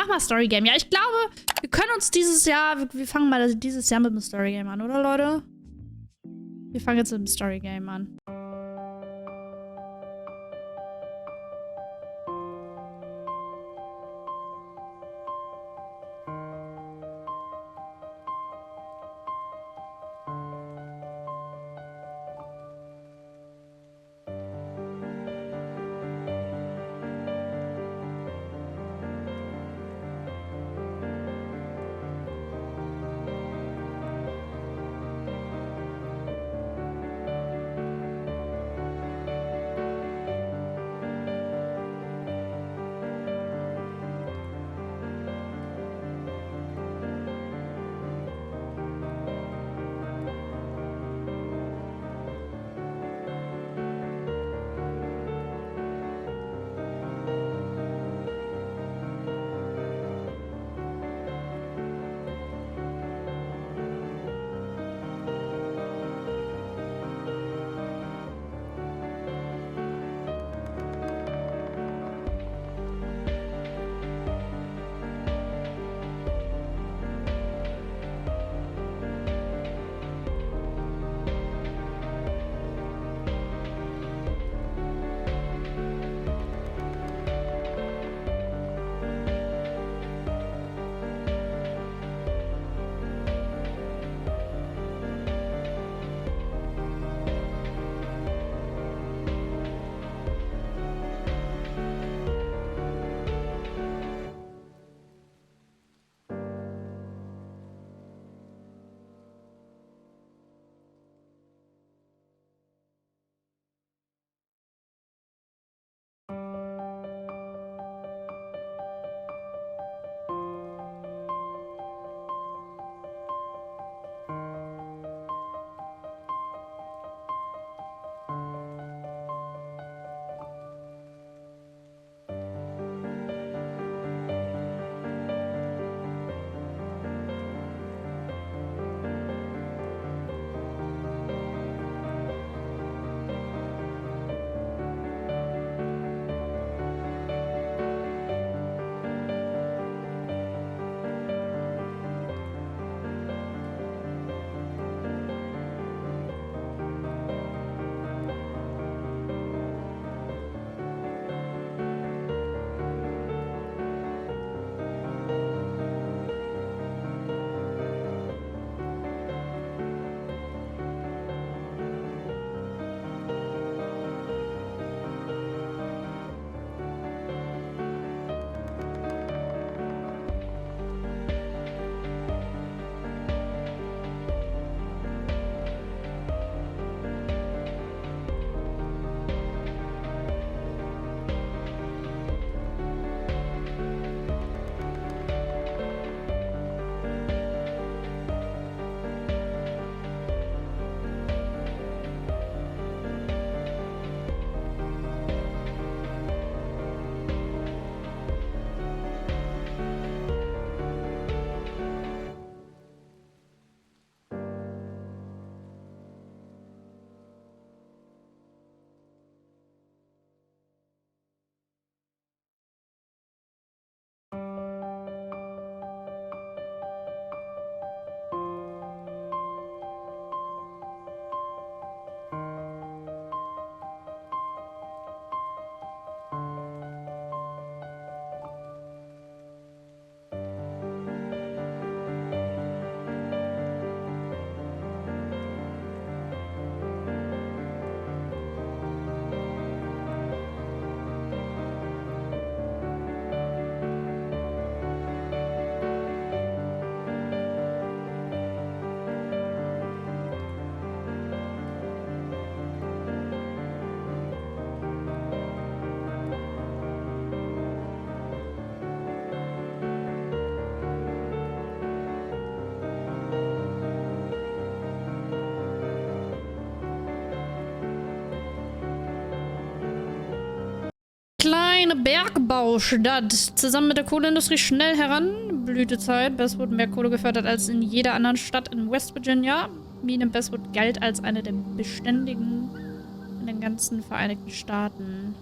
mal Storygame. Ja, ich glaube, wir können uns dieses Jahr, wir fangen mal dieses Jahr mit dem Storygame an, oder Leute? Wir fangen jetzt mit dem Storygame an. Kleine Bergbaustadt. Zusammen mit der Kohleindustrie schnell heran. Blütezeit. Bestwood mehr Kohle gefördert als in jeder anderen Stadt in West Virginia. Mine Bestwood galt als eine der beständigen in den ganzen Vereinigten Staaten.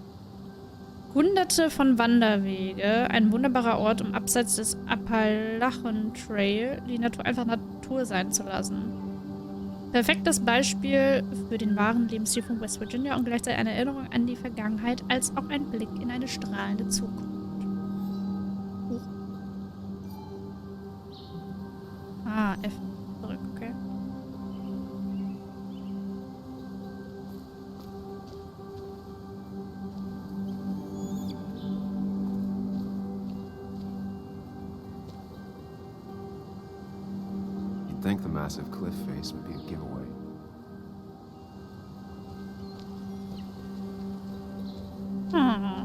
Hunderte von Wanderwege, ein wunderbarer Ort, um abseits des Appalachen Trail die Natur einfach Natur sein zu lassen. Perfektes Beispiel für den wahren Lebensstil von West Virginia und gleichzeitig eine Erinnerung an die Vergangenheit, als auch ein Blick in eine strahlende Zukunft. Ah, F. Zurück, okay. You'd think the massive cliff face would be a giveaway. Ah.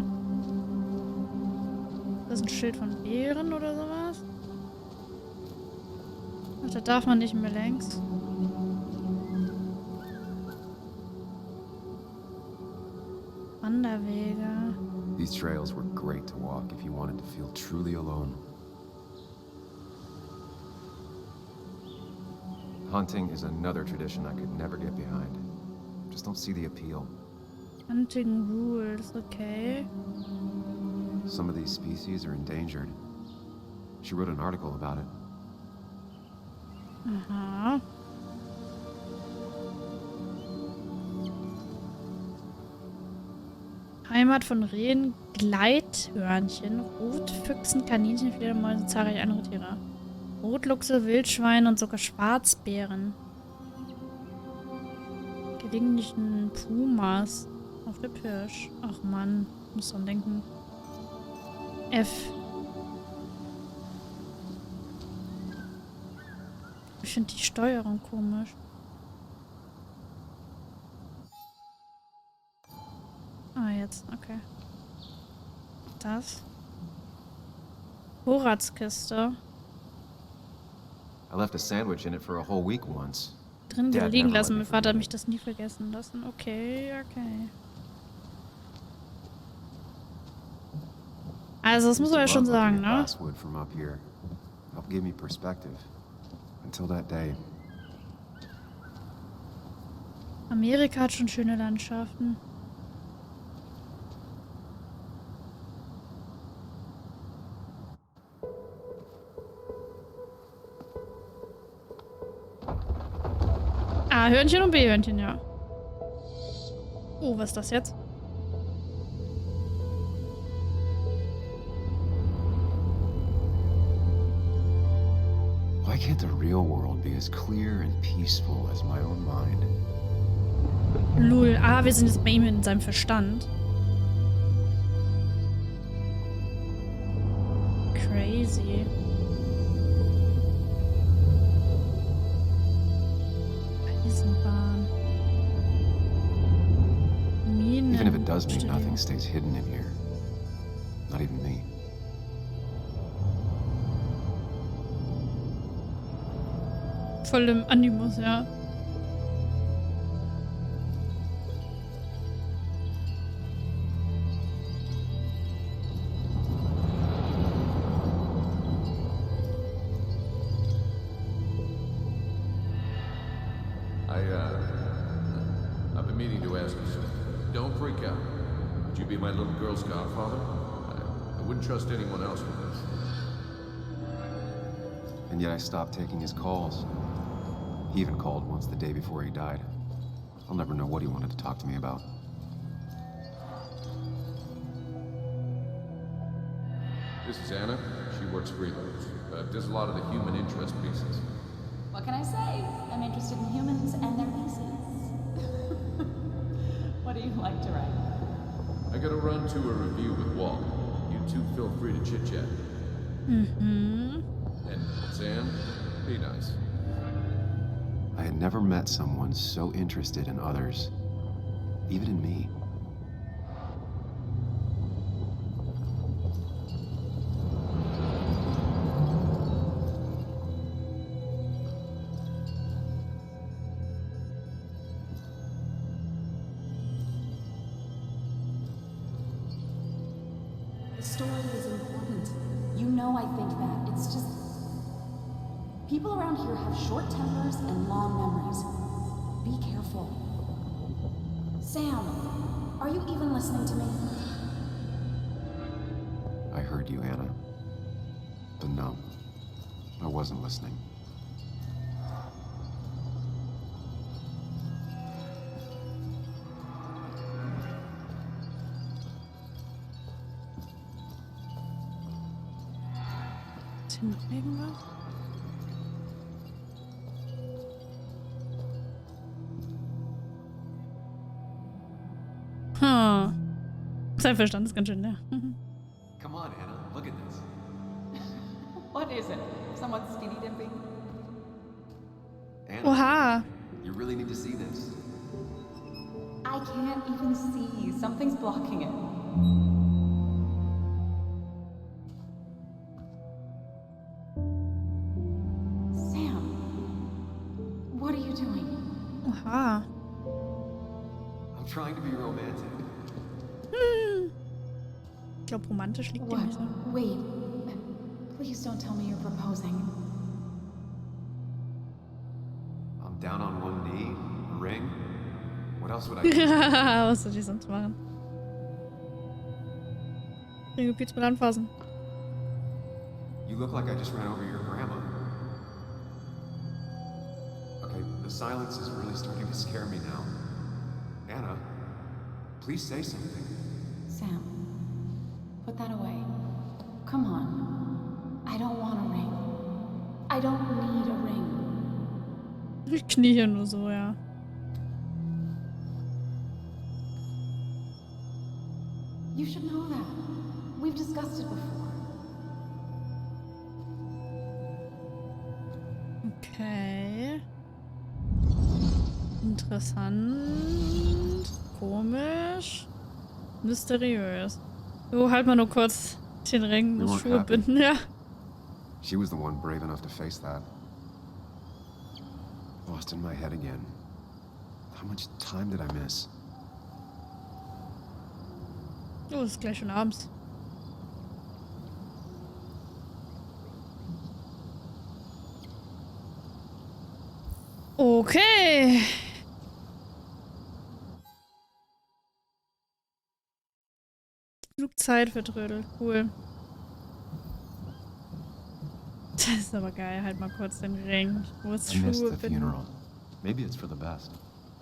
Das ist ein Schild von Bären oder sowas? Ach, da darf man nicht mehr längs. Wanderwege. These trails were great to walk if you wanted to feel truly alone. Hunting is another tradition I could never get behind. Just don't see the appeal. Hunting rules, okay. Some of these species are endangered. She wrote an article about it. Aha. Heimat von Rehen, Gleithörnchen, Rotfüchsen, Kaninchen, Fledermäusen, zahlreiche andere Tiere. Rotluchse, Wildschweine und sogar Schwarzbären. Gelegentlichen Pumas auf der Pirsch. Ach Mann, muss dran denken. F. Ich finde die Steuerung komisch. Ah, jetzt, okay. Das. Vorratskiste. I left a sandwich in it for a whole week once. Drin wieder Dad liegen never lassen. let me Mein Vater hat forget mich it. das nie vergessen lassen. Okay, okay. Also, das muss man ja schon sagen, ne? Basswood from up here. Helped give me perspective. Until that day. Amerika hat schon schöne Landschaften. A-Hörnchen und B-Hörnchen, ja. Oh, was ist das jetzt? Why can't the real world be as clear and peaceful as my own mind? Lul. Ah, wir sind jetzt bei ihm in seinem Verstand. Crazy. Eisenbahn. Minen. Even if it does mean nothing stays hidden in here. Not even me. Voll im Animus, ja. I've been meaning to ask you something. Don't freak out. Would you be my little girl's godfather? I wouldn't trust anyone else with this. And yet I stopped taking his calls. He even called once the day before he died. I'll never know what he wanted to talk to me about. This is Anna. She works freelance. Does a lot of the human interest pieces. What can I say? I'm interested in humans and their pieces. What do you like to write? I gotta run to a review with Walt. You two feel free to chit-chat. Mhm. And Sam, be nice. I had never met someone so interested in others, even in me. The story is important. You know I think that. It's just... People around here have short tempers and long memories. Be careful. Sam, are you even listening to me? heard you, Anna. But no, I wasn't listening. Ist hier noch irgendwas? Sein Verstand ist ganz schön, ja. Come on, Anna, look at this. What is it? Someone skinny dipping? Anna, Oha! you really need to see this. I can't even see. Something's blocking it. Sam, what are you doing? Oha. I'm trying to be romantic. Ich glaube, romantisch liegt dem What? nicht so. Wait. Please don't tell me you're proposing. I'm down on one knee, a ring. What else would I do? Was soll ich sonst machen? Ringe Pizza mit anfassen. You look like I just ran over your grandma. Okay, the silence is really starting to scare me now. Anna, please say something. Sam, put that away. Come on. I don't want a ring. I don't need a ring. Ich knie hier nur so, ja. You should know that. We've discussed it before. Okay. Interessant. Komisch. Mysteriös. So, halt mal nur kurz den Ring, We muss weren't Schuhe happy. binden, ja. She was the one brave enough to face that. Lost in my head again. How much time did I miss? Oh, es ist gleich schon abends. Okay. Genug Zeit vertrödelt. Cool. Das ist aber geil. Halt mal kurz den Ring. Ich muss I missed Schuhe the binden. funeral. Maybe it's for the best.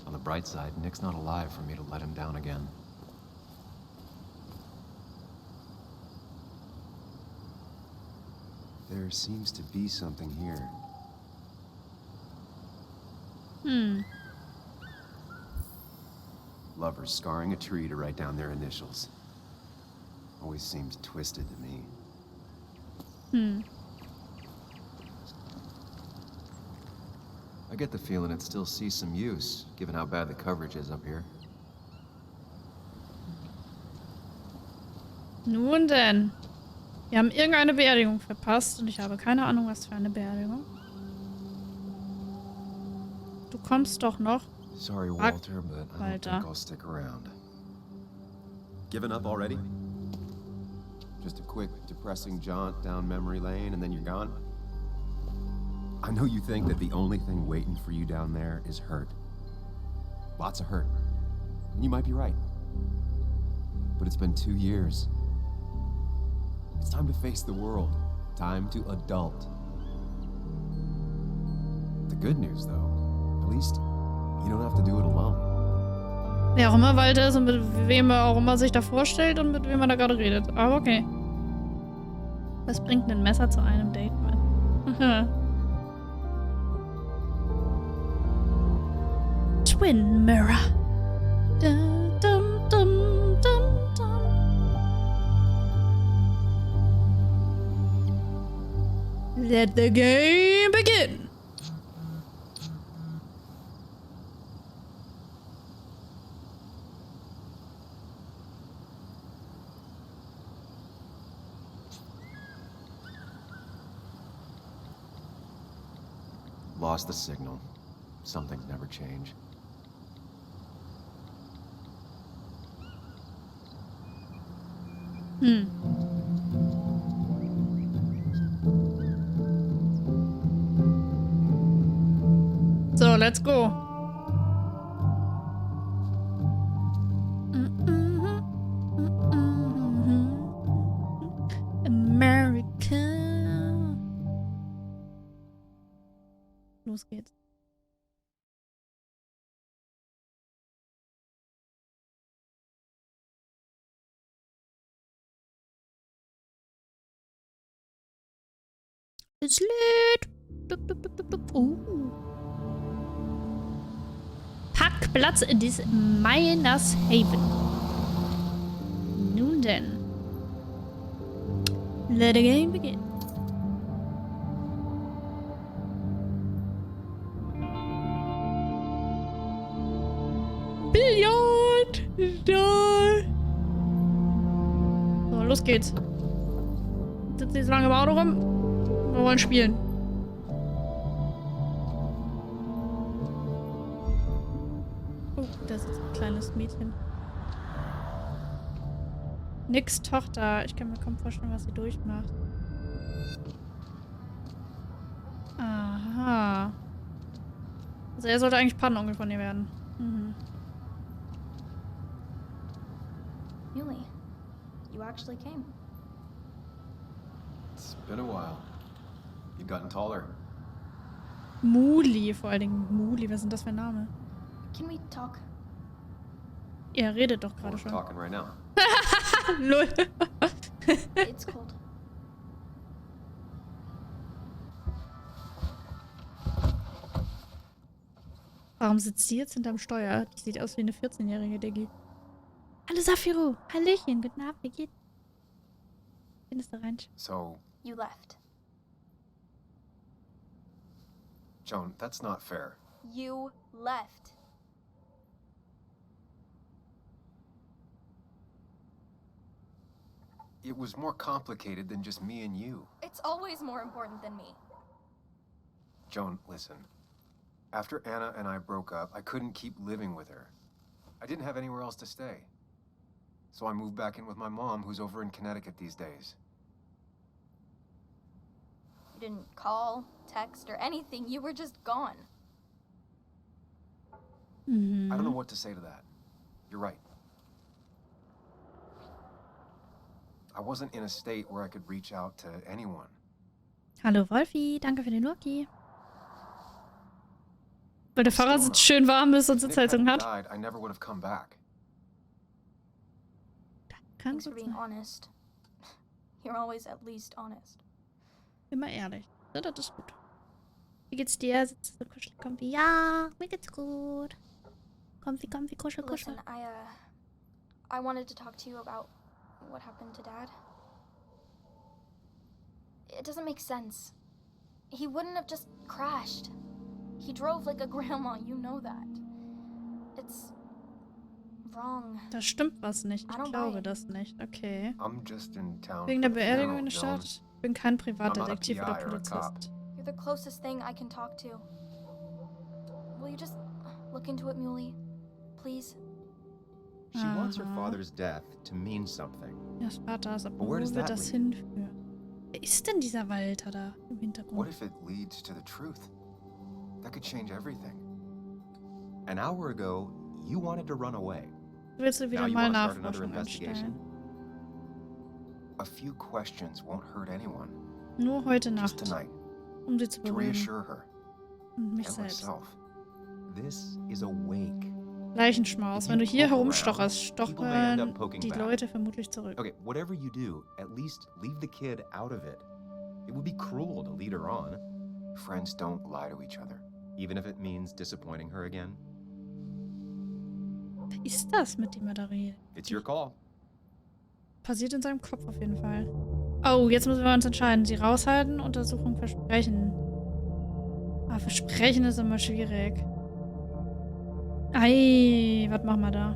On the bright side, Nick's not alive for me to let him down again. There seems to be something here. Lovers scarring a tree to write down their initials. Always seems twisted to me. I get the feeling it still sees some use, given how bad the coverage is up here. Nun denn. Wir haben irgendeine Beerdigung verpasst und ich habe keine Ahnung, was für eine Beerdigung. Du kommst doch noch. Sorry, Walter, but I don't Walter. think I'll stick around. Given up already? Just a quick, depressing jaunt down memory lane and then you're gone? I know you think that the only thing waiting for you down there is hurt. Lots of hurt. And you might be right. But it's been 2 years. It's time to face the world. Time to adult. The good news, though, at least you don't have to do it alone. Wer auch immer Walter ist und mit wem er auch immer sich da vorstellt und mit wem er da gerade redet. Aber okay. Was bringt ein Messer zu einem Date mit? Twin Mirror. Dum, dum, dum, dum, dum. Let the game begin. Lost the signal. Some things never change. So, let's go. Los geht's. Es lädt. Parkplatz des Miners Haven. Nun denn. Let the game begin. Billard! Da. So, los geht's. Sitzt nicht so lange im Auto rum. Wir wollen spielen. Oh, da sitzt ein kleines Mädchen. Nix Tochter. Ich kann mir kaum vorstellen, was sie durchmacht. Aha. Also er sollte eigentlich Patenonkel von ihr werden. Mhm. Muley, you actually came. It's been a while. You've gotten taller. Muli, vor allen Dingen. Muli, was ist denn das für ein Name? Can we talk? Er redet doch gerade We're schon. talking right now. Lol. It's cold. Warum sitzt sie jetzt hinterm Steuer? Die sieht aus wie eine 14-jährige Diggi. Hallo Safiro. Hallöchen. Guten Abend. Wie geht's? Findest du rein? So, You left. Joan, that's not fair. You left. It was more complicated than just me and you. It's always more important than me. Joan, listen. After Anna and I broke up, I couldn't keep living with her. I didn't have anywhere else to stay. So I moved back in with my mom, who's over in Connecticut these days. You didn't call, text, or anything. You were just gone. I don't know what to say to that. You're right. I wasn't in a state where I could reach out to anyone. Hallo Wolfi. Danke für den Walkie. Weil der Fahrersitz schön warm ist und If Nick Sitzheizung hadn't hat. died, I never would have come back. Kann Thanks for gut being sein. honest. You're always at least honest. Immer ehrlich. Ja, das ist gut. Wie geht's dir? Sitzt du so kuschelig, Komfi? Ja, mir geht's gut. Komfi, kuschel, kuschel. Listen, I wanted to talk to you about what happened to Dad. It doesn't make sense. He wouldn't have just crashed. He drove like a grandma, you know that. It's wrong. Da stimmt was nicht. I Ich don't buy glaube it. das nicht. Okay. I'm just in town Wegen for der the Beerdigung in funeral, der Joan. Stadt. Ich bin kein I'm not a Privatdetektiv PI oder or a cop. Polizist. You're the closest thing I can talk to. Will you just look into it, Muley? Please? She wants her Aha. father's death to mean something. Ja, Spartas, aber But where wo does wird that das lead? hinführen? Wer ist denn dieser Walter da im What Hintergrund? if it leads to the truth? That could change everything. An hour ago, you wanted to run away. Willst du wieder Now you mal wanna start another Nachforschung investigation? anstellen? A few questions won't hurt anyone. Nur heute Just Nacht, tonight, um sie zu to beruhigen. reassure her Und mich and selbst. myself. This is a wake. Leichenschmaus. If Wenn du you hier poke herumstocherst, around, people may end up stochern poking die back. Leute vermutlich zurück. Okay, whatever you do, at least leave the kid out of it. It would be cruel to lead her on, Friends don't lie to each other. even if it means disappointing her again. Wer ist das, mit dem er da redet? It's your call. Passiert in seinem Kopf auf jeden Fall. Oh, jetzt müssen wir uns entscheiden. Sie raushalten, Untersuchung versprechen. Ah, versprechen ist immer schwierig. Ei, was machen wir da?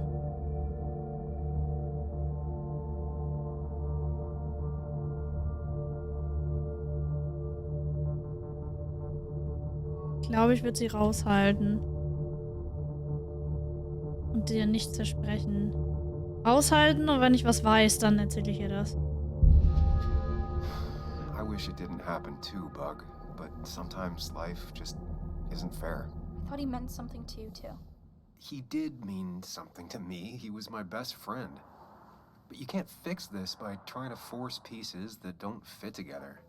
Ich glaube, ich würde sie raushalten. Und dir nichts versprechen. Raushalten und wenn ich was weiß, dann erzähle ich ihr das. I wish it didn't happen too, Bug, but sometimes life just isn't fair. I thought he meant something to you, too. He did mean something to me. He was my best friend. But you can't fix this by trying to force pieces that don't fit together.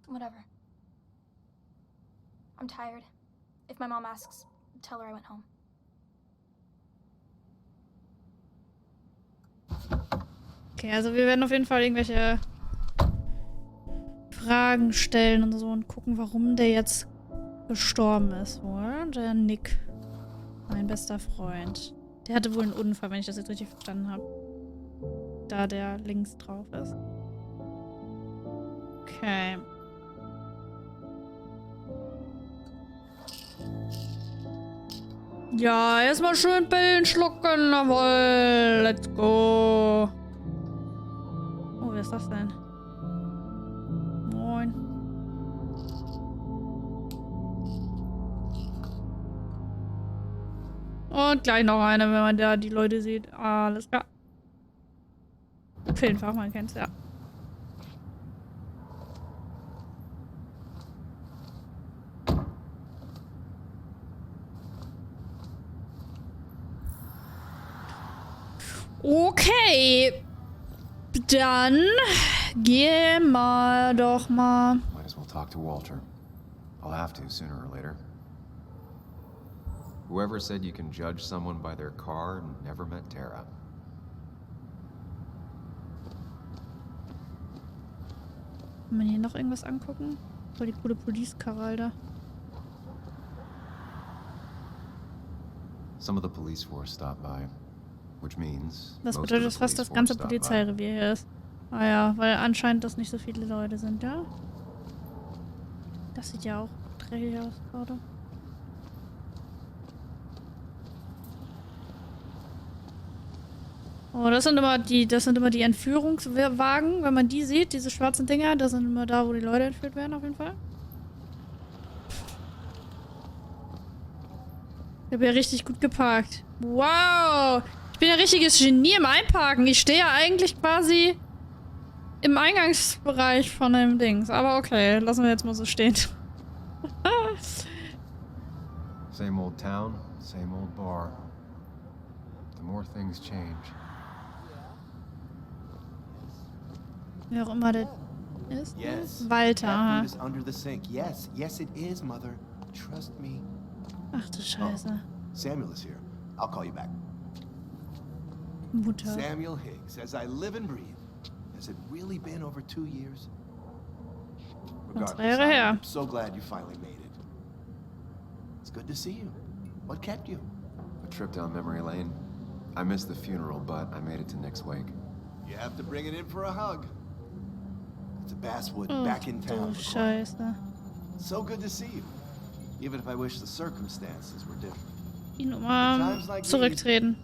Whatever. I'm tired. If my mom asks, tell her I went home. Okay, also wir werden auf jeden Fall irgendwelche Fragen stellen und so und gucken, warum der jetzt gestorben ist wohl. Der Nick. Mein bester Freund. Der hatte wohl einen Unfall, wenn ich das jetzt richtig verstanden habe. Da der links drauf ist. Okay. Ja, erstmal schön Pillen schlucken, jawohl. Let's go. Oh, wer ist das denn? Moin. Und gleich noch eine, wenn man da die Leute sieht. Alles klar. Filmfachmann kennt's, ja. Okay. Dann gehen wir doch mal. Might as well talk to Walter. I'll have to sooner or later. Whoever said you can judge someone by their car never met Tara. Kann man hier noch irgendwas angucken? Voll die coole Police-Karre, Alter. Some of the police force stopped by, which means Das most of bedeutet, the dass fast das police ganze force stopped by. Polizeirevier hier ist. Ah ja, weil anscheinend das nicht so viele Leute sind, ja? Das sieht ja auch dreckig aus gerade. Oh, das sind immer die Entführungswagen. Wenn man die sieht, diese schwarzen Dinger, das sind immer da, wo die Leute entführt werden, auf jeden Fall. Ich habe ja richtig gut geparkt. Wow! Ich bin ja richtiges Genie im Einparken. Ich stehe ja eigentlich quasi im Eingangsbereich von dem Dings. Aber okay, lassen wir jetzt mal so stehen. Same old town, same old bar. The more things change. Wer auch immer der ist. Yes. Walter. Cat Aha. food is under the sink. Yes, yes it is, Mother. Trust me. Ach du Scheiße. Samuel is here. I'll call you back. Mutter. Samuel Higgs, as I live and breathe. Has it really been over 2 years? Schon 2 Jahre her. I'm so glad you finally made it. It's good to see you. What kept you? A trip down memory lane. I missed the funeral, but I made it to Nick's wake. You have to bring it in for a hug. It's a Basswood Oh, back in du town. Scheiße. So good to see you. Even if I wish the circumstances were different. Ihn umarmen. Zurücktreten.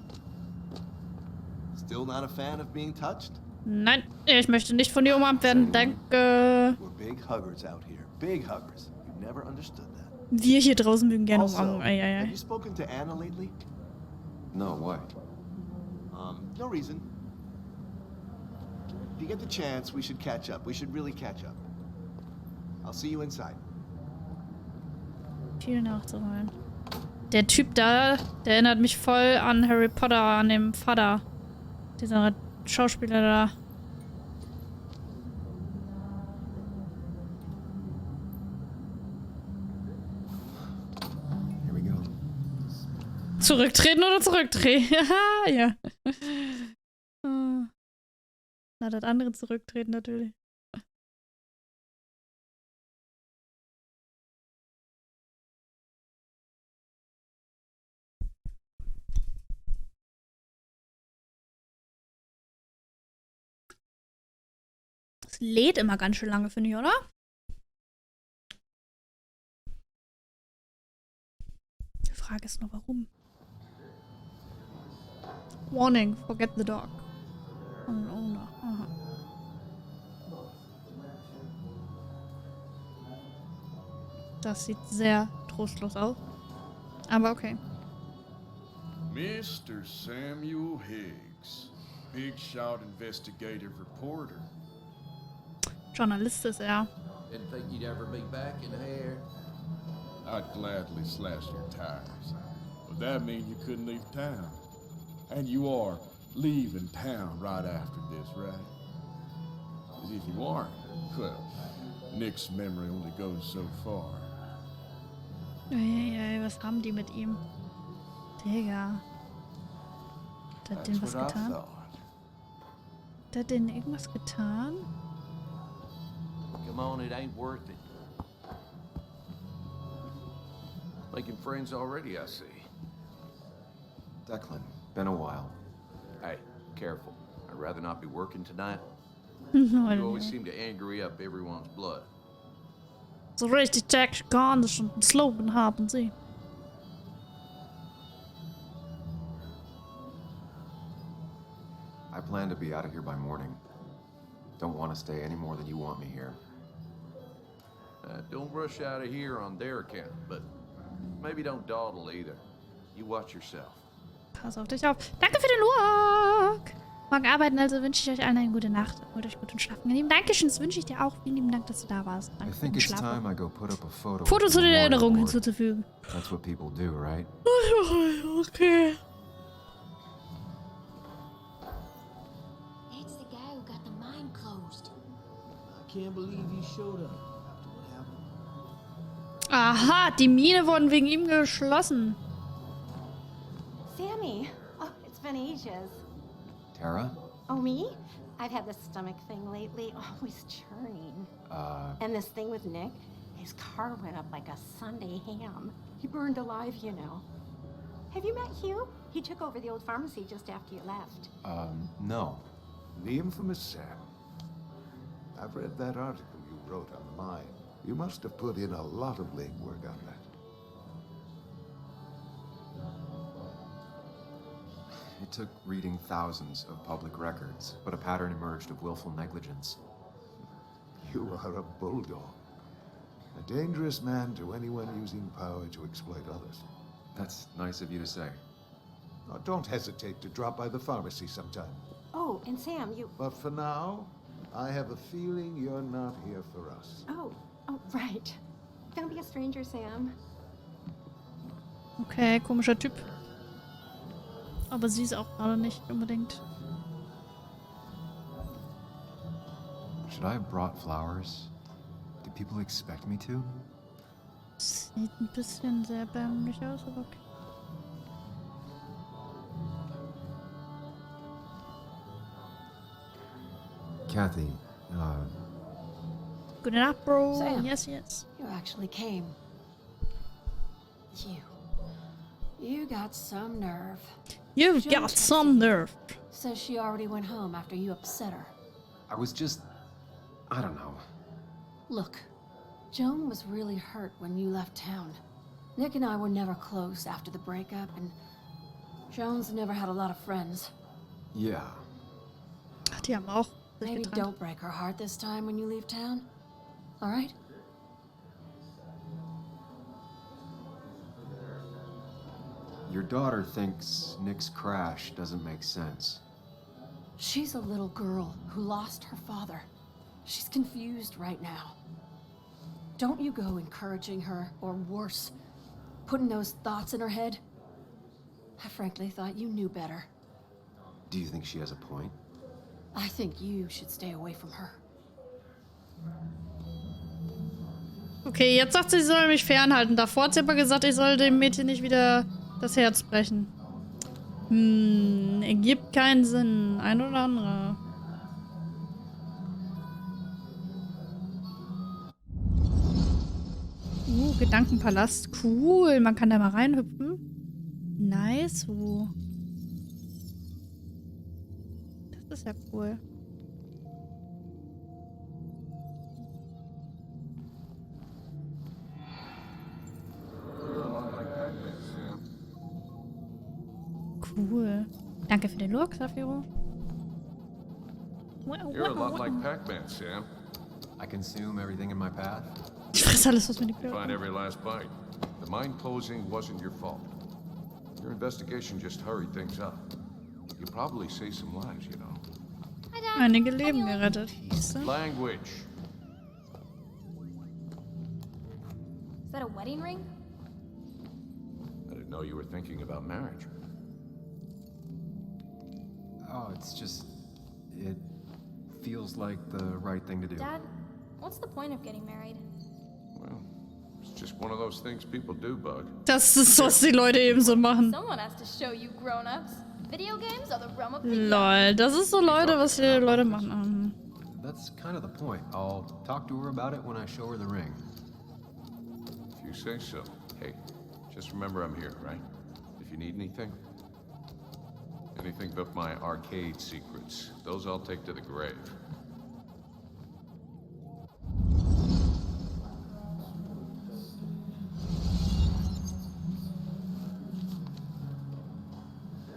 Still not a fan of being touched? Nein, ich möchte nicht von dir umarmt werden. Danke. We're big huggers out here. Big huggers. You never understood that. Wir hier draußen mögen gerne Also, umarmen. Eieiei. have you spoken to Anna lately? No, why? No reason. If you get the chance, we should catch up. We should really catch up. I'll see you inside. Viel nachzuholen. Der Typ da, der erinnert mich voll an Harry Potter, an dem Vater. Dieser Schauspieler da. Here we go. Zurücktreten oder zurückdrehen? Ja. Na, das andere zurücktreten natürlich. Es lädt immer ganz schön lange, finde ich, oder? Die Frage ist nur, warum? Warning, forget the dog. Owner. Aha. Das sieht sehr trostlos aus. Aber okay. Mr. Samuel Higgs, big shot investigative reporter. Journalist ist er. Didn't think you'd ever be back in here. I'd gladly slash your tires, but that mean you couldn't leave town. And you are leaving town right after this, right? 'Cause if you aren't, well, Nick's memory only goes so far. Ey, was haben die mit ihm? Digga. Hat den was getan? Hat den irgendwas getan? Come on, it ain't worth it. Making friends already, I see. Declan, been a while. Hey, careful. I'd rather not be working tonight. No, You always seem to angry up everyone's blood. so richtig texanisch und einen Slogan haben sie. I plan to be out of here by morning. Don't want to stay any more than you want me here. Don't rush out of here on their account, but maybe don't dawdle either. You watch yourself. Pass auf dich auf. Danke für den Look. Morgen arbeiten, also wünsche ich euch allen eine gute Nacht. Holt euch gut und schlafen. Lieben Dankeschön, das wünsche ich dir auch. Vielen lieben Dank, dass du da warst. I Danke für think den it's Schlaf. time I go put up a photo. Foto zu den Erinnerungen hinzuzufügen. That's what people do, right? Okay. It's the guy who got the mine closed. I can't believe he showed up after what happened. Aha, die Mine wurden wegen ihm geschlossen. Sammy! Oh, it's been ages. Tara? Oh, me? I've had this stomach thing lately, always churning. And this thing with Nick, his car went up like a Sunday ham. He burned alive, you know. Have you met Hugh? He took over the old pharmacy just after you left. No. The infamous Sam. I've read that article you wrote on the mine. You must have put in a lot of legwork on that. It took reading thousands of public records, but a pattern emerged of willful negligence. You are a bulldog. A dangerous man to anyone using power to exploit others. That's nice of you to say. Now, don't hesitate to drop by the pharmacy sometime. Oh, and Sam, you... But for now, I have a feeling you're not here for us. Oh, right. Don't be a stranger, Sam. Okay, komischer Typ. Aber sie ist auch gerade nicht unbedingt. Should I have brought flowers? Do people expect me to? Sieht ein bisschen sehr erbärmlich aus, aber okay. Kathy, Gute Nacht, Bro. Sam. Yes, yes. You actually came. You got some nerve. You've got some nerve. Says she already went home after you upset her. I was just... I don't know. Look, Joan was really hurt when you left town. Nick and I were never close after the breakup, and Joan's never had a lot of friends. Yeah. Ach, die haben auch sich Maybe getrennt. don't break her heart this time when you leave town. All right? Your daughter thinks Nick's crash doesn't make sense. She's a little girl who lost her father. She's confused right now. Don't you go encouraging her, or worse, putting those thoughts in her head. I frankly thought you knew better. Do you think she has a point? I think you should stay away from her. Okay, jetzt sagt sie, sie soll mich fernhalten. Davor hat sie aber gesagt, ich soll dem Mädchen nicht wieder das Herz brechen. Ergibt keinen Sinn. Ein oder andere. Gedankenpalast. Cool. Man kann da mal reinhüpfen. Nice. Das ist ja cool. Cool. Danke für den Look, Safiro. You're a lot like Pac-Man, Sam. I consume everything in my path. Ich fress alles, was mir die Klöße. Find every last bite. The mine closing wasn't your fault. Your investigation just hurried things up. You probably saved some lives, you know. Hi, Dad. Einige Leben gerettet. Siehste? Language. Is that a wedding ring? I didn't know you were thinking about marriage. Oh, it's just... It feels like the right thing to do. Dad, what's the point of getting married? Well, it's just just one of those things people do, Bug. Das ist, was die Leute eben so machen. Someone has to show you grown-ups. Video games are the realm of the Lol, das ist so Leute, was die Leute machen. That's kind of the point. I'll talk to her about it when I show her the ring. If you say so. Hey, just remember I'm here, right? If you need anything. Anything but my arcade secrets. Those I'll take to the grave.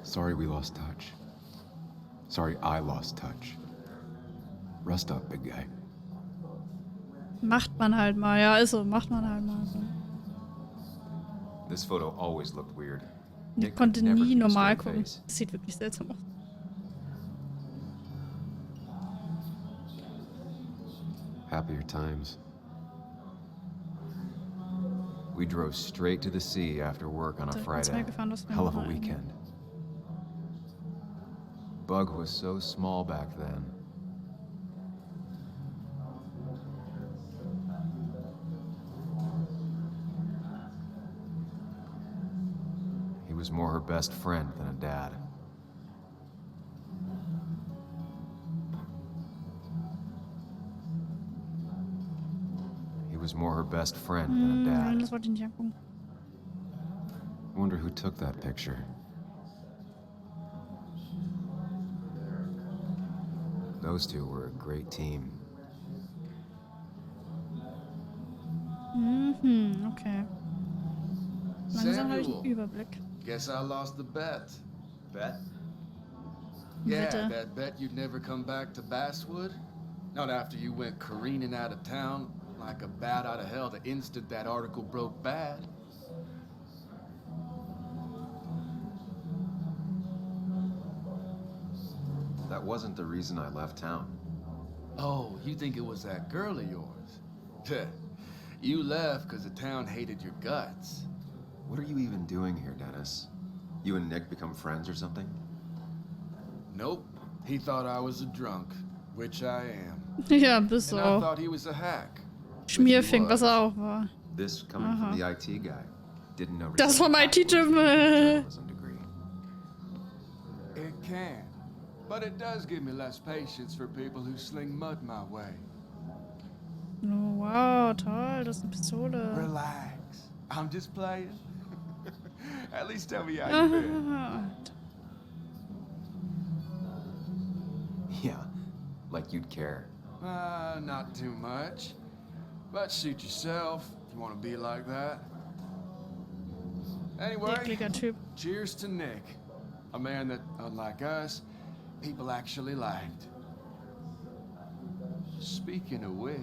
Sorry we lost touch. Sorry I lost touch. Rest up, big guy. Macht man halt mal, ja, ist so, macht man halt mal so. This photo always looked weird. Ich konnte nie normal gucken. Das sieht wirklich seltsam aus. Happier times. We drove straight to the sea after work on a Friday. Hell of a weekend. Bug was so small back then. He was more her best friend than a dad. He was more her best friend than a dad. Das wollte ich nicht angucken. I wonder who took that picture. Those two were a great team. Okay. Langsam habe ich einen Überblick. Guess I lost the bet. Bet? Yeah, Wette. that bet you'd never come back to Basswood? Not after you went careening out of town like a bat out of hell the instant that article broke bad. That wasn't the reason I left town. Oh, you think it was that girl of yours? You left because the town hated your guts. What are you even doing here, Dennis? You and Nick become friends or something? Nope. He thought I was a drunk, which I am. Ja, bist du And I auch. thought he was a hack. Schmierfink, was er auch war. This coming from the IT guy. Didn't know. Das vom IT-Typ. Journalism degree. It can. But it does give me less patience for people who sling mud my way. Oh, wow, toll, das ist eine Pistole. Relax. I'm just playing. At least tell me how you been. Yeah, like you'd care. Not too much. But suit yourself if you want to be like that. Anyway, Ekliger Typ. cheers to Nick. A man that, unlike us, people actually liked. Speaking of which...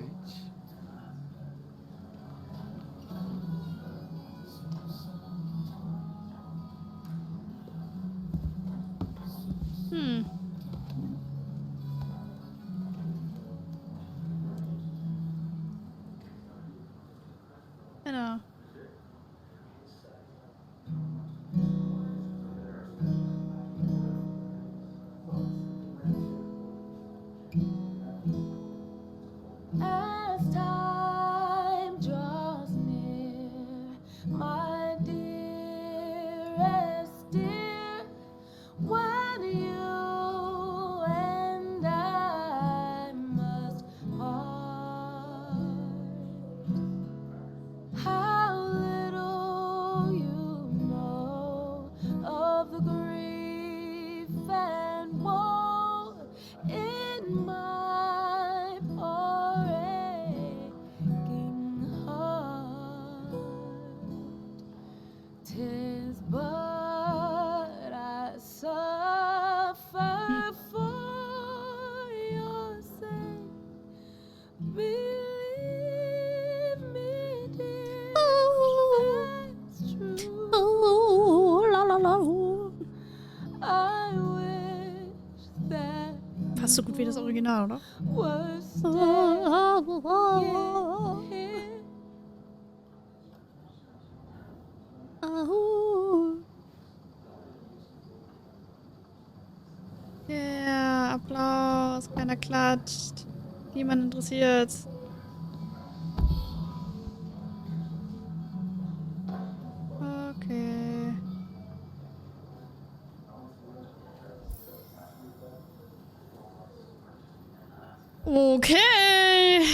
Genau. As time draws near, my dearest dear, when you and I must part, how little you know of the grief and woe in my poor aching heart. 'Tis but I suffer for your sake. Believe me, dear, that's true. Oh, la la la. I wish that Fast so gut wie das Original, oder? was dead. Yeah, Applaus, keiner klatscht. Niemand interessiert's. Okay.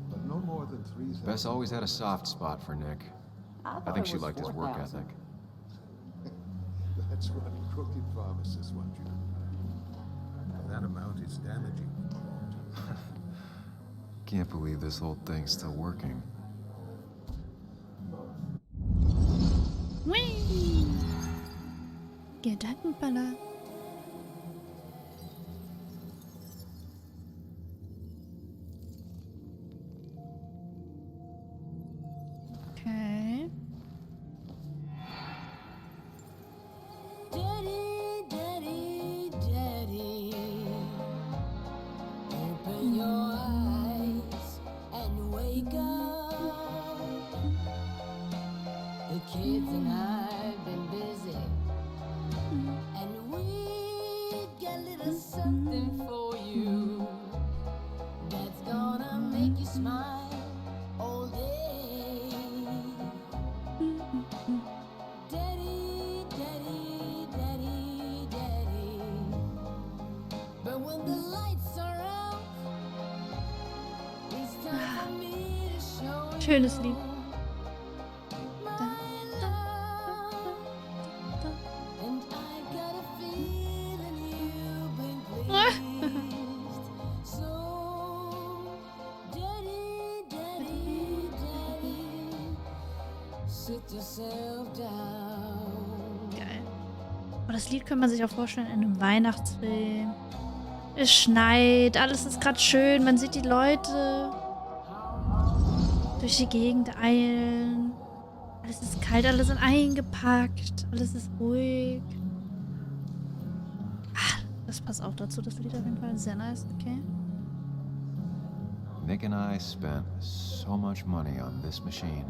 But no more than 3,000. Bess always had a soft spot for Nick. I think she liked his work ethic. That's what crooked pharmacists want you to do. That amount is damaging. Can't believe this whole thing's still working. Whee! Gedankenballer. Okay. Daddy, daddy, daddy, open your eyes and wake up. The kids and I've been busy, and we got a little something for you that's gonna make you smile all day. Daddy, daddy, daddy, daddy. But when the lights are out, it's time for me to show Schönes Lied. and I got a feeling you've been pleased. So, daddy, daddy, daddy, sit yourself down. Geil. Aber das Lied kann man sich auch vorstellen in einem Weihnachtsfilm. Es schneit, alles ist gerade schön, man sieht die Leute durch die Gegend eilen. Alles ist kalt, alle sind eingepackt, alles ist ruhig. Ah, das passt auch dazu, das Lied auf jeden Fall. Sehr nice, okay. Nick and I spent so much money on this machine.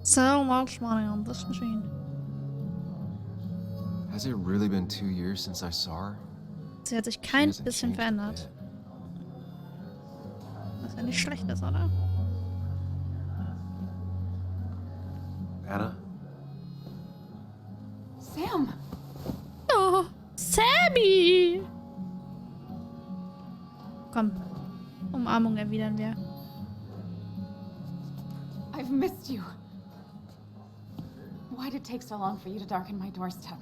So much money on this machine. Has it really been 2 years since I saw her? Sie hat sich She kein hasn't bisschen changed a verändert. bit. Was ja nicht schlecht ist, oder? Anna? Sam! Oh, Sammy! Komm, Umarmung erwidern wir. I've missed you. Why did it take so long for you to darken my doorstep?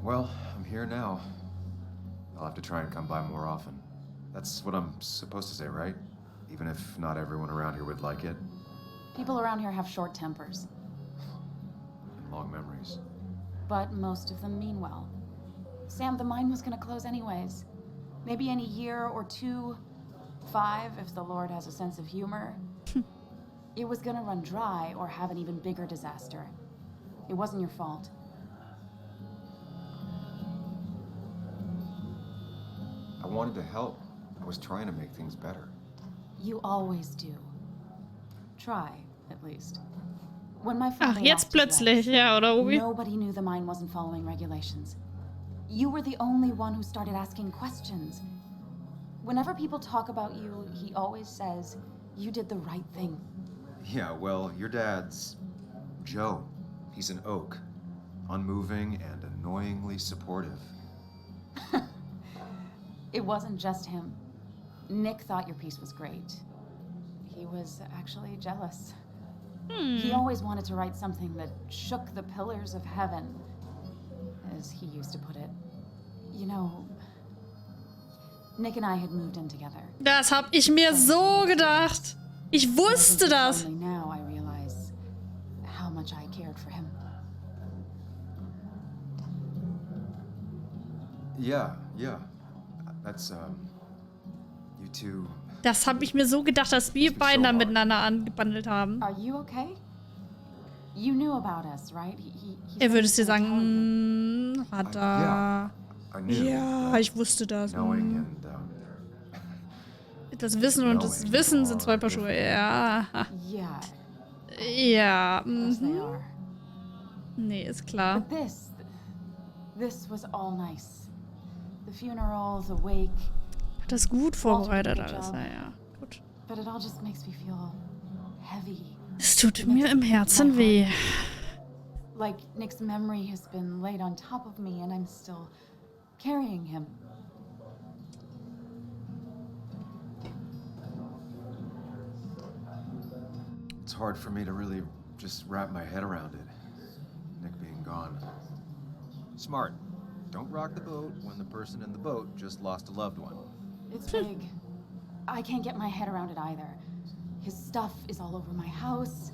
Well, I'm here now. I'll have to try and come by more often. That's what I'm supposed to say, right? Even if not everyone around here would like it. People around here have short tempers, And long memories. but most of them mean well. Sam, the mine was gonna close anyways. Maybe in a year or 2, 5, if the Lord has a sense of humor. It was gonna run dry or have an even bigger disaster. It wasn't your fault. I wanted to help. I was trying to make things better. You always do. Try, at least. When my Ach, father jetzt lost his plötzlich, legs, ja, oder Obi? nobody knew the mine wasn't following regulations. You were the only one who started asking questions. Whenever people talk about you, he always says, you did the right thing. Yeah, well, your dad's Joe. He's an oak. Unmoving and annoyingly supportive. It wasn't just him. Nick thought your piece was great. He was actually jealous. He always wanted to write something that shook the pillars of heaven, as he used to put it. You know, Nick and I had moved in together. Das hab ich mir so gedacht. Ich wusste das. Only now I realize how much I cared for him. Yeah. That's, you two... Das hab ich mir so gedacht, dass wir beiden da miteinander angebandelt haben. Are you okay? You knew about us, right? He Er würde es dir said he was sagen, gonna hat Yeah, er. I knew. Ja, ich wusste das. Knowing and, Das Wissen und das Wissen sind zwei Paar Schuhe. Ja. tell you. Yeah, Ja. yes they Mhm. are. Nee, ist klar. But this was all nice. The funeral, the wake, Hat das gut vorbereitet alles. Naja, gut. but it all just makes me feel heavy. Es tut mir im Herzen weh. Like Nick's memory has been laid on top of me and I'm still carrying him. It's hard for me to really just wrap my head around it. Nick being gone. Smart. Don't rock the boat when the person in the boat just lost a loved one. It's big. I can't get my head around it either. His stuff is all over my house,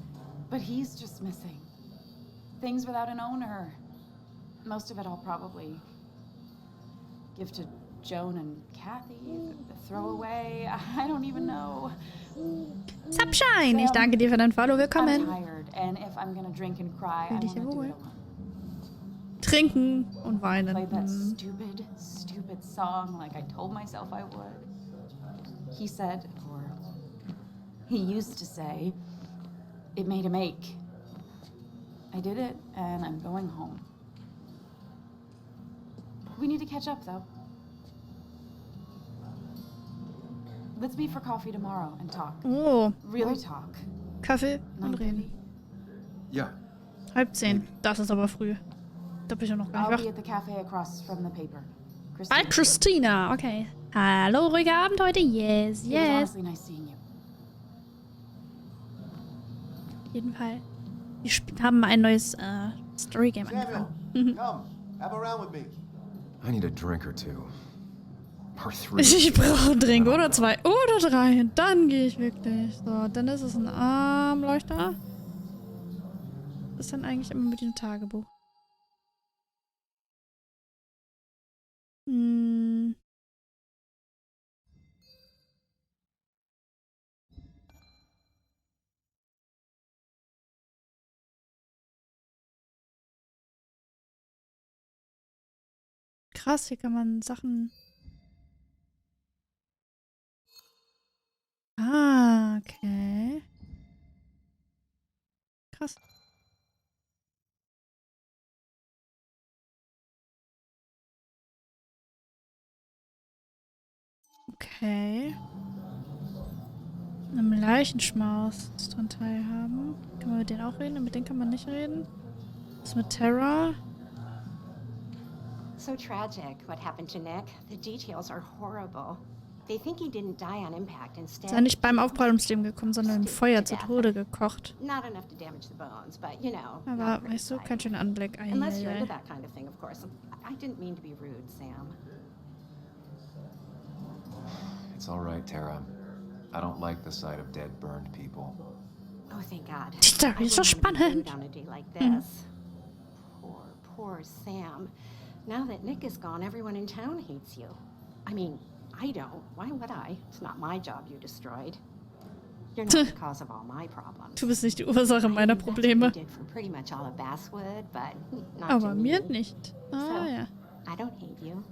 but he's just missing. Things without an owner. Most of it I'll probably give to Joan and Kathy, throw away. I don't even know. Subshine, ich danke dir für dein Follow. Willkommen. I'm tired, and if I'm gonna drink and cry, I want to do it alone. Trinken und weinen. Play that stupid song like I told myself I would. He said, or he used to say, it made him ache. I did it, and I'm going home. We need to catch up, though. Let's meet for coffee tomorrow and talk. Oh. Really talk. Kaffee und reden. Ja. 9:30. Das ist aber früh. Da bin ich ja noch gar I'll nicht be wach. at the cafe across from the paper. Bei Christina, okay. Hallo, ruhiger Abend heute. Yes, It was yes. honestly nice seeing you. Auf jeden Fall. Wir haben ein neues Storygame Samuel, angefangen. come, have a round with me. I need a drink or two. Or three. Ich brauche einen Drink oder 2 oder 3. Dann gehe ich wirklich. So, dann ist es ein Armleuchter. Was ist dann eigentlich immer mit dem Tagebuch? Hm. Krass, hier kann man Sachen... Ah, okay. Krass. Okay. Im Leichenschmaus dran teilhaben. Kann man mit denen auch reden? Mit denen kann man nicht reden. Was mit Terra? So tragic what happened to Nick. The details are horrible. They think he didn't die on impact. Instead, Ist ja nicht beim Aufprall ums Leben gekommen, sondern im Feuer zu Tode gekocht. not enough to damage the bones, but you know. Aber weißt du, kein schöner Anblick. Unless you're into that kind of thing, of course. I didn't mean to be rude, Sam. It's all right, Tara. I don't like the sight of dead, burned people. Oh, thank God. Die Story ist so spannend. On a day like this. Poor Sam. Now that Nick is gone, everyone in town hates you. I mean, I don't. Why would I? It's not my job you destroyed. You're not the cause of all my problems. Du bist nicht die Ursache meiner Probleme. Did for pretty much all of Basswood, but not Aber to mir me. nicht. Ah, So, ja. I don't hate you.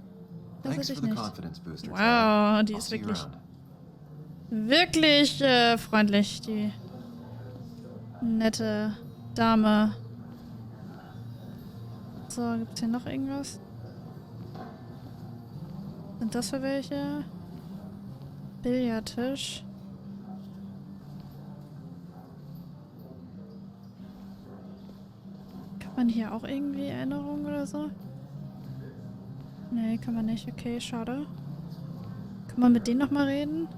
Das Thanks hätte for ich the nicht. confidence booster. Wow, Tara. die I'll ist see you wirklich, around. wirklich freundlich, die nette Dame. So, gibt's hier noch irgendwas? Sind das für welche? Billardtisch. Kann man hier auch irgendwie Erinnerungen oder so? Nee, kann man nicht. Okay, schade. Kann man mit denen nochmal reden?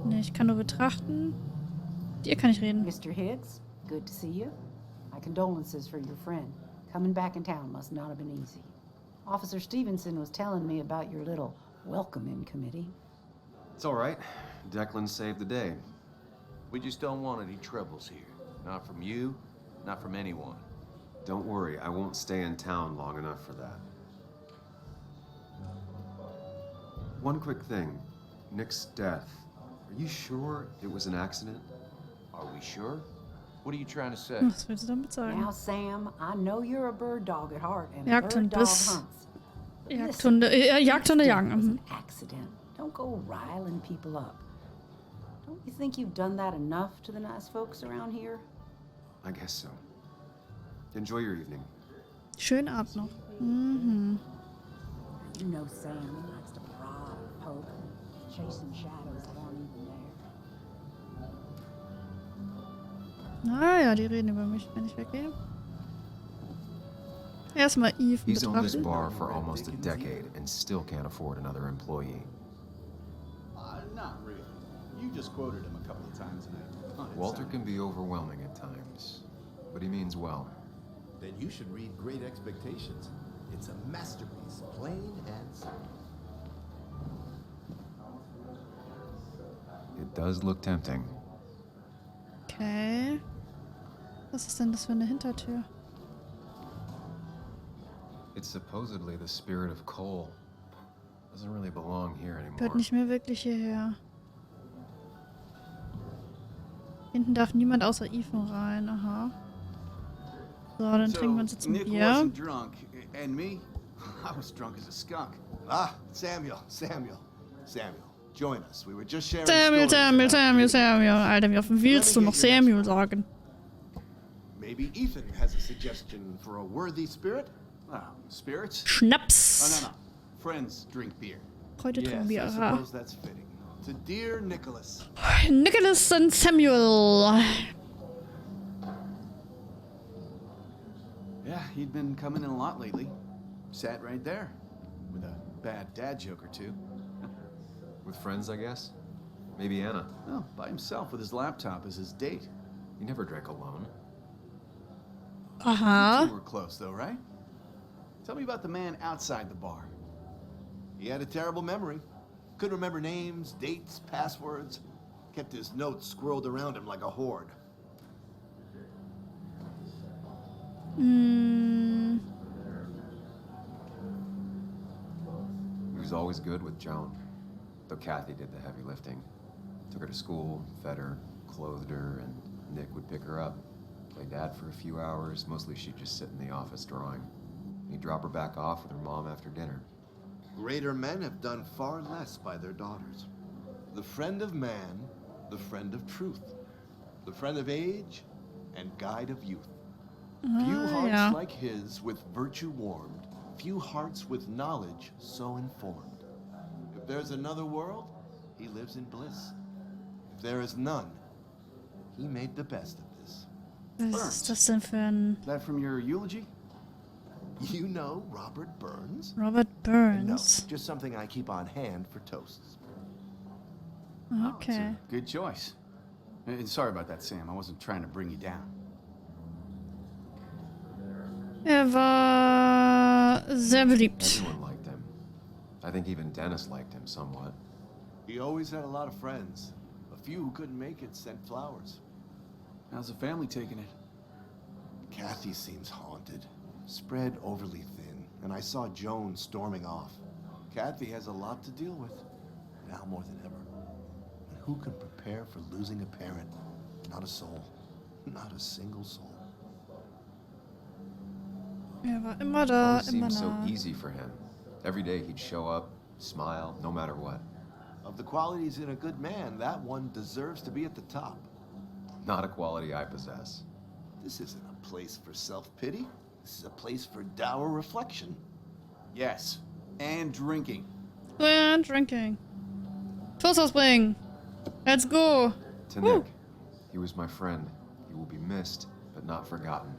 Nee, ich kann nur betrachten. Dir kann ich reden. Mr. Hicks, good to see you. My condolences for your friend. Coming back in town must not have been easy. Officer Stevenson was telling me about your little welcoming committee. It's all right. Declan saved the day. We just don't want any troubles here. Not from you, not from anyone. Don't worry, I won't stay in town long enough for that. One quick thing. Nick's death. Are you sure it was an accident? Are we sure? What are you trying to say? Was willst du damit sagen? Now, Sam, I know you're a bird dog at heart, and a Jagdhund bird dog bis hunts. Jagdhunde, Jagdhunde jagen. It was Mhm. an accident. Don't go riling people up. Don't you think you've done that enough to the nice folks around here? I guess so. Enjoy your evening. Schönen Abend noch. Mhm. You know Sam likes to prod and poke, chasing shadows that aren't even there. Ah ja, die reden über mich, wenn ich weggehe. Erstmal Eve He's owned this betrachten. bar for almost a decade and still can't afford another employee. Not really. You just quoted him a couple of times tonight. Walter can be overwhelming at times, but he means well. Then you should read Great Expectations. It's a masterpiece, plain and simple. It does look tempting. Okay. Was ist denn das für eine Hintertür? It's supposedly the spirit of coal. Doesn't really belong here Gehört anymore. nicht mehr wirklich hierher. Hinten darf niemand außer Ethan rein. Aha. So, dann trinken wir uns jetzt ein Nick Bier. wasn't drunk, and me, I was drunk as a skunk. Ah, Samuel. Join us. We were just sharing Samuel. stories about Alter, wie oft willst du noch Samuel sagen? Maybe Ethan has a suggestion for a worthy spirit? Spirits? Schnaps. Oh, no. Friends drink beer. Heute trinken wir. I Aha. suppose that's fitting. To dear Nicholas. Nicholas und Samuel. Yeah, he'd been coming in a lot lately. Sat right there. With a bad dad joke or two. With friends, I guess? Maybe Anna. Well, by himself with his laptop as his date. He never drank alone. Aha. You two were close though, right? Tell me about the man outside the bar. He had a terrible memory. Couldn't remember names, dates, passwords. Kept his notes squirreled around him like a hoard. Hm. He was always good with Joan. Though Kathy did the heavy lifting. Took her to school, fed her, clothed her, and Nick would pick her up. Play dad for a few hours. Mostly she'd just sit in the office drawing. He'd drop her back off with her mom after dinner. Greater men have done far less by their daughters. The friend of man, the friend of truth. The friend of age, and guide of youth. Few hearts like his with virtue warmed. Few hearts with knowledge so informed. If there's another world, he lives in bliss. If there is none, he made the best of this. Was ist das denn für ein... That from your eulogy? You know Robert Burns? Robert No, Burns. just something I keep on hand for toasts. Okay. Good choice. Sorry about that, Sam. I wasn't trying to bring you down. War sehr beliebt. Everyone liked him. I think even Dennis liked him somewhat. He always had a lot of friends. A few who couldn't make it sent flowers. How's the family taking it? Kathy seems haunted. Spread overly thin, and I saw Joan storming off. Kathy has a lot to deal with, now more than ever. And who can prepare for losing a parent? Not a soul. Not a single soul. War immer da, Always immer seemed so nah. easy for him. Every day he'd show up, smile, no matter what. Of the qualities in a good man, that one deserves to be at the top. Not a quality I possess. This isn't a place for self-pity. This is a place for dour reflection. Yes. And drinking. And drinking. Toast ausbringen. Let's go. To Woo. Nick, he was my friend. He will be missed, but not forgotten.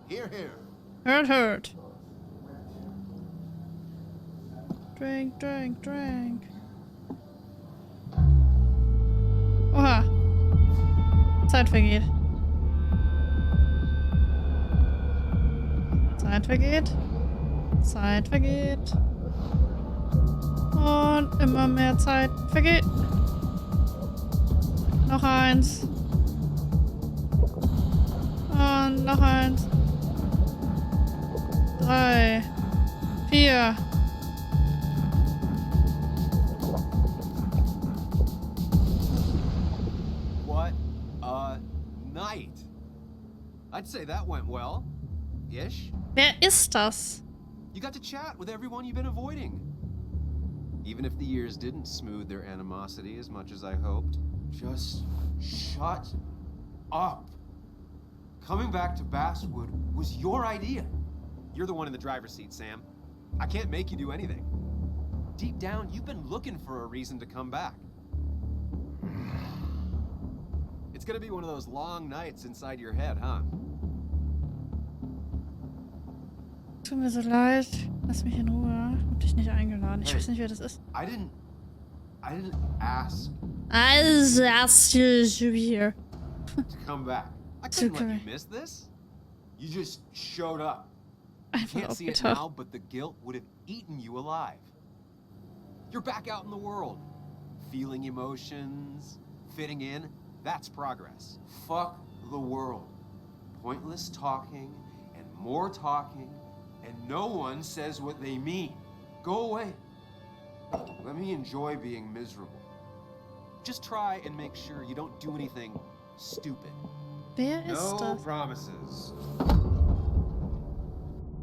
Hear, hear. Hurt. Drink. Oha. Zeit vergeht. Zeit vergeht. Und immer mehr Zeit vergeht. Noch eins. Und noch eins. 3, 4. What a night. I'd say that went well. Ish. Wer ist das? You got to chat with everyone you've been avoiding. Even if the years didn't smooth their animosity as much as I hoped. Just shut up. Coming back to Basswood was your idea. You're the one in the driver's seat, Sam. I can't make you do anything. Deep down, you've been looking for a reason to come back. It's gonna be one of those long nights inside your head, huh? Tut mir so leid. Lass mich in Ruhe. Hab dich nicht eingeladen. Ich weiß nicht, wer das ist. I didn't ask Also, erst hier. to come back. I couldn't let you miss this. You just showed up. You Einfach can't see it aufgetaucht. now, but the guilt would have eaten you alive. You're back out in the world. Feeling emotions, fitting in. That's progress. Fuck the world. Pointless talking and more talking, and no one says what they mean. Go away. Let me enjoy being miserable. Just try and make sure you don't do anything stupid. Wer ist No das? promises.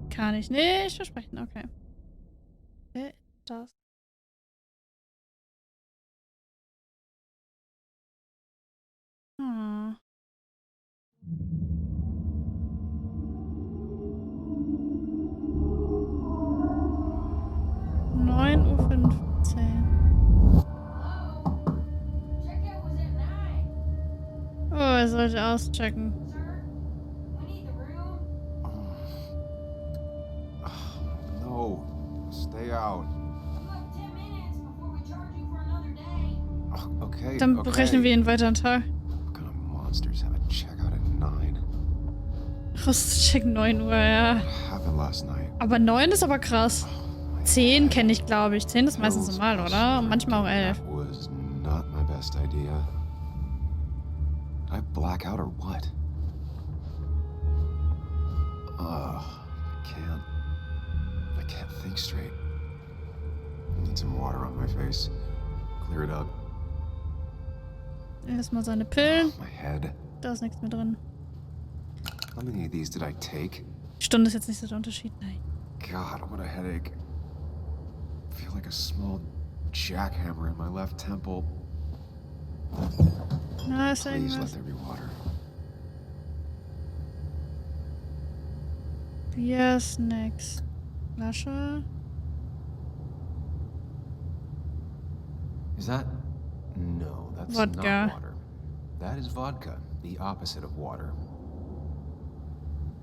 Kann ich nicht versprechen. Okay. Wer ist das? Hm. Oh, er sollte auschecken. No, stay out. Okay, Dann okay. berechnen wir ihn weiter an Tag. What kind of monsters have a checkout at 9? Auscheck 9 Uhr, ja. What happened last night? Aber 9 ist aber krass. 10 kenne ich, glaube ich. 10 ist meistens normal, oder? Und manchmal auch 11. That was not my best idea. Did I black out or what? I can't think straight. I need some water on my face. Clear it up. Erstmal seine Pillen. My head. Da ist nichts mehr drin. How many of these did I take? Die Stunde ist jetzt nicht so der Unterschied, nein. God, what a headache. I feel like a small jackhammer in my left temple. Na, ist Please let irgendwas. there be water. Bier, Snacks. Flasche. Is that? No, that's Vodka. not water. That is vodka, the opposite of water.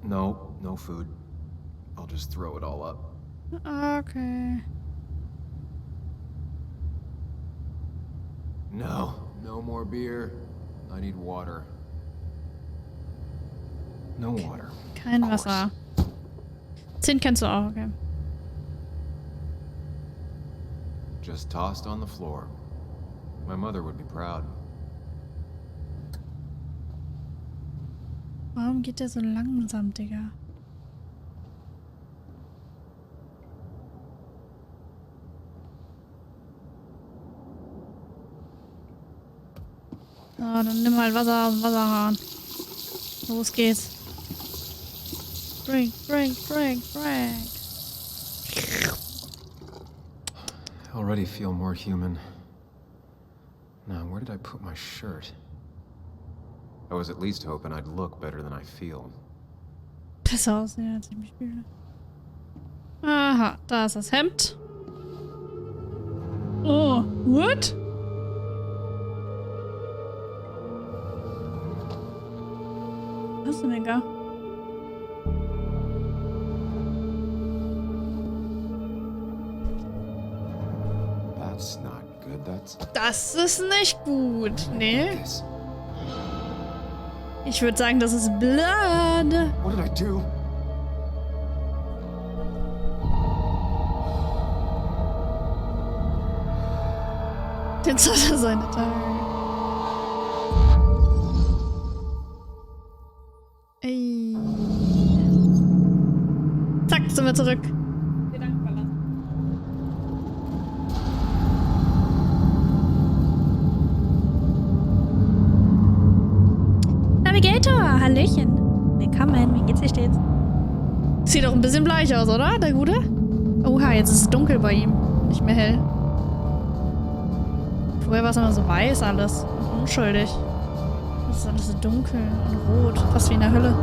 No, no food. I'll just throw it all up. Okay. No, no more beer. I need water. No water. Kein Of course. Wasser. 10 kennst du auch, okay. Just tossed on the floor. My mother would be proud. Warum geht der so langsam, Digga? So, dann nimm halt Wasser aus dem Wasserhahn. Los geht's. Drink, drink, drink, drink. I already feel more human. Now, where did I put my shirt? I was at least hoping I'd look better than I feel. Besser aussehen, als ich mich fühle. Aha, da ist das Hemd. Oh, what? Was ist denn, Digga? That's not good. Das ist nicht gut, nee. This. Ich würde sagen, das ist Blood. What did I do? Jetzt hat er seine Tage. Ey. Zack, sind wir zurück. Navigator, Hallöchen. Willkommen, wie geht's dir stets? Sieht doch ein bisschen bleich aus, oder? Der Gute? Oha, jetzt ist es dunkel bei ihm. Nicht mehr hell. Vorher war es immer so weiß alles. Und unschuldig. Das ist alles so dunkel und rot. Fast wie in der Hölle.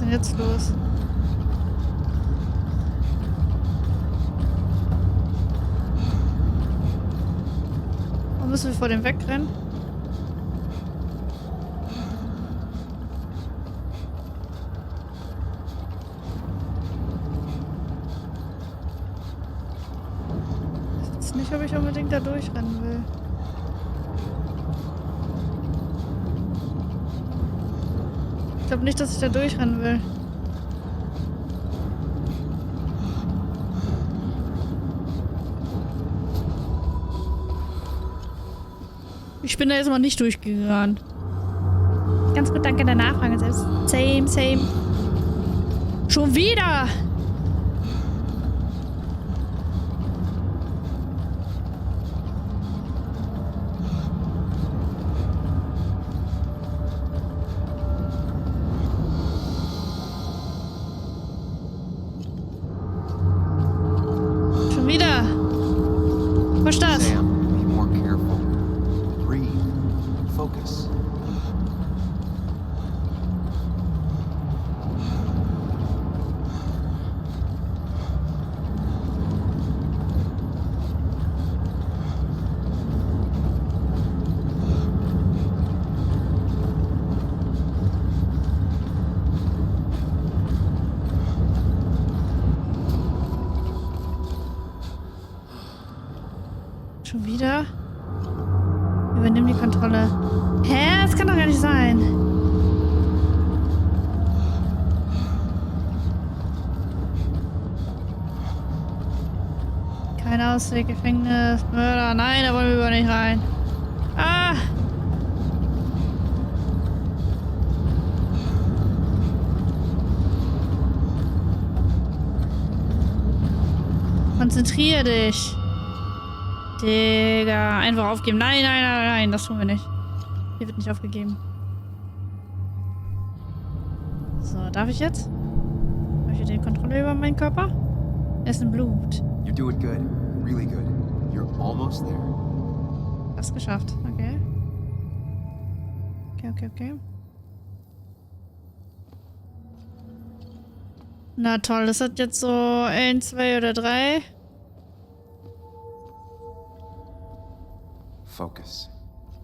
denn jetzt los? Warum müssen wir vor dem wegrennen? Ich weiß nicht, ob ich unbedingt da durchrennen will. Ich glaube nicht, dass ich da durchrennen will. Ich bin da jetzt mal nicht durchgegangen. Ganz gut, danke der Nachfrage selbst. Same, same. Schon wieder! Schon wieder! Was ist das? Sam, be more careful. Breathe. Focus. Schon wieder? Übernimm die Kontrolle. Hä? Das kann doch gar nicht sein. Kein Ausweg, Gefängnis, Mörder. Nein, da wollen wir über nicht rein. Ah! Konzentrier dich. Digga, einfach aufgeben. Nein, nein, nein, nein, das tun wir nicht. Hier wird nicht aufgegeben. So, darf ich jetzt? Habe ich die Kontrolle über meinen Körper? Er ist im Blut. You're doing good. Really good. You're almost there. Hast geschafft, okay. Okay. Na toll, das hat jetzt so 1, 2 oder 3. Focus.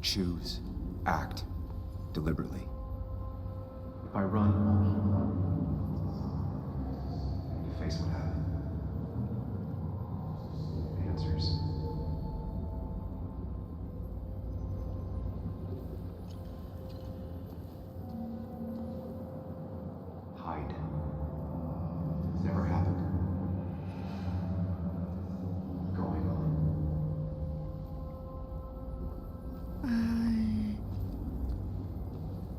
Choose. Act. Deliberately. If I run, you face what happened. Answers. Hide. It's never happened. Going on.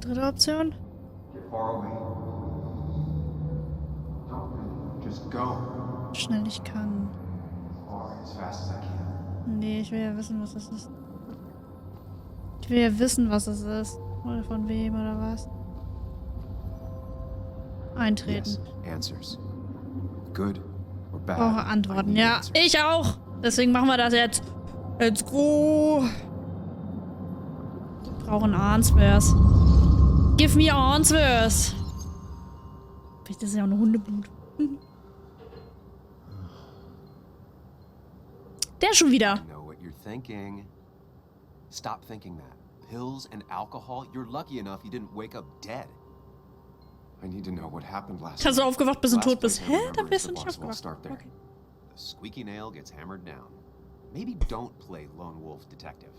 Dritte Option? Get far away. Don't run. Just go. Schnell ich kann. Or as fast as I can. Nee, ich will ja wissen, was das ist. Ich will ja wissen, was es ist. Oder von wem oder was. Eintreten. Yes. Answers. Good or bad. Brauche Antworten. Ja, ich auch. Deswegen machen wir das jetzt. Let's go. Wir brauchen Answers. Give me answers. Vielleicht ist ja auch eine Hundeblut. Der schon wieder. I know what you're thinking. Stop thinking that. Pills and alcohol, you're lucky enough you didn't wake up dead. I need to know what happened last night. Hast du aufgewacht, bis du tot bist? Last place I Hä? Da remember bist is du the nicht boss. We'll aufgewacht. start there. Okay. The squeaky nail gets hammered down. Maybe don't play lone wolf detective.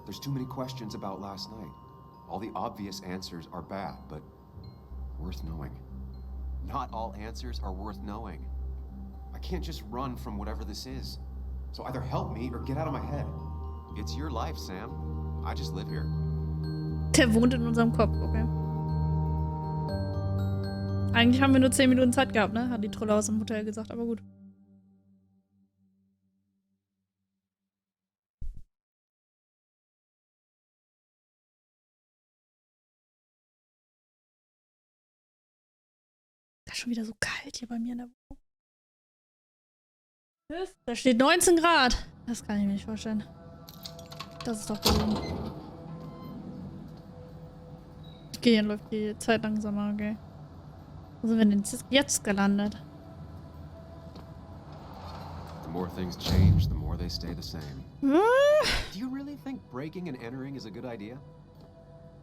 There's too many questions about last night. All the obvious answers are bad, but worth knowing. Not all answers are worth knowing. I can't just run from whatever this is. So either help me or get out of my head. It's your life, Sam. I just live here. Der wohnt in unserem Kopf, okay. Eigentlich haben wir nur 10 Minuten Zeit gehabt, ne? Hat die Trolle aus dem Hotel gesagt, aber gut. Das ist schon wieder so kalt hier bei mir in der Wohnung. Da steht 19 Grad. Das kann ich mir nicht vorstellen. Das ist doch gut. Okay, hier läuft die Zeit langsamer, okay. Wo sind wir denn jetzt gelandet? The more things change, the more they stay the same. Hm? Do you really think breaking and entering is a good idea?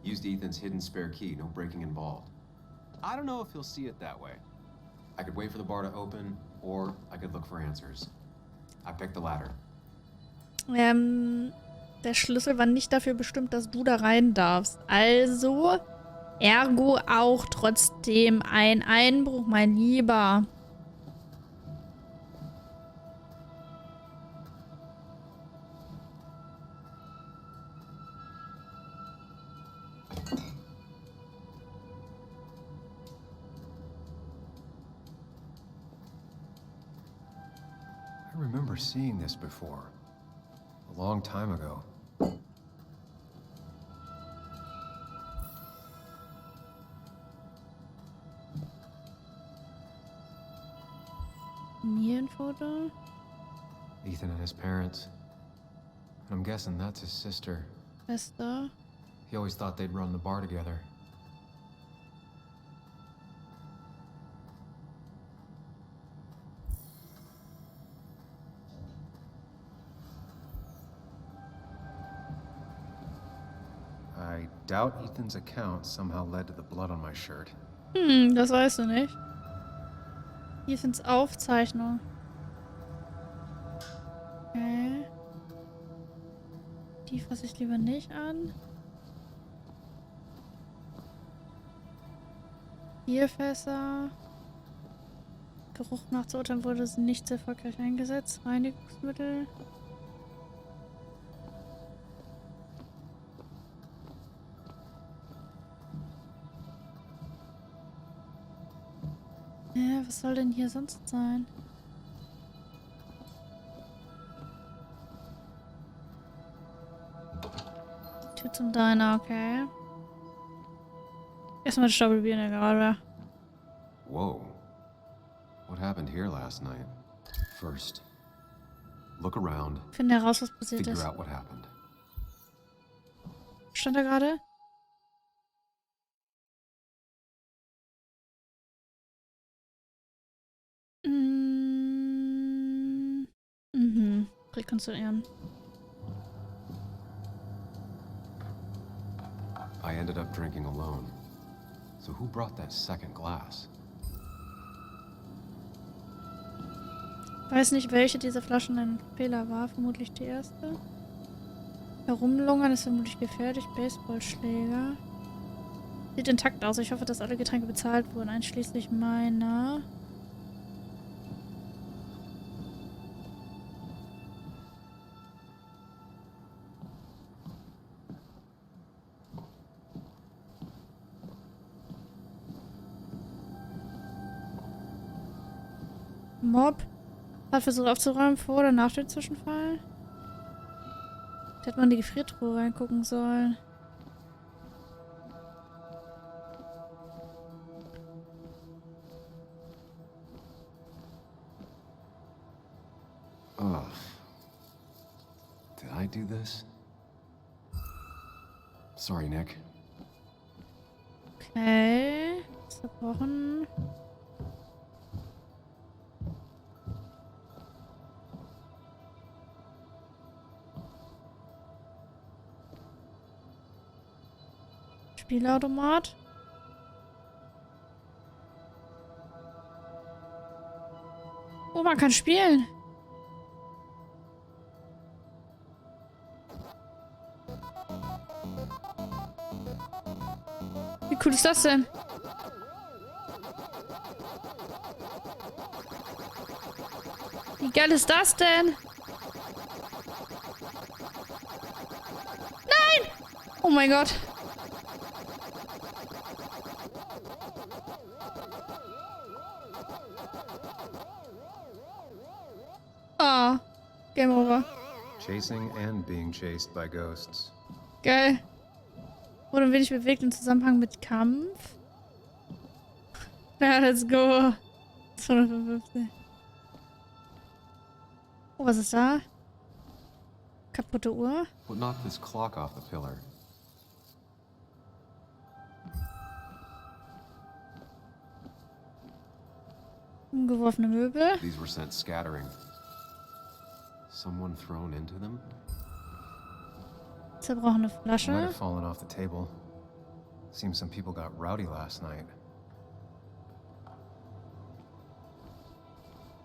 Used Ethan's hidden spare key, no breaking involved. I don't know if he'll see it that way. I could wait for the bar to open, or I could look for answers. I picked the latter. Der Schlüssel war nicht dafür bestimmt, dass du da rein darfst. Also, ergo auch trotzdem ein Einbruch, mein Lieber. I remember seeing this before. A long time ago. Familienfoto? Ethan and his parents. I'm guessing that's his sister. Schwester? He always thought they'd run the bar together. I doubt Ethan's account somehow led to the blood on my shirt. Das weißt du nicht. Ethans Aufzeichnung. Okay. Die fasse ich lieber nicht an. Bierfässer. Geruch nach zu urteilen wurde nicht sehr erfolgreich eingesetzt. Reinigungsmittel. Ja, was soll denn hier sonst sein? Tür zum Diner, okay. Erstmal das Staubelbier in der Garage. Whoa. What happened here last night? First, look around. Finde heraus, was passiert Figure ist. out what happened. Stand da gerade? Rekonstruieren. I ended up drinking alone. So who brought that second glass? Weiß nicht, welche dieser Flaschen ein Fehler war. Vermutlich die erste. Herumlungern ist vermutlich gefährlich. Baseballschläger. Sieht intakt aus. Ich hoffe, dass alle Getränke bezahlt wurden, einschließlich meiner. Mob hat versucht aufzuräumen vor oder nach dem Zwischenfall. Da hätte man in die Gefriertruhe reingucken sollen. Oh. Did I do this? Sorry, Nick. Okay. Zerbrochen. Spielautomat. Oh, man kann spielen. Wie cool ist das denn? Wie geil ist das denn? Nein! Oh mein Gott. Ah, Game over. Chasing and being chased by ghosts. Geil. Wurde ein wenig bewegt im Zusammenhang mit Kampf. Ja, let's go. 255. Oh, was ist da? Kaputte Uhr. What knocked this clock off the pillar? Umgeworfene Möbel. These were sent scattering. Someone thrown into them? Zerbrochene Might Flasche. have fallen off the table. Seems some people got rowdy last night.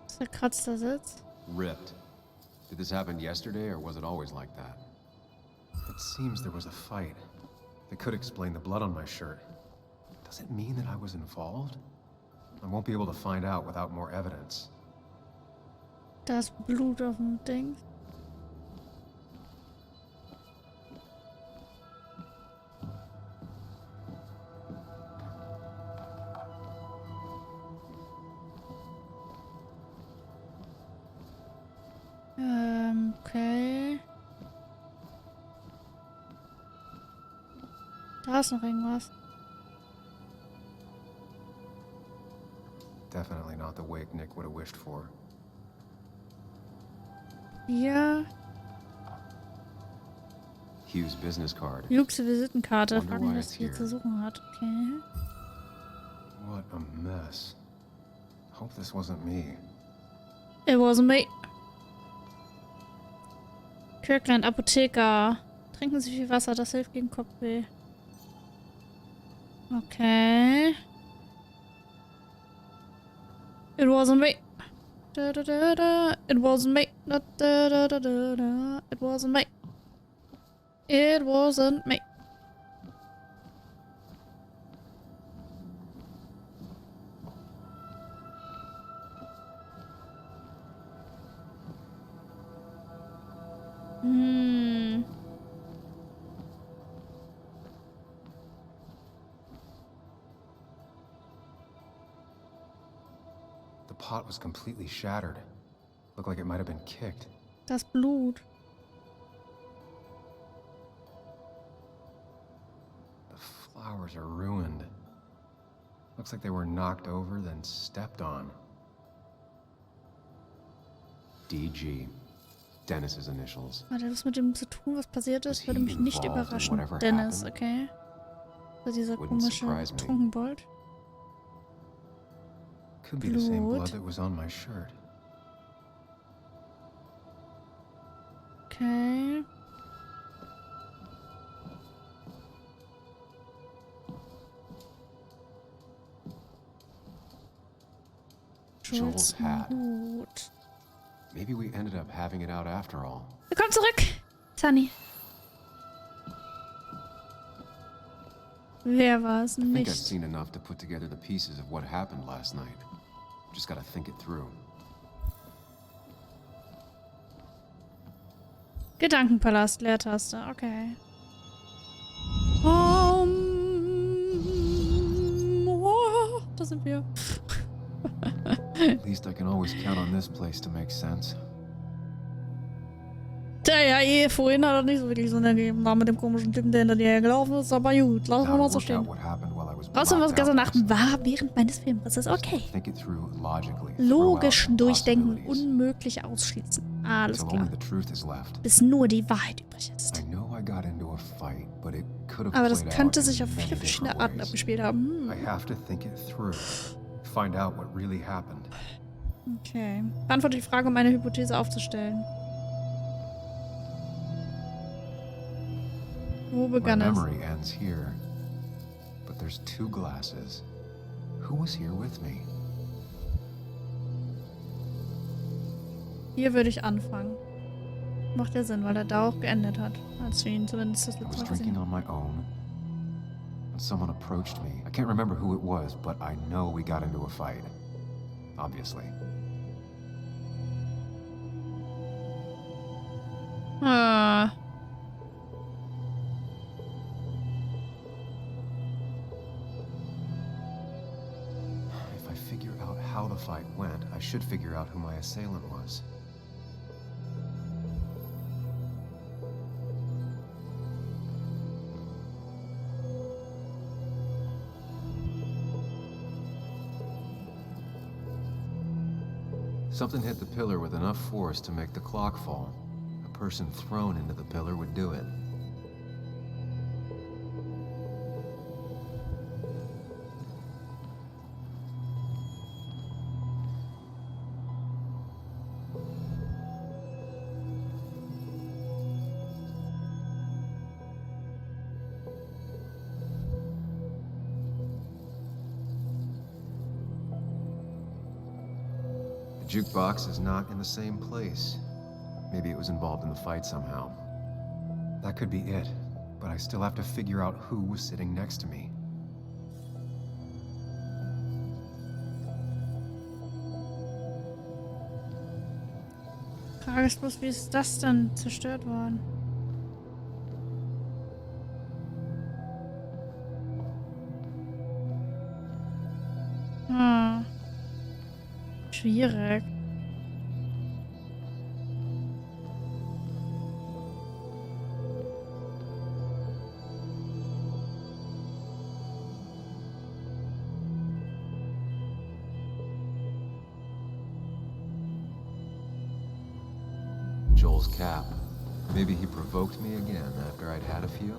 Zerkratzter Sitz. Ripped. Did this happen yesterday, or was it always like that? It seems there was a fight. That could explain the blood on my shirt. Does it mean that I was involved? I won't be able to find out without more evidence. Da ist Blut auf dem Ding. Okay. Da ist noch irgendwas. Definitely not the wake Nick would have wished for. Hier. Hugh's business card. Hughes Visitenkarte. Wonder Frag mich, why was it's hier here. zu suchen hat. Okay. What a mess. Hope this wasn't me. It wasn't me. Kirkland, Apotheker. Trinken Sie viel Wasser, das hilft gegen Kopfweh. Okay. It wasn't me. Da, da, da, da. It wasn't me. Da, da, da, da, da, da. It wasn't me. It wasn't me. The pot was completely shattered. Looked like it might have been kicked. Das Blut. The flowers are ruined. Looks like they were knocked over, then stepped on. DG. Dennis's initials. Hat er was mit dem zu tun, was passiert ist? Würde mich nicht involved in überraschen. whatever Dennis, happened? okay. Also dieser Wouldn't komische surprise me. Trunkenbold. Could be the same Blut. blood that was on my shirt. Okay. Joel's hat. Hut. Maybe we ended up having it out after all. Willkommen zurück, Sunny. Wer war es I think I've nicht? seen enough to put together the pieces of what happened last night. Just gotta think it through. Gedankenpalast, Leertaste, okay. Oh, da sind wir. At least I can always count on this place to make sense. Tja, ja, vorhin hat er nicht so wirklich Sinn ergeben. Da mit dem komischen Typen, der hinter dir hergelaufen ist, aber gut, lassen wir mal so stehen. Außerdem, was gestern Nacht war während meines Filmrisses, okay. Think it through logically. Logisch throw out durchdenken, possibilities. unmöglich ausschließen. Alles Till klar. only the truth is left. Bis nur die Wahrheit übrig ist. I know I got into a fight, but it could have Aber das played könnte out sich in auf many viele verschiedene different Arten ways. abgespielt haben. I have to think it through. Find out what really happened. Okay. Beantworte die Frage, um eine Hypothese aufzustellen. Wo My begann es? memory ends here. But there's two glasses. Who was here with me? Hier würde ich anfangen. Macht ja Sinn, weil er da auch geendet hat. Als wir ihn zumindest das I was letzte Mal drinking gesehen on my own when someone approached me. I can't remember who it was, but I know we got into a fight. Obviously. Ah. If I figure out how the fight went, I should figure out who my assailant was. Something hit the pillar with enough force to make the clock fall. A person thrown into the pillar would do it. The jukebox is not in the same place. Maybe it was involved in the fight somehow. That could be it, but I still have to figure out who was sitting next to me. Frage ist bloß, wie ist das dann zerstört worden? Hm. Schwierig. Joel's cap. Maybe he provoked me again after I'd had a few?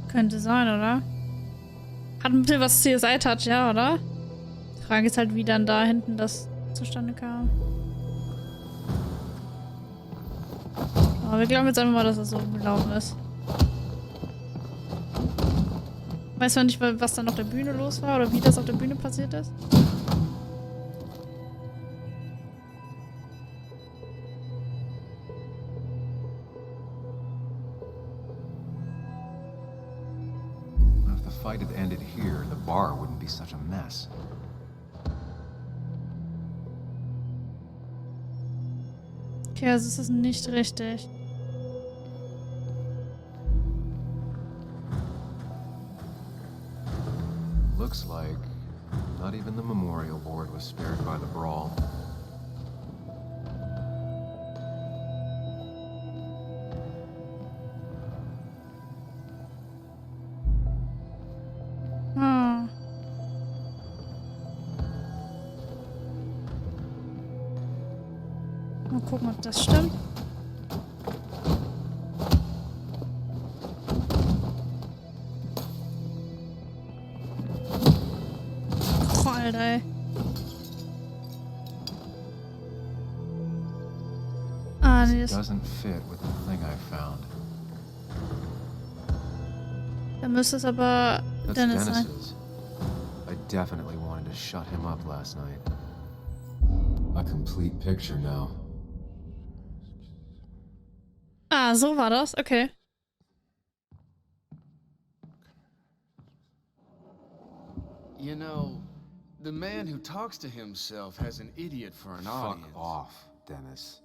Könnte sein, oder? Hat ein bisschen was CSI-Touch, ja, oder? Die Frage ist halt, wie dann da hinten das zustande kam. Aber wir glauben jetzt einfach mal, dass das so gelaufen ist. Weiß man nicht, was dann auf der Bühne los war oder wie das auf der Bühne passiert ist? If the fight had ended here, the bar wouldn't be such a mess. Okay, also es ist nicht richtig. Looks like not even the memorial board was spared by the brawl. Hm. Mal gucken, ob das stimmt. Alter, ey. Ah, nee, das doesn't fit with the thing I found. Da müsste es aber Dennis sein. Dennis's. I definitely wanted to shut him up last night. A complete picture now. Ah, so war das? Okay. You know, the man who talks to himself has an idiot for an audience. Fuck off, Dennis.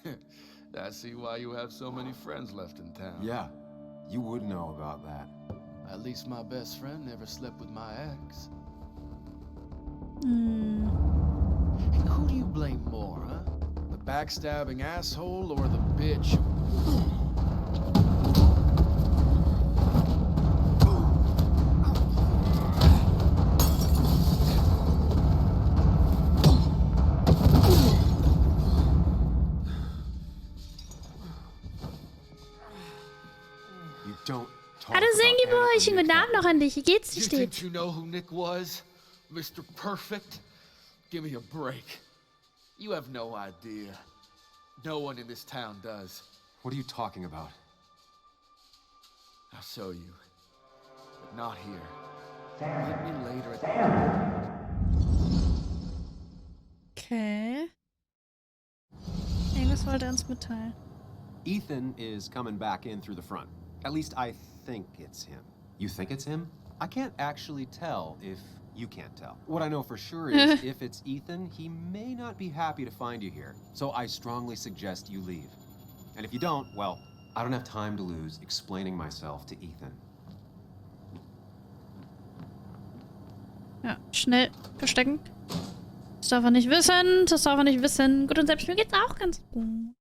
I see why you have so many friends left in town. Yeah, you would know about that. At least my best friend never slept with my ex. Hm. And who do you blame more, huh? The backstabbing asshole or the bitch? Hallo Sengi-Boy, schönen guten Abend noch an dich. Wie geht's? Wie You steht's? think you know who Nick was? Mr. Perfect? Give me a break. You have no idea. No one in this town does. What are you talking about? I'll show you. But not here. Meet me later at the... Okay. Irgendwas wollte er uns mitteilen. Ethan is coming back in through the front. At least I think it's him. You think it's him? I can't actually tell if you can't tell. What I know for sure is if it's Ethan, he may not be happy to find you here. So I strongly suggest you leave. And if you don't, well, I don't have time to lose explaining myself to Ethan. Ja, schnell verstecken. Das darf er nicht wissen. Das darf er nicht wissen. Gut, und selbst mir geht's auch ganz gut.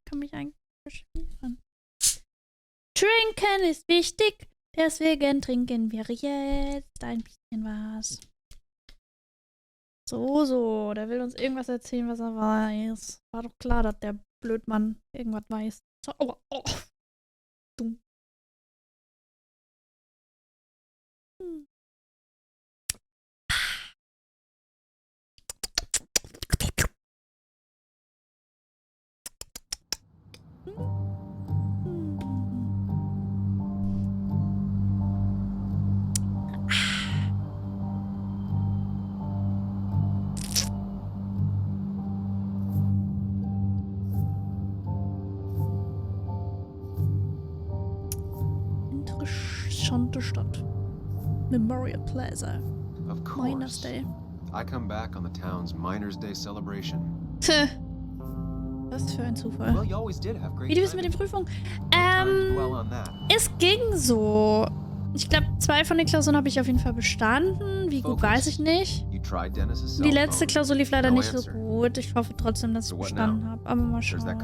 Kann mich eigentlich beschweren. Trinken ist wichtig, deswegen trinken wir jetzt ein bisschen was. So, der will uns irgendwas erzählen, was er weiß. War doch klar, dass der Blödmann irgendwas weiß. So, oh. Dumm. Interessante Stadt. Memorial Plaza. Of Miners course. Day. I come back on the town's Miners' Day celebration. Was für ein Zufall. Well, you always did have great Wie die wissen mit den Prüfungen? Es ging so. Ich glaube, 2 von den Klausuren habe ich auf jeden Fall bestanden. Wie gut, weiß ich nicht. Die letzte Klausur lief leider nicht so gut. Ich hoffe trotzdem, dass ich bestanden habe. Aber mal schauen.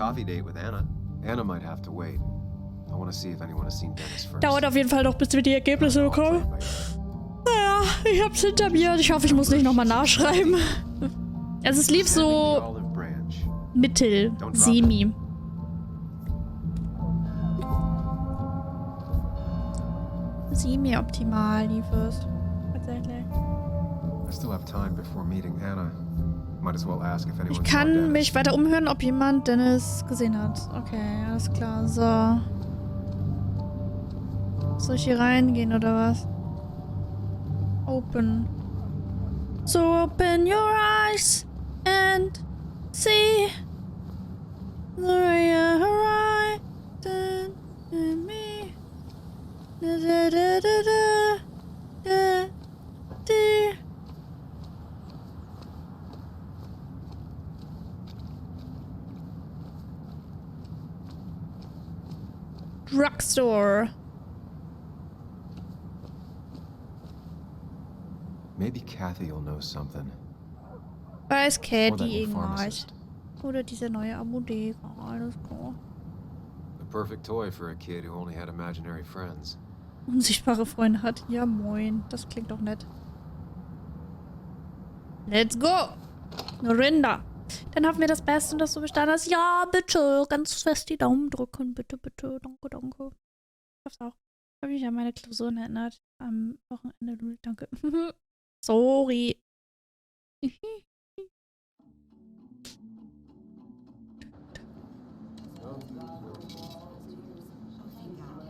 Dauert auf jeden Fall noch, bis wir die Ergebnisse bekommen. Naja, ich hab's hinter mir und ich hoffe, ich muss nicht nochmal nachschreiben. Also es lief so mittel, semi. Semi-optimal lief es. Tatsächlich. Ich kann mich weiter umhören, ob jemand Dennis gesehen hat. Okay, alles klar. So. Soll ich hier reingehen oder was? Open. So open your eyes and see the horizon in me. Da, da, da, da, da, da. Drugstore. Maybe Kathy will know something. Weiß Katie irgendwas. Oder diese neue Apotheke. Alles klar. The perfect toy for a kid who only had imaginary friends. Unsichtbare Freunde hat. Ja, moin. Das klingt doch nett. Let's go! Rinder. Dann hoffen wir das Beste und dass du bestanden hast. Ja, bitte. Ganz fest die Daumen drücken. Bitte, bitte. Danke, danke. Ich hoff's auch. Habe mich an meine Klausuren erinnert. Am Wochenende. Danke. Sorry. Ich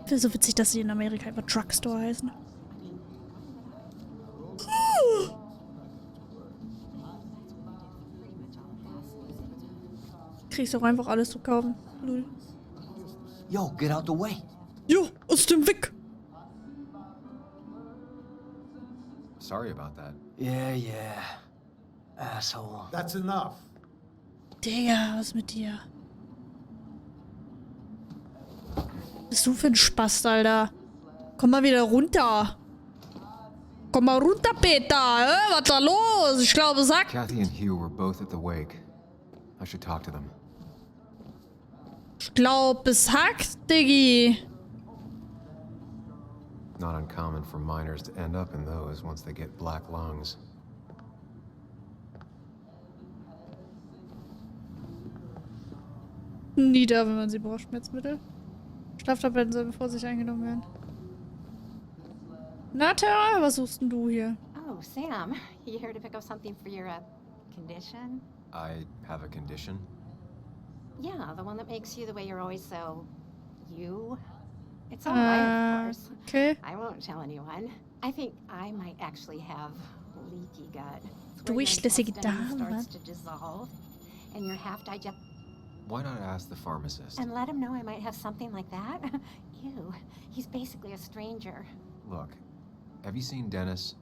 finde so witzig, dass sie in Amerika einfach Drugstore heißen. Kriegst doch einfach alles zu kaufen. Lul. Yo, get out the way. Jo, aus dem Weg. Sorry about that. Yeah. Asshole. That's enough. Digga, was mit dir? Was bist du für ein Spaß, Alter? Komm mal wieder runter. Komm mal runter, Peter. Was da los? Ich glaube, sag. Kathy and Hugh were both at the wake. I should talk to them. Ich glaub, es hackt, Diggi. Not uncommon for miners to end up in those once they get black lungs. Nieder, wenn man sie braucht, Schmerzmittel. Schlaftabletten sollen vor sich eingenommen werden. Na, Tara, was suchst denn du hier? Oh, Sam, you here to pick up something for your, condition? I have a condition? Yeah, the one that makes you the way you're always so... you? It's all right, of course. Okay. I won't tell anyone. I think I might actually have leaky gut. Durchlässige Darm Darm. starts to dissolve, and your half-digest... Why not ask the pharmacist? And let him know I might have something like that? Ew, he's basically a stranger. Look, have you seen Dennis?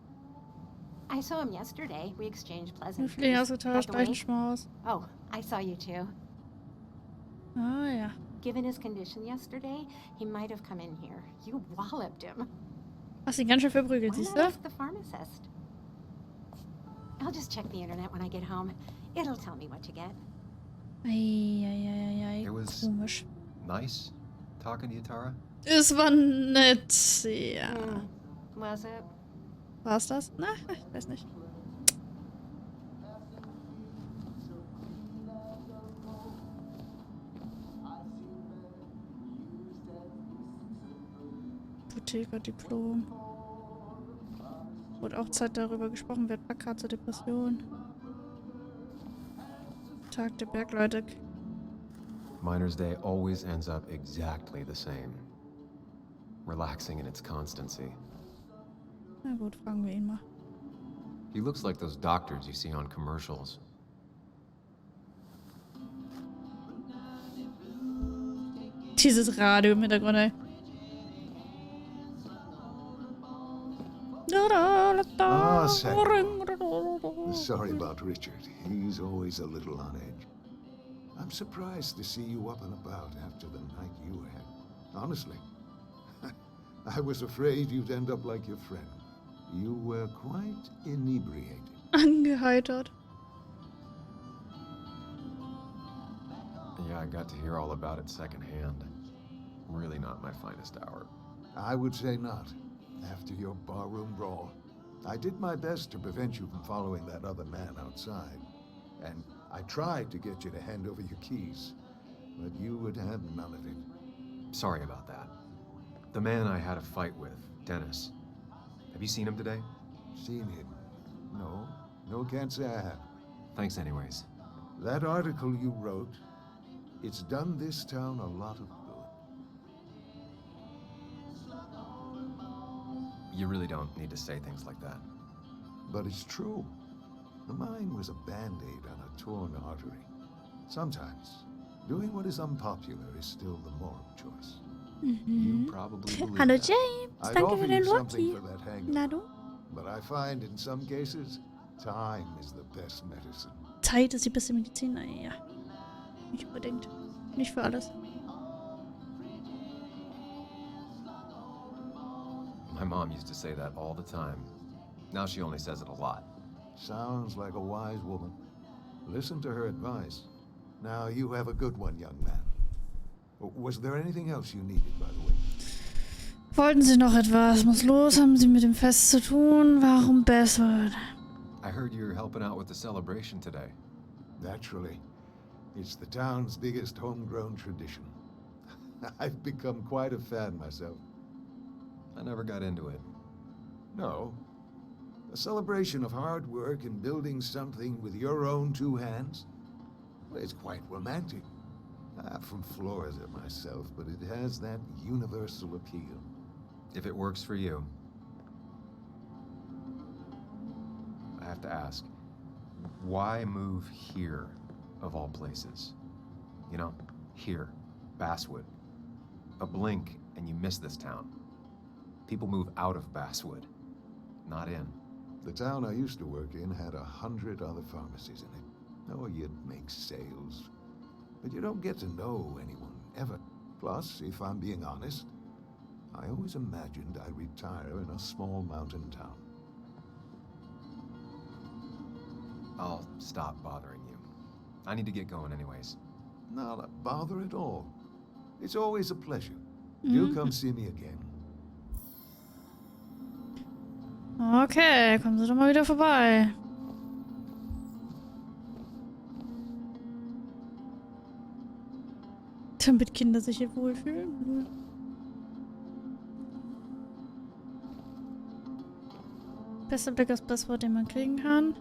I saw him yesterday. We exchanged pleasantries. Fliegen ausgetauscht, At the wake. reichen Schmaus. Oh, I saw you too. Ah, ja. Given his condition yesterday, he might have come in here. You walloped him. Hast ihn ganz schön verprügelt, Why siehst not du? ask the pharmacist? I'll just check the internet when I get home. It'll tell me what to get. Eieieiei, It was komisch. nice talking to you, Tara? Es war nett, ja. Was it? War's das? Na, ich weiß nicht. Apotheker-Diplom. Wurde auch Zeit darüber gesprochen wird. Plakat zur Depression. Tag der Bergleute. Miner's Day always ends up exactly the same. Relaxing in its constancy. Na gut, fragen wir ihn mal. He looks like those doctors you see on commercials. Dieses Radio im Hintergrund, ey. Ah, Sam. Sorry about Richard. He's always a little on edge. I'm surprised to see you up and about after the night you had. Honestly. I was afraid you'd end up like your friend. You were quite inebriated. Angeheitert. Yeah, I got to hear all about it secondhand. Really not my finest hour. I would say not. After your barroom brawl, I did my best to prevent you from following that other man outside. And I tried to get you to hand over your keys, but you would have none of it. Sorry about that. The man I had a fight with, Dennis. Have you seen him today? Seen him? No, can't say I have. Thanks anyways. That article you wrote, it's done this town a lot of good. You really don't need to say things like that. But it's true. The mine was a band-aid on a torn artery. Sometimes, doing what is unpopular is still the moral choice. You probably believe Hallo that. James, I'd danke offer für you den something Loki. for that Na hangover, du? but I find in some cases, time is the best medicine. Zeit ist die beste Medizin. Naja, nicht unbedingt. Nicht für alles. My mom used to say that all the time. Now she only says it a lot. Sounds like a wise woman. Listen to her advice. Now you have a good one, young man. Was there anything else you needed, by the way? Wollten Sie noch etwas? Muss los? Haben Sie mit dem Fest zu tun? Warum Bestwood? I heard you're helping out with the celebration today. Naturally. It's the town's biggest homegrown tradition. I've become quite a fan myself. I never got into it. No. A celebration of hard work and building something with your own two hands? Well, it's quite romantic. I'm from Florida myself, but it has that universal appeal. If it works for you. I have to ask, why move here, of all places? You know, here, Basswood. A blink and you miss this town. People move out of Basswood, not in. The town I used to work in had 100 other pharmacies in it. Oh, you'd make sales. But you don't get to know anyone, ever. Plus, if I'm being honest, I always imagined I'd retire in a small mountain town. I'll stop bothering you. I need to get going anyways. Not a bother at all. It's always a pleasure. Do come see me again. Okay, kommen Sie doch mal wieder vorbei. Damit Kinder sich hier wohlfühlen. Bester Blick aufs Passwort, den man kriegen kann.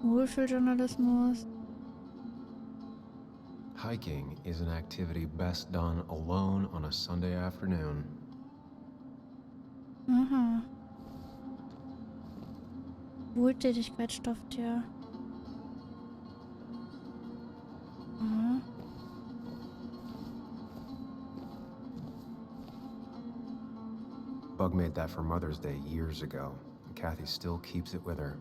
Wohlfühljournalismus. Hiking is an activity best done alone on a Sunday afternoon. Aha. Wohltätigkeitsstofftier. Aha. Bug made that for Mother's Day years ago, and Kathy still keeps it with her.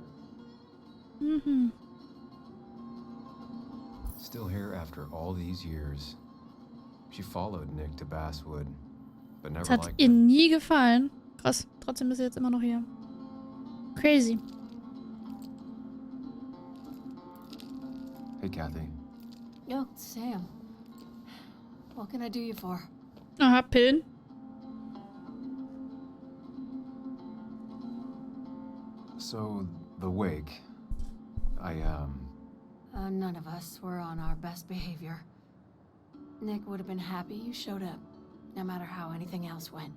Still here after all these years. She followed Nick to Basswood, but never Das hat liked ihr it. nie gefallen. Krass, trotzdem ist sie jetzt immer noch hier. Crazy. Hey, Kathy. Oh, Sam. What can I do you for? Aha, Pillen. So, the wake. None of us were on our best behavior. Nick would have been happy you showed up, no matter how anything else went.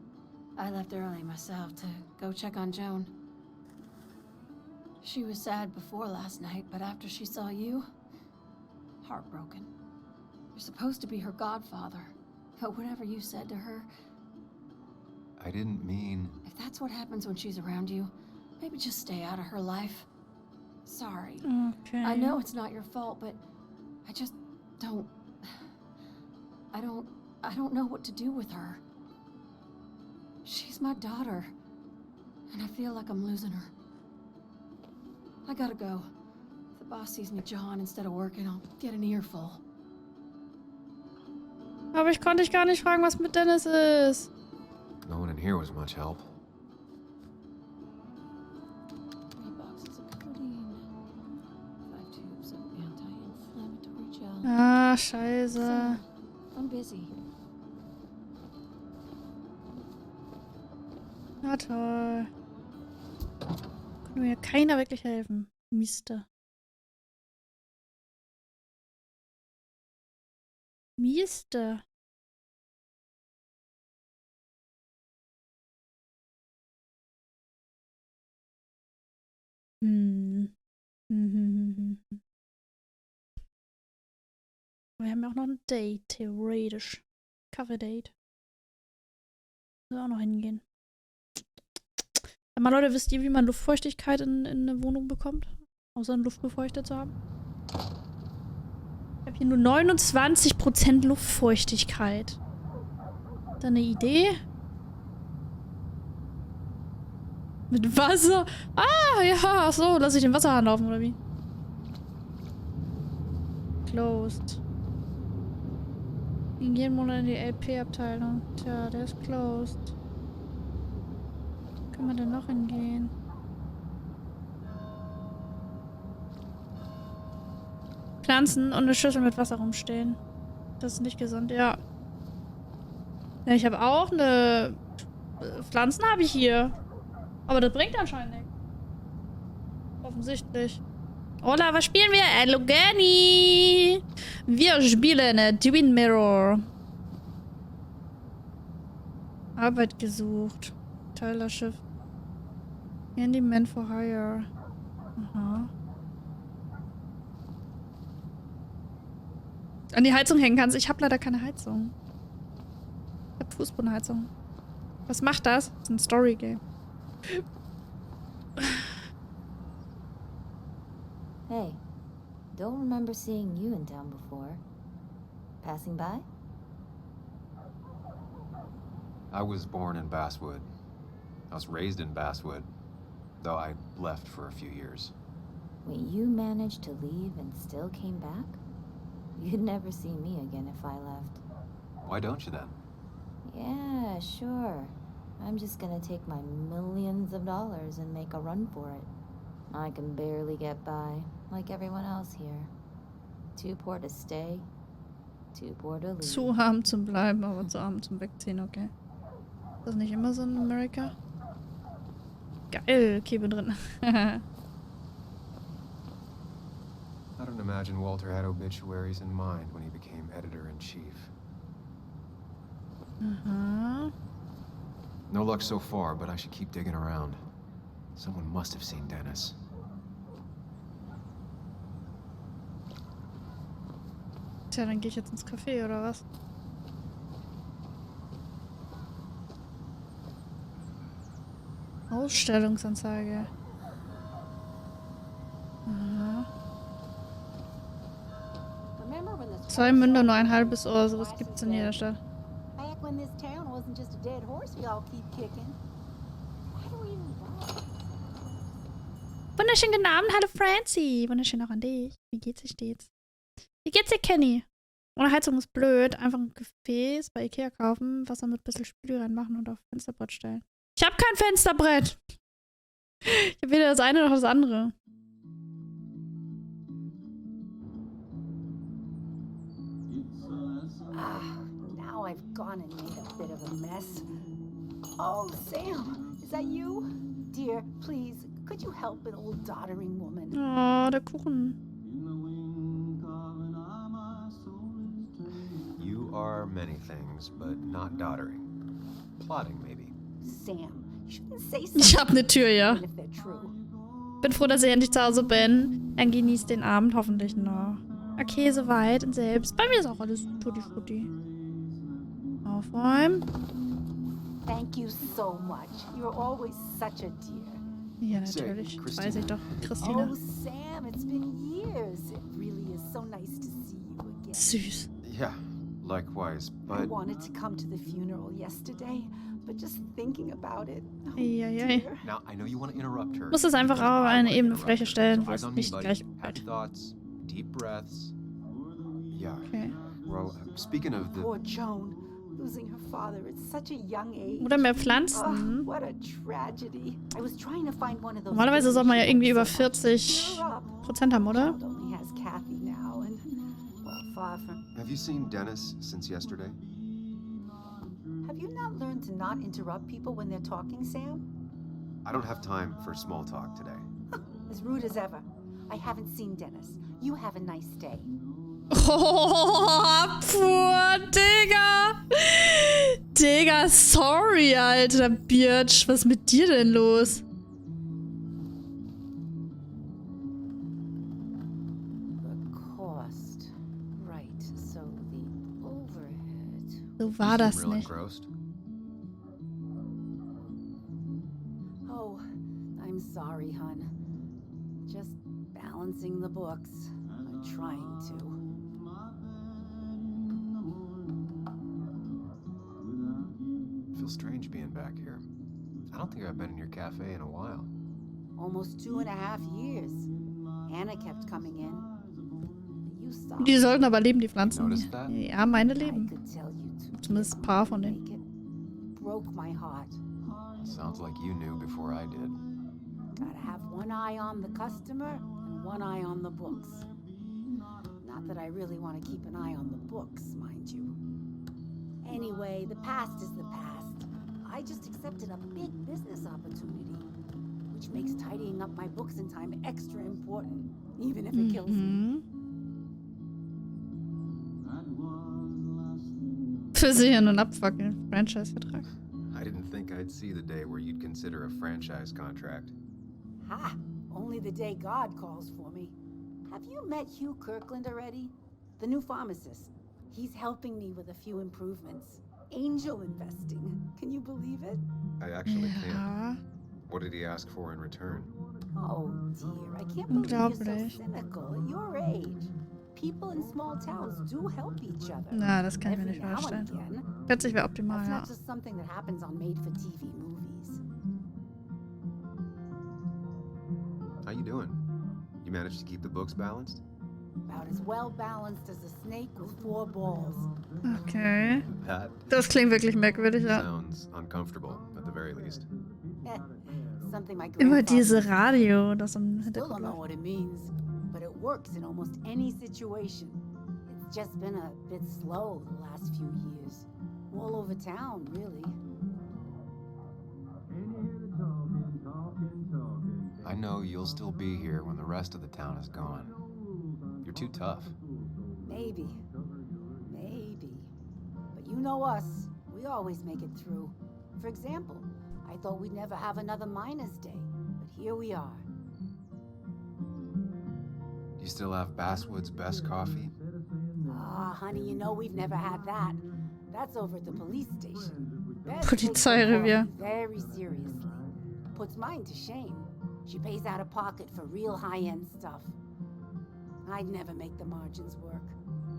I left early myself to go check on Joan. She was sad before last night, but after she saw you, heartbroken. You're supposed to be her godfather, but whatever you said to her, I didn't mean... if that's what happens when she's around you, maybe just stay out of her life. Sorry. Okay. I know it's not your fault, but I just don't... I don't know what to do with her. She's my daughter, and I feel like I'm losing her. I gotta go. If the boss sees me jawing instead of working, I'll get an earful. Aber ich konnte dich gar nicht fragen, was mit Dennis ist. No one in here was much help. 3 boxes of codeine. 5 tubes of anti-inflammatory gel. Ah, scheiße. I'm busy. Na toll. Kann mir keiner wirklich helfen. Mister. Mister. Wir haben ja auch noch ein Date, theoretisch. Kaffee-Date. Müssen wir auch noch hingehen. Aber Leute, wisst ihr, wie man Luftfeuchtigkeit in eine Wohnung bekommt? Außer eine Luft befeuchtet zu haben? Ich habe hier nur 29% Luftfeuchtigkeit. Da eine Idee? Mit Wasser? Ah, ja, ach so, lass ich den Wasserhahn laufen, oder wie? Closed. In jedem Monat in die LP-Abteilung. Tja, der ist closed. Wo kann man denn noch hingehen? Pflanzen und eine Schüssel mit Wasser rumstehen. Das ist nicht gesund, ja. Ja, ich habe auch eine... Pflanzen habe ich hier. Aber das bringt anscheinend nichts. Offensichtlich. Hola, was spielen wir? Hallo, Gani! Wir spielen Twin Mirror. Arbeit gesucht. Teilerschiff. Handyman for Hire. Aha. An die Heizung hängen kannst. Ich habe leider keine Heizung. Ich habe Fußbodenheizung. Was macht das? Das ist ein Storygame. Hey, don't remember seeing you in town before. Passing by? I was born in Basswood. I was raised in Basswood, though I left for a few years. Wait, you managed to leave and still came back? You'd never see me again if I left. Why don't you then? Yeah, sure. I'm just gonna take my millions of dollars and make a run for it. I can barely get by, like everyone else here. Too poor to stay, too poor to leave. Zu arm zum Bleiben, aber zu arm zum Wegziehen, okay. Ist das nicht immer so in Amerika? Geil, Kiebe drin. I don't imagine Walter had obituaries in mind when he became editor-in-chief. Aha. No luck so far, but I should keep digging around. Someone must have seen Dennis. Tja, dann gehe ich jetzt ins Café, oder was? Ausstellungsanzeige. Aha. 2 Münder, nur ein halbes Ohr. Sowas gibt's in jeder Stadt. Back when this town wasn't just a dead horse we all keep kicking. Why do we even bother? Wunderschönen guten Abend, hallo Francie. Wunderschön auch an dich. Wie geht's dir stets? Wie geht's dir, Kenny? Ohne Heizung ist blöd. Einfach ein Gefäß bei Ikea kaufen, Wasser mit ein bisschen Spül reinmachen und auf Fensterbrett stellen. Ich habe kein Fensterbrett. Ich habe weder das eine noch das andere. I've gone and made a bit of a mess. Oh, Sam, is that you? Dear, please, could you help an old doddering woman? Oh, der Kuchen. You are many things, but not doddering. Plotting, maybe. Sam, you shouldn't say something. Ich hab eine Tür, ja. If they're true. Bin froh, dass ich endlich zu Hause bin. Dann genießt den Abend hoffentlich noch. Okay, soweit und selbst. Bei mir ist auch alles tutti-frutti. Aufräumen. Thank you so much. You're always such a dear. Ja, natürlich. Das weiß ich doch. Christina. Oh, Sam, it's been years. It really is so nice to see you again. Süß. Yeah, likewise, I but... wanted to come to the funeral yesterday, but just thinking about it. Oh, Eieiei. dear. Now, I know you want to interrupt her. Muss es einfach auf eine ebene Fläche stellen, wo Eyes es on me, nicht buddy. gleich Happy thoughts, deep breaths. Yeah. Okay. Well, speaking of the... Poor Joan, losing her father at such a young age. Oder mehr Oh, Pflanzen. what a tragedy. I was trying to find one of those. Normalerweise soll man ja irgendwie über Cheer 40% up. haben, oder? Child only has Kathy now, and well, far from. Have you seen Dennis since yesterday? Have you not learned to not interrupt people when they're talking, Sam? I don't have time for small talk today. As rude as ever. I haven't seen Dennis. You have a nice day. Oh, pur, Digga. Digga, sorry, alter Birch. Was ist mit dir denn los? The cost. Right, so the overhead. So war das Real nicht. engrossed? Oh, I'm sorry, hon. Just balancing the books. I'm trying to. Feels strange being back here. I don't think I've been in your cafe in a while. Almost 2.5 years. Anna kept coming in. You stopped. Die sollten aber leben, die Pflanzen. Noticed that? Ja, meine I leben. could tell you to Zumindest ein paar von denen. make it. Broke my heart. Sounds like you knew before I did. Gotta have one eye on the customer and one eye on the books. Not that I really want to keep an eye on the books, mind you. Anyway, the past is the past. I just accepted a big business opportunity, which makes tidying up my books in time extra important, even if it kills me. Versichern und abfackeln. Franchise-Vertrag. I didn't think I'd see the day where you'd consider a franchise contract. Ha! Only the day God calls for me. Have you met Hugh Kirkland already? The new pharmacist. He's helping me with a few improvements. Angel investing. Can you believe it? I actually Ja. can't. What did he ask for in return? Oh dear, I can't believe you're so Unglaublich. cynical at your age. People in small towns do help each other. Na, das kann ich mir Every nicht now and vorstellen. again. 40 wäre optimal, That's ja. not just something that happens on made-for-TV movies. How you doing? You managed to keep the books balanced? About as well balanced as a snake with 4 balls. Okay. That Das klingt wirklich merkwürdig, ja. sounds uncomfortable, at the very least. Something my Immer grandfather diese Radio, das im Still Hintergrund don't know läuft. what it means, but it works in almost any situation. It's just been a bit slow the last few years. All over town, really. I know you'll still be here when the rest of the town is gone. You're too tough. Maybe. Maybe. But you know us. We always make it through. For example, I thought we'd never have another Miners' Day, but here we are. You still have Basswood's best coffee? Ah, honey, you know we've never had that. That's over at the police station. Beth takes Polizeirevier. her coffee very seriously. Puts mine to shame. She pays out of pocket for real high-end stuff. I'd never make the margins work.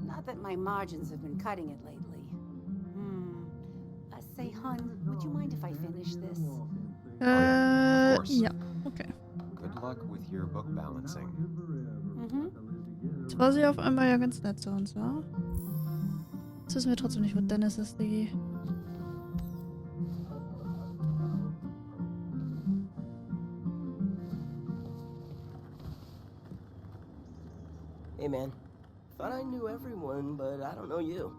Not that my margins have been cutting it lately. Say, hun, would you mind if I finish this? Of course. Ja, okay. Good luck with your book balancing. Jetzt war sie auf einmal ja ganz nett zu uns, ja? Jetzt wissen wir trotzdem nicht, wo Dennis ist, Diggi. Hey man, thought I knew everyone, but I don't know you.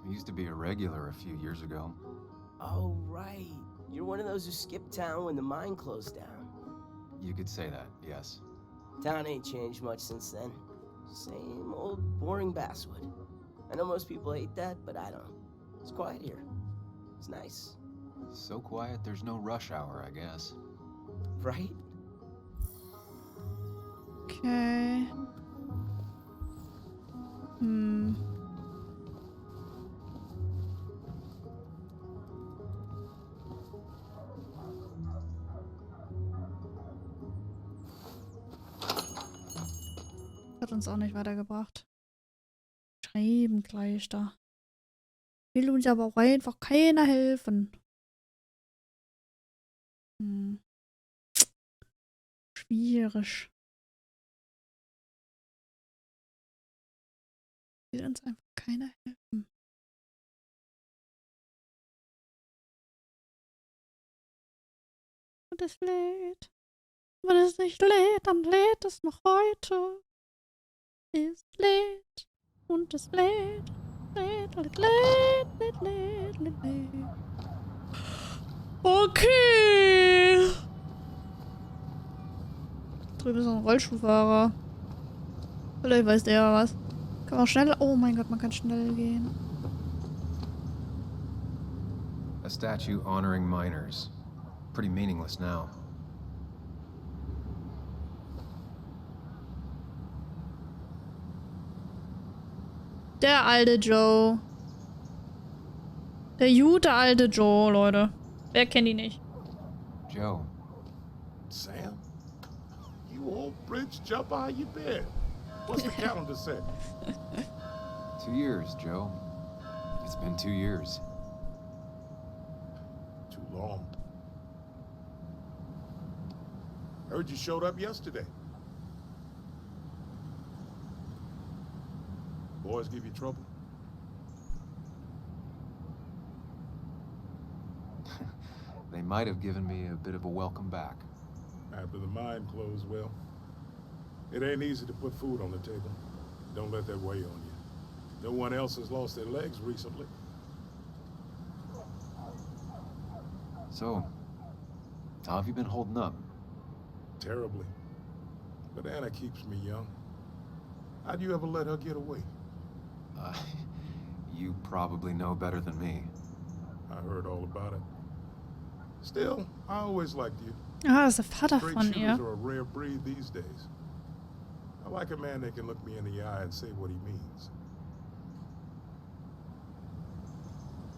I used to be a regular a few years ago. Oh, right. You're one of those who skipped town when the mine closed down. You could say that, yes. Town ain't changed much since then. Same old boring basswood. I know most people hate that, but I don't. It's quiet here. It's nice. So quiet, there's no rush hour, I guess. Right? Okay. Hat uns auch nicht weitergebracht. Schreiben gleich da. Will uns aber auch einfach keiner helfen. Schwierig. Will uns einfach keiner helfen. Und es lädt. Wenn es nicht lädt, dann lädt es noch heute. Es lädt. Und es lädt. Lädt. Okay. Drüben ist ein Rollstuhlfahrer. Vielleicht weiß der was. Kann man schnell... Oh mein Gott, man kann schnell gehen. A statue honoring miners. Pretty meaningless now. Der alte Joe. Der gute alte Joe, Leute. Wer kennt ihn nicht? Joe. Sam? You old bridge jumper, how you been? What's the calendar say? 2 years, Joe. It's been 2 years. Too long. Heard you showed up yesterday. Boys give you trouble? They might have given me a bit of a welcome back. After the mine closed, well, it ain't easy to put food on the table. Don't let that weigh on you. No one else has lost their legs recently. So, how have you been holding up? Terribly. But Anna keeps me young. How'd you ever let her get away? You probably know better than me. I heard all about it. Still, I always liked you. Ah, das ist der Vater Straight von ihr. shooters are a rare breed these days. I like a man that can look me in the eye and say what he means.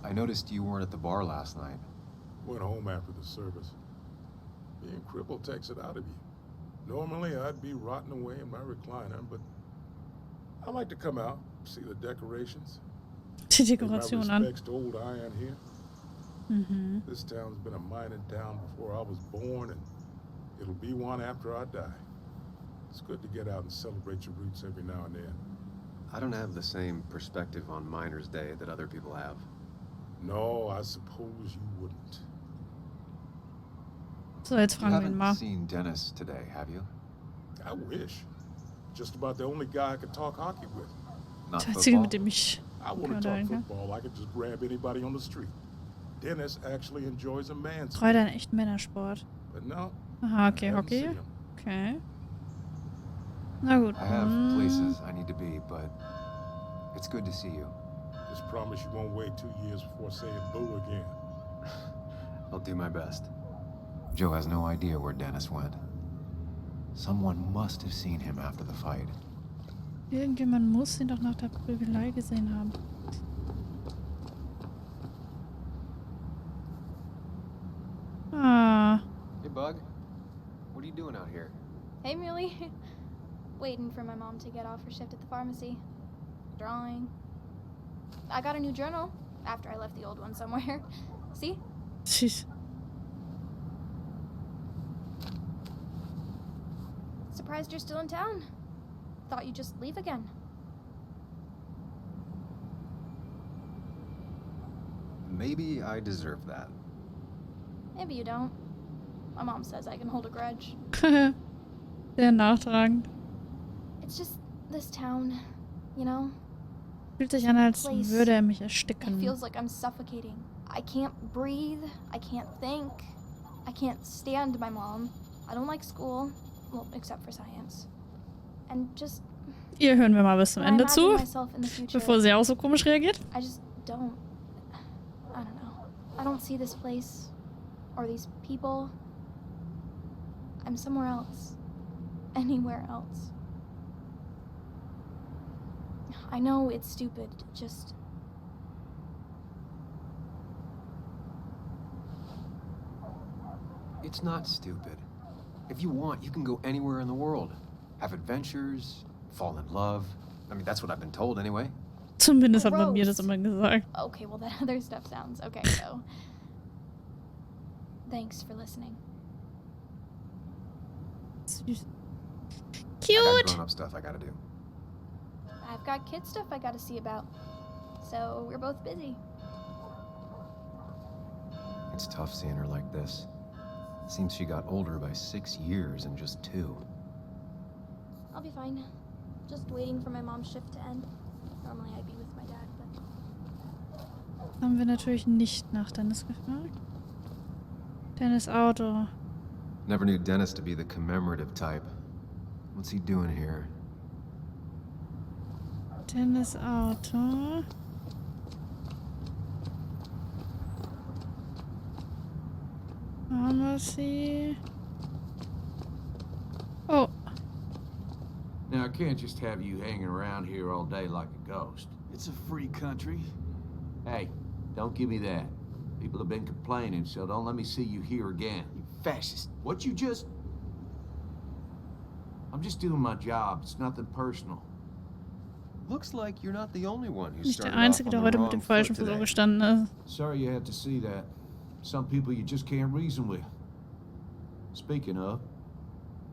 I noticed you weren't at the bar last night. Went home after the service. Being crippled takes it out of you. Normally, I'd be rotting away in my recliner, but I like to come out, see the decorations. Die Dekoration my an. respects to old iron here. This town's been a mining town before I was born, and it'll be one after I die. It's good to get out and celebrate your roots every now and then. I don't have the same perspective on Miners' Day that other people have. No, I suppose you wouldn't. So, jetzt You fragen wir ihn haven't mal. seen Dennis today, have you? I wish. Just about the only guy I could talk hockey with. Not Der Einzige, football? mit dem ich I want to talk unterhalten kann. football. I could just grab anybody on the street. Dennis actually enjoys a man's Freude an echt Männersport. But no, Aha, okay, I haven't Hockey. seen him. Okay. Na gut. I have places I need to be, but it's good to see you. Just promise you won't wait 2 years before saying boo again. I'll do my best. Joe has no idea where Dennis went. Someone must have seen him after the fight. Irgendjemand muss ihn doch nach der Prügelei gesehen haben. Ah. Hey, Bug. What are you doing out here? Hey, Muley. Waiting for my mom to get off her shift at the pharmacy. Drawing. I got a new journal after I left the old one somewhere. See? Jeez. Surprised you're still in town. Thought you'd just leave again. Maybe I deserve that. Maybe you don't. My mom says I can hold a grudge. Sehr nachtragend. It's just this town, you know? Fühlt sich an, als Place, würde er mich it ersticken. feels like I'm suffocating. I can't breathe. I can't think. I can't stand my mom. I don't like school. Well, except for science. And just... Ihr hören wir mal bis zum when I Ende imagine zu, myself in the future, bevor sie auch so komisch reagiert. I just don't... I don't know. I don't see this place. Or these people. I'm somewhere else. Anywhere else. I know it's stupid, just... It's not stupid. If you want, you can go anywhere in the world. Have adventures, fall in love. I mean, that's what I've been told anyway. Zumindest hat man mir das immer gesagt. Okay, well that other stuff sounds okay, so... Thanks for listening. Süß. I got Cute! grown-up stuff I gotta do. I've got kid stuff I gotta see about. So we're both busy. It's tough seeing her like this. Seems she got older by 6 years in just 2. I'll be fine. Just waiting for my mom's shift to end. Normally I'd be with my dad, but... Haben wir natürlich nicht nach Dennis gefragt. Dennis Auto. Never knew Dennis to be the commemorative type. What's he doing here? Dennis Auto. Pharmacy. Oh. Now, I can't just have you hanging around here all day like a ghost. It's a free country. Hey, don't give me that. People have been complaining, so don't let me see you here again. You fascist. What you just... I'm just doing my job. It's nothing personal. Looks like you're not the only one who Nicht der started Einzige, off der on heute the mit dem wrong falschen foot Versuch today. gestanden ist. Sorry you had to see that. Some people you just can't reason with. Speaking of,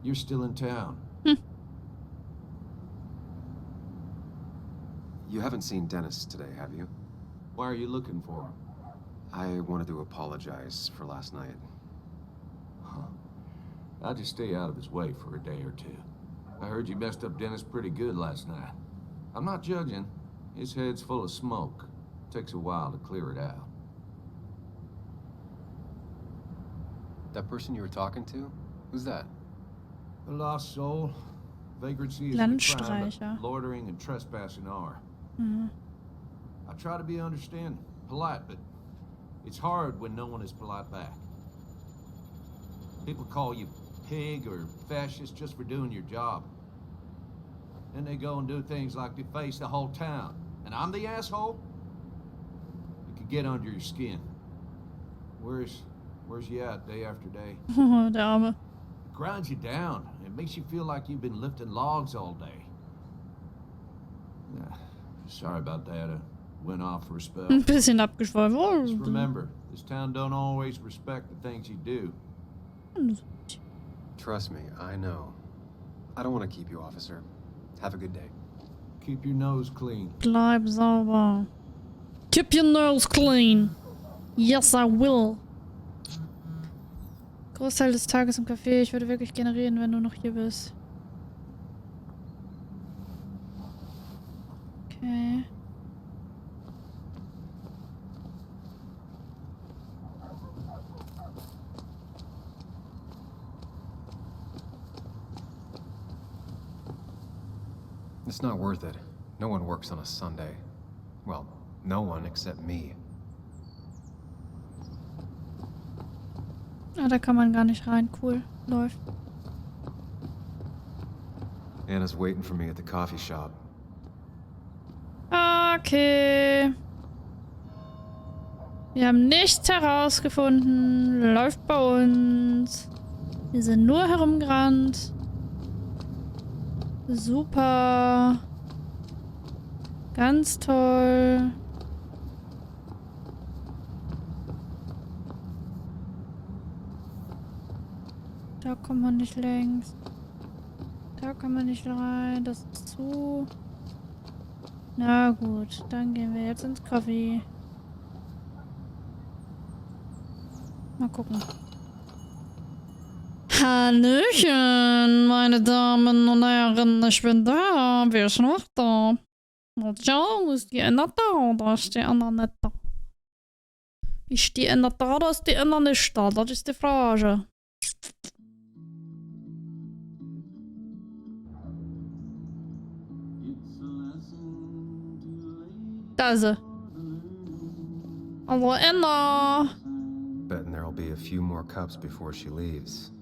you're still in town. You haven't seen Dennis today, have you? Why are you looking for him? I wanted to apologize for last night. I'll just stay out of his way for a day or two. I heard you messed up Dennis pretty good last night. I'm not judging. His head's full of smoke. Takes a while to clear it out. That person you were talking to? Who's that? A lost soul. Vagrancy is a crime, Landstreicher. but loitering and trespassing are. Mhm. I try to be understanding, polite, but it's hard when no one is polite back. People call you pig or fascist just for doing your job. Then they go and do things like deface the whole town. And I'm the asshole? It could get under your skin. Where's you at day after day? Oh, der Arme. It grinds you down. It makes you feel like you've been lifting logs all day. Yeah, sorry about that. I went off for a spell. Ein bisschen abgeschweift. Just remember, this town don't always respect the things you do. Trust me, I know. I don't want to keep you, officer. Have a good day. Keep your nose clean. Bleib sauber. Keep your nose clean. Yes, I will. Großteil des Tages im Café. Ich würde wirklich gerne reden, wenn du noch hier bist. Okay. It's not worth it. No one works on a Sunday. Well, no one except me. Ah, da kann man gar nicht rein. Cool. Läuft. Anna's waiting for me at the coffee shop. Okay. Wir haben nichts herausgefunden. Läuft bei uns. Wir sind nur herumgerannt. Super. Ganz toll. Da kommt man nicht längs. Da kann man nicht rein. Das ist zu. Na gut, dann gehen wir jetzt ins Café. Mal gucken. Hallöchen, meine Damen und Herren. Ich bin da. Wer ist noch da? Tja, ist die eine da oder ist die andere nicht da? Ist die eine da oder ist die andere nicht da? Das ist die Frage. Da ist sie. Hallo, Anna. Betting there'll be a few more cups before she leaves.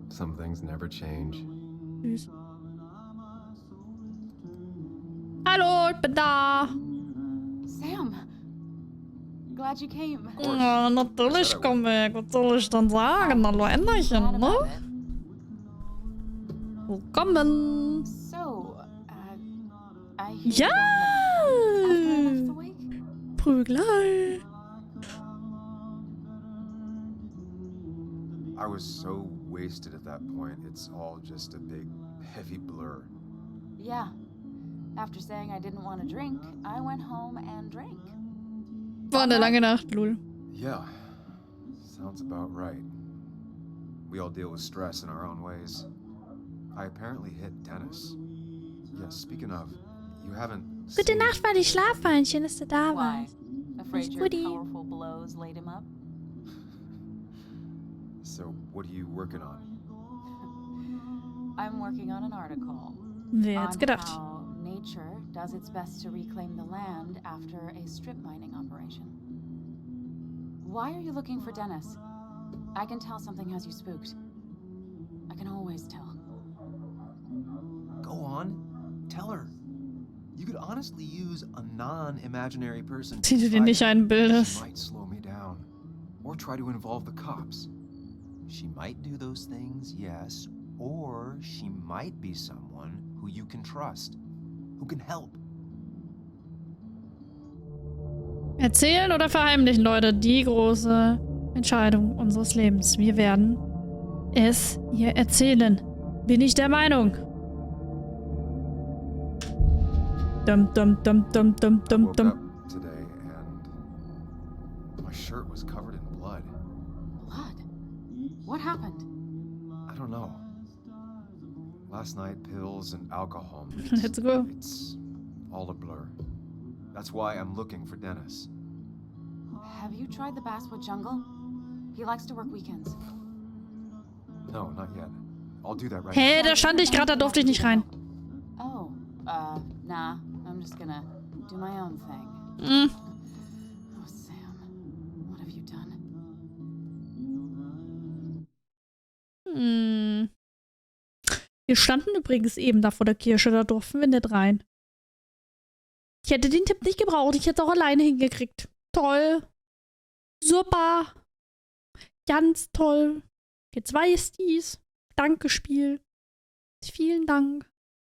Some things never change. Tschüss. Hallo, ich bin da. Sam, glad you came. Ja, natürlich komme ich. Was soll ich dann sagen? Hallo, Änderchen, ne? Willkommen. So, I Ja! Prügelei. I was so wasted at that point, it's all just a big, heavy blur. Yeah. After saying I didn't want to drink, I went home and drank. War eine lange Nacht, lul. Yeah, sounds about right. We all deal with stress in our own ways. I apparently hit Dennis. Yeah, speaking of, you haven't Gute Nacht, war die Schlafwein. Schön, dass du da Why? warst. Afraid your powerful blows laid him up? So, what are you working on? I'm working on an article. Wer hätt's gedacht? How nature does its best to reclaim the land after a strip mining operation. Why are you looking for Dennis? I can tell something has you spooked. I can always tell. Go on, tell her. You could honestly use a non-imaginary person. Zieh du dir nicht einbildest. She might slow me down, or try to involve the cops. She might do those things, yes, or she might be someone who you can trust, who can help. Erzählen oder verheimlichen, Leute, die große Entscheidung unseres Lebens. Wir werden es hier erzählen. Bin ich der Meinung. Dum dum dum dum dum dum dum. Today and my shirt was covered in blood. Blood? What happened? I don't know. Last night, pills and alcohol. Let's go. It's all a blur. That's why I'm looking for Dennis. Have you tried the Basswood Jungle? He likes to work weekends. No, not yet. I'll do that right Hä, now. da stand ich gerade, da durfte ich nicht rein. Oh, nah. I'm just gonna do my own thing. Oh, Sam, what have you done? Wir standen übrigens eben da vor der Kirche, da durften wir nicht rein. Ich hätte den Tipp nicht gebraucht, ich hätte es auch alleine hingekriegt. Toll. Super. Ganz toll. Jetzt weiß dies. Danke, Spiel. Vielen Dank.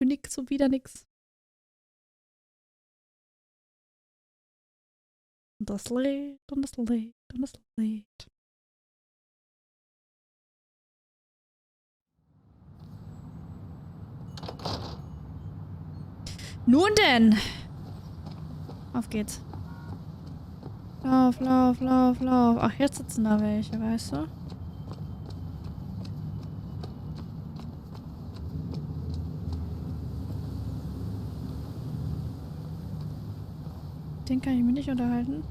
Für nix und wieder nix. Und das lädt, und das lädt, und das lädt. Nun denn. Auf geht's. Lauf, lauf, lauf, lauf. Ach, jetzt sitzen da welche, weißt du? Den kann ich mir nicht unterhalten.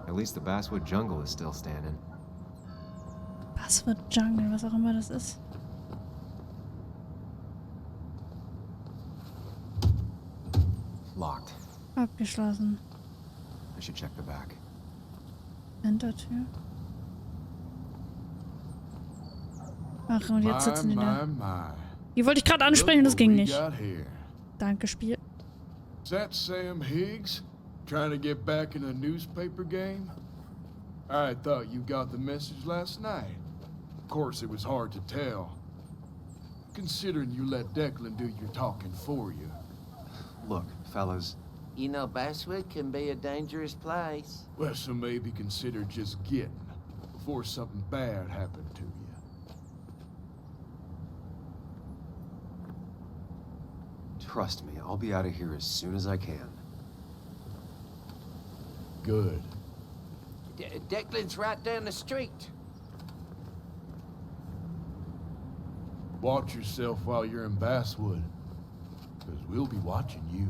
At least the Basswood Jungle is still standing. Basswood Jungle, was auch immer das ist. Locked. Abgeschlossen. I should check the back. Hintertür. Ach, und jetzt sitzen die da. Die wollte ich gerade ansprechen, das ging nicht. Danke, Spiel. Is that Sam Higgs? Trying to get back in a newspaper game? I thought you got the message last night. Of course, it was hard to tell. Considering you let Declan do your talking for you. Look, fellas. You know, Basswood can be a dangerous place. Well, so maybe consider just getting before something bad happened to you. Trust me, I'll be out of here as soon as I can. Good. Declan's right down the street. Watch yourself while you're in Basswood. 'Cause we'll be watching you.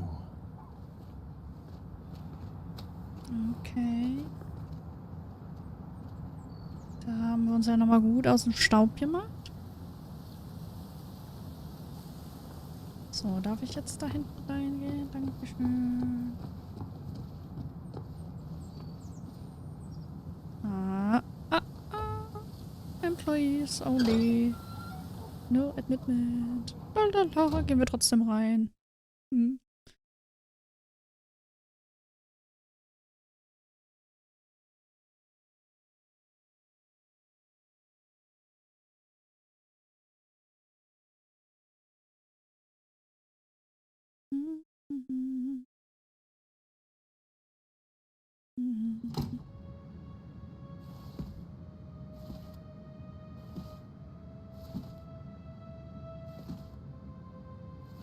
Okay. Da haben wir uns ja nochmal gut aus dem Staub gemacht. So, darf ich jetzt da hinten reingehen? Dankeschön. Employees only. No admittment. Lalala, gehen wir trotzdem rein. Hm.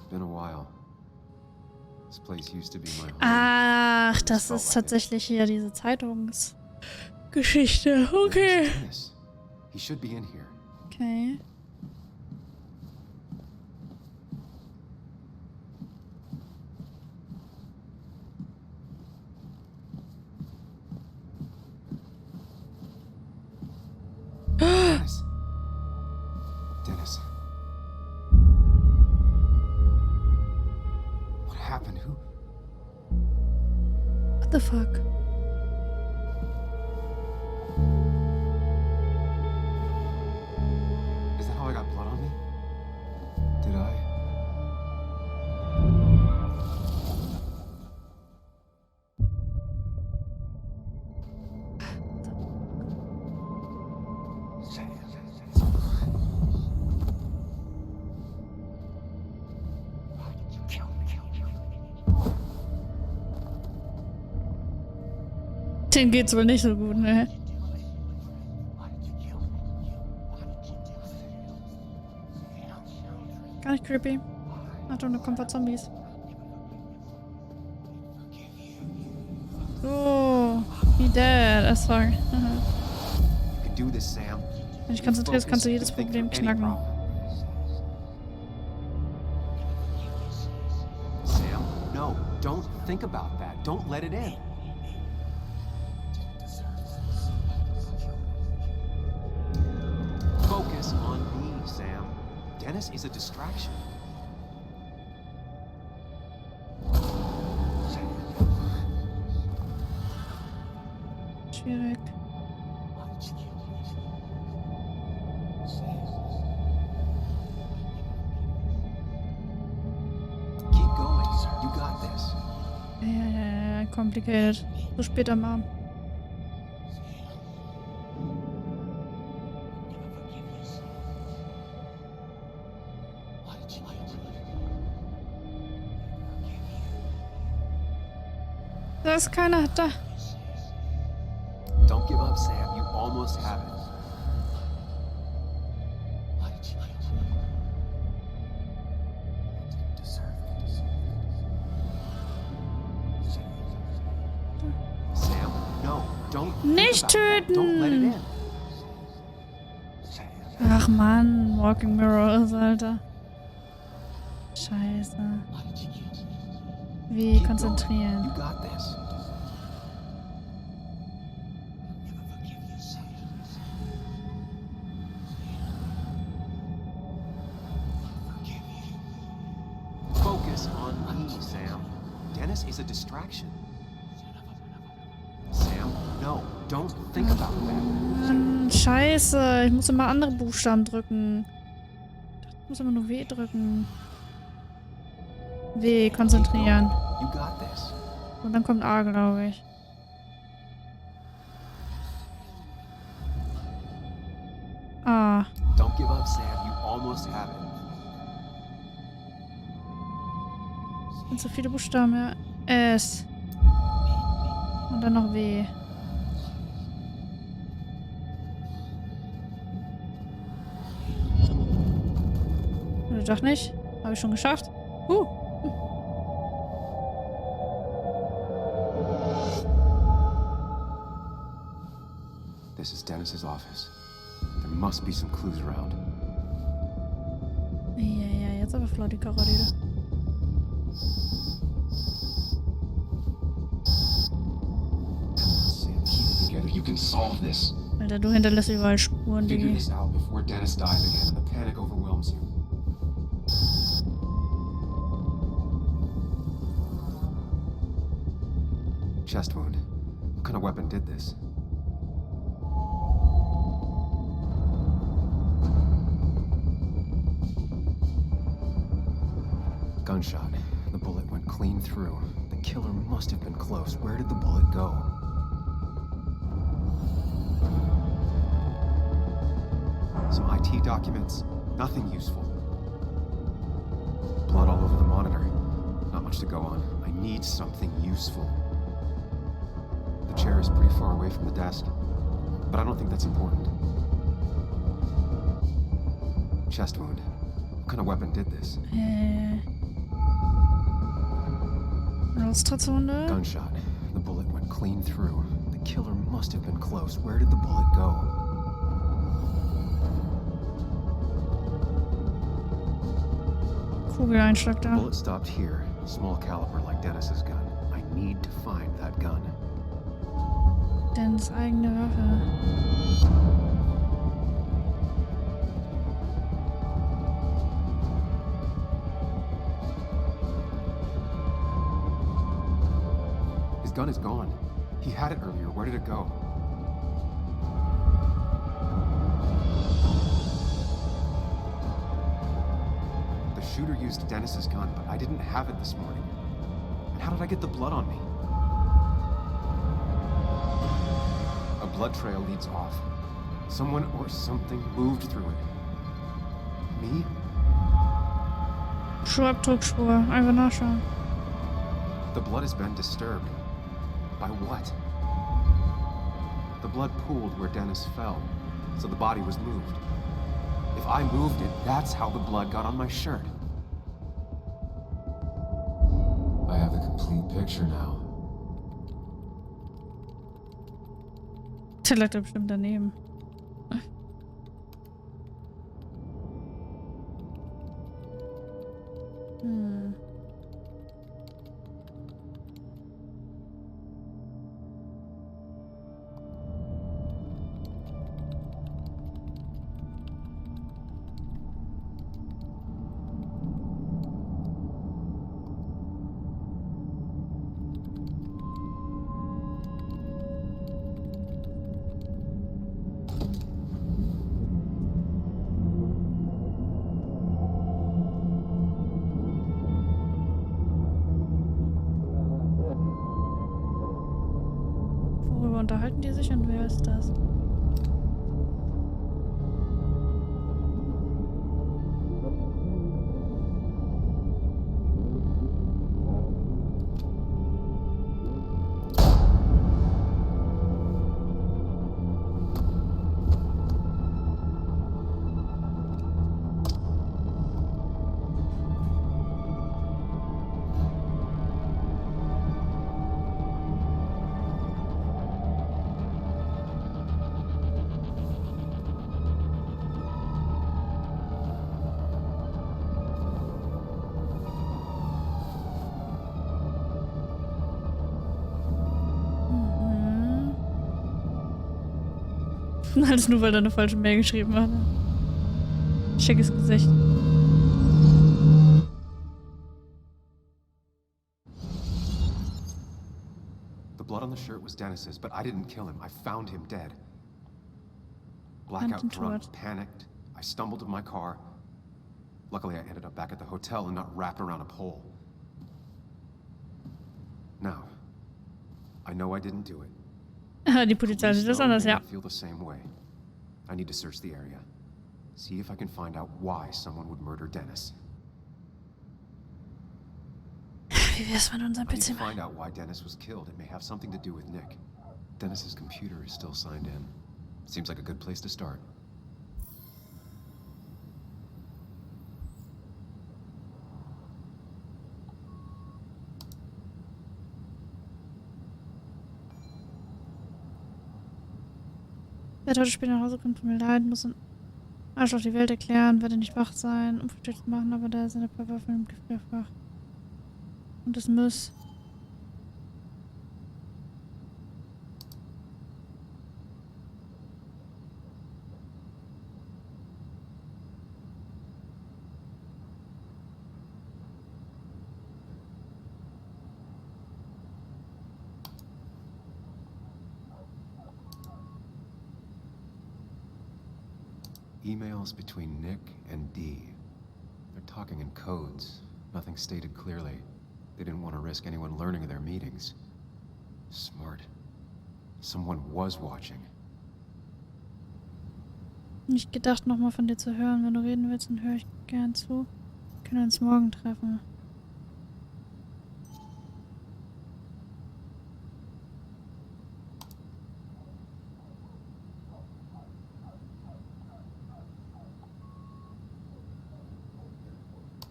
Been a while. This place used to be my home. Ach, das ist tatsächlich hier diese Zeitungsgeschichte. Okay. He should be in here. Okay. Dennis. Dennis. What happened? Who? What the fuck? Is that how I got blood on me? Did I? Den geht's wohl nicht so gut, ne? Gar nicht creepy. Achtung, da kommen ein paar Zombies. So, he dead as fuck. Do this, Sam. Wenn dich konzentrierst, kannst du jedes Problem knacken. Sam, no, don't think about that. Don't let it in. Focus on me, Sam. Dennis is a distraction. Schwierig. Keep going. You got this. Ja, complicated. So später mal. Da ist keiner da. Don't give up, Sam. You almost have it. Sam, no, don't. Nicht töten! Don't let it in. Ach Mann, Walking Mirrors, Alter. Scheiße. Wie konzentrieren? You got this. Focus on me, Sam. Dennis is a distraction. Sam, no, don't think about that. Mann, scheiße. Ich muss immer andere Buchstaben drücken. Ich muss immer nur W drücken. W, konzentrieren. You got this. Und dann kommt A, glaube ich. A. Don't give up, Sam. You almost have it. Das sind so viele Buchstaben, ja. S. Und dann noch W. Oder doch nicht? Habe ich schon geschafft? This is Dennis's office. There must be some clues around. Ja, jetzt aber flott die Karriere. can solve this. Alter, du hinterlässt überall Spuren, Figure Diggi. this out before Dennis dies again and the panic overwhelms you. Chest wound. What kind of weapon did this? Gunshot. The bullet went clean through. The killer must have been close. Where did the bullet go? Some IT documents. Nothing useful. Blood all over the monitor. Not much to go on. I need something useful. The chair is pretty far away from the desk, but I don't think that's important. Chest wound. What kind of weapon did this? Brustwunde. Gunshot. The bullet went clean through. The killer must have been close. Where did the bullet go? Kugeleinschlag da. Bullet stopped here. Small caliber like Dennis's gun. I need to find that gun. Dennis' eigene Waffe. His gun is gone. He had it earlier. Where did it go? The shooter used Dennis's gun, but I didn't have it this morning. And how did I get the blood on me? A blood trail leads off. Someone or something moved through it. Me? Schuhabdruckspur. Einfach nachschauen. The blood has been disturbed. By what? The blood pooled where Dennis fell, so the body was moved. If I moved it, that's how the blood got on my shirt. I have the complete picture now. Der lag da bestimmt daneben. Worüber unterhalten die sich und wer ist das? Alles nur, weil er eine falsche Mail geschrieben hat. Schickes Gesicht. The blood on the shirt was Dennis's, but I didn't kill him. I found him dead. Blackout drunk, panicked. I stumbled to my car. Luckily, I ended up back at the hotel and not wrapped around a pole. Now, I know I didn't do it. Die Polizei sieht das anders, ja. I feel the same way. I need to search the area. See if I can find out why someone would murder Dennis. Wie wär's mit unserem I need to PC? find out why Dennis was killed. It may have something to do with Nick. Dennis's computer is still signed in. Seems like a good place to start. Wer heute später nach Hause kommt, tut mir leid, muss ein Arsch auf die Welt erklären, werde nicht wach sein, um Frühstück zu machen, aber da sind ein paar Waffen im Gefrierfach. Und es muss. Emails between Nick and Dee. They're talking in codes. Nothing stated clearly. They didn't want to risk anyone learning of their meetings. Smart. Someone was watching. Nicht gedacht, nochmal von dir zu hören. Wenn du reden willst, dann höre ich gern zu. Wir können uns morgen treffen.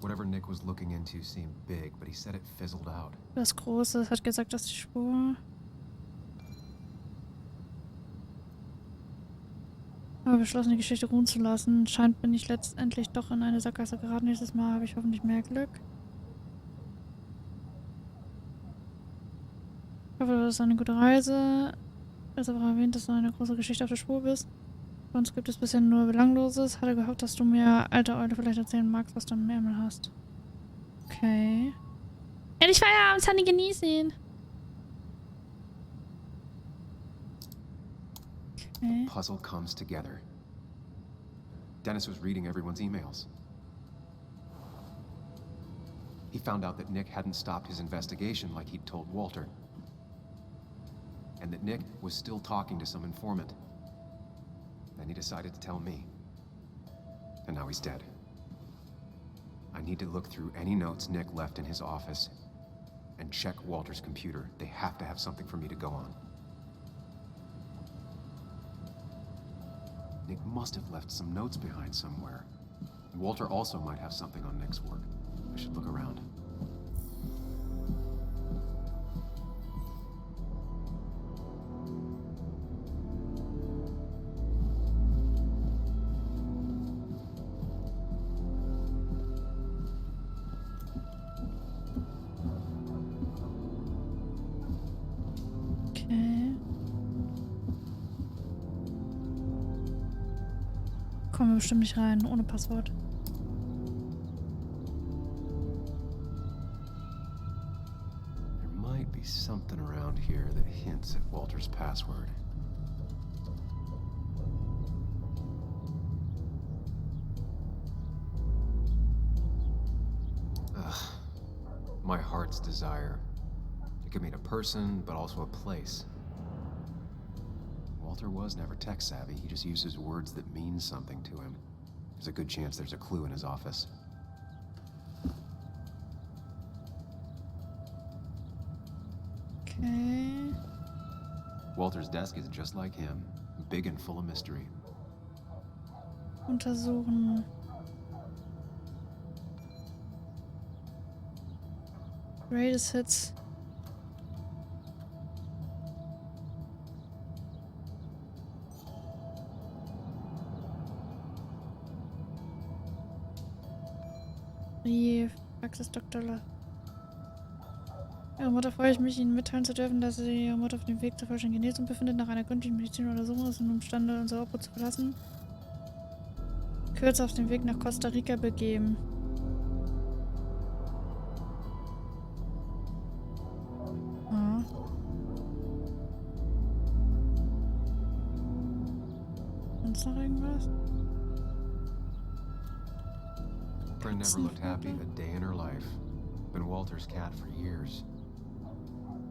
Whatever Nick was looking into seemed big, but he said it fizzled out. Das Große hat gesagt, dass die Spur. Aber beschlossen, die Geschichte ruhen zu lassen. Scheint, bin ich letztendlich doch in eine Sackgasse geraten. Nächstes Mal habe ich hoffentlich mehr Glück. Ich hoffe, das ist eine gute Reise. Es ist aber erwähnt, dass du eine große Geschichte auf der Spur bist. Bei uns gibt es bisher nur Belangloses. Hatte gehofft, dass du mir, alte Eule, vielleicht erzählen magst, was du im Ärmel hast. Okay. Endlich Feierabend, Sunny, genießen. The puzzle comes together. Dennis was reading everyone's emails. He found out that Nick hadn't stopped his investigation like he'd told Walter. And that Nick was still talking to some informant. Then he decided to tell me. And now he's dead. I need to look through any notes Nick left in his office and check Walter's computer. They have to have something for me to go on. Nick must have left some notes behind somewhere. Walter also might have something on Nick's work. I should look around. Kommen wir bestimmt nicht rein, ohne Passwort. There might be something around here that hints at Walter's password. Ugh. My heart's desire. It could mean a person, but also a place. Walter was never tech savvy. He just uses words that mean something to him. There's a good chance there's a clue in his office. Okay. Walter's desk is just like him, big and full of mystery. Untersuchen. Greatest Hits. Brief. Praxis Dr. Ihre Mutter freue ich mich, Ihnen mitteilen zu dürfen, dass sie Ihre Mutter auf dem Weg zur vollständigen Genesung befindet. Nach einer gründlichen medizinischen Untersuchung ist sie nun imstande, unser Obhut zu verlassen. Kürzer auf dem Weg nach Costa Rica begeben. Ah. Sonst noch irgendwas? Friend never looked happy a day in her life. Been Walter's cat for years.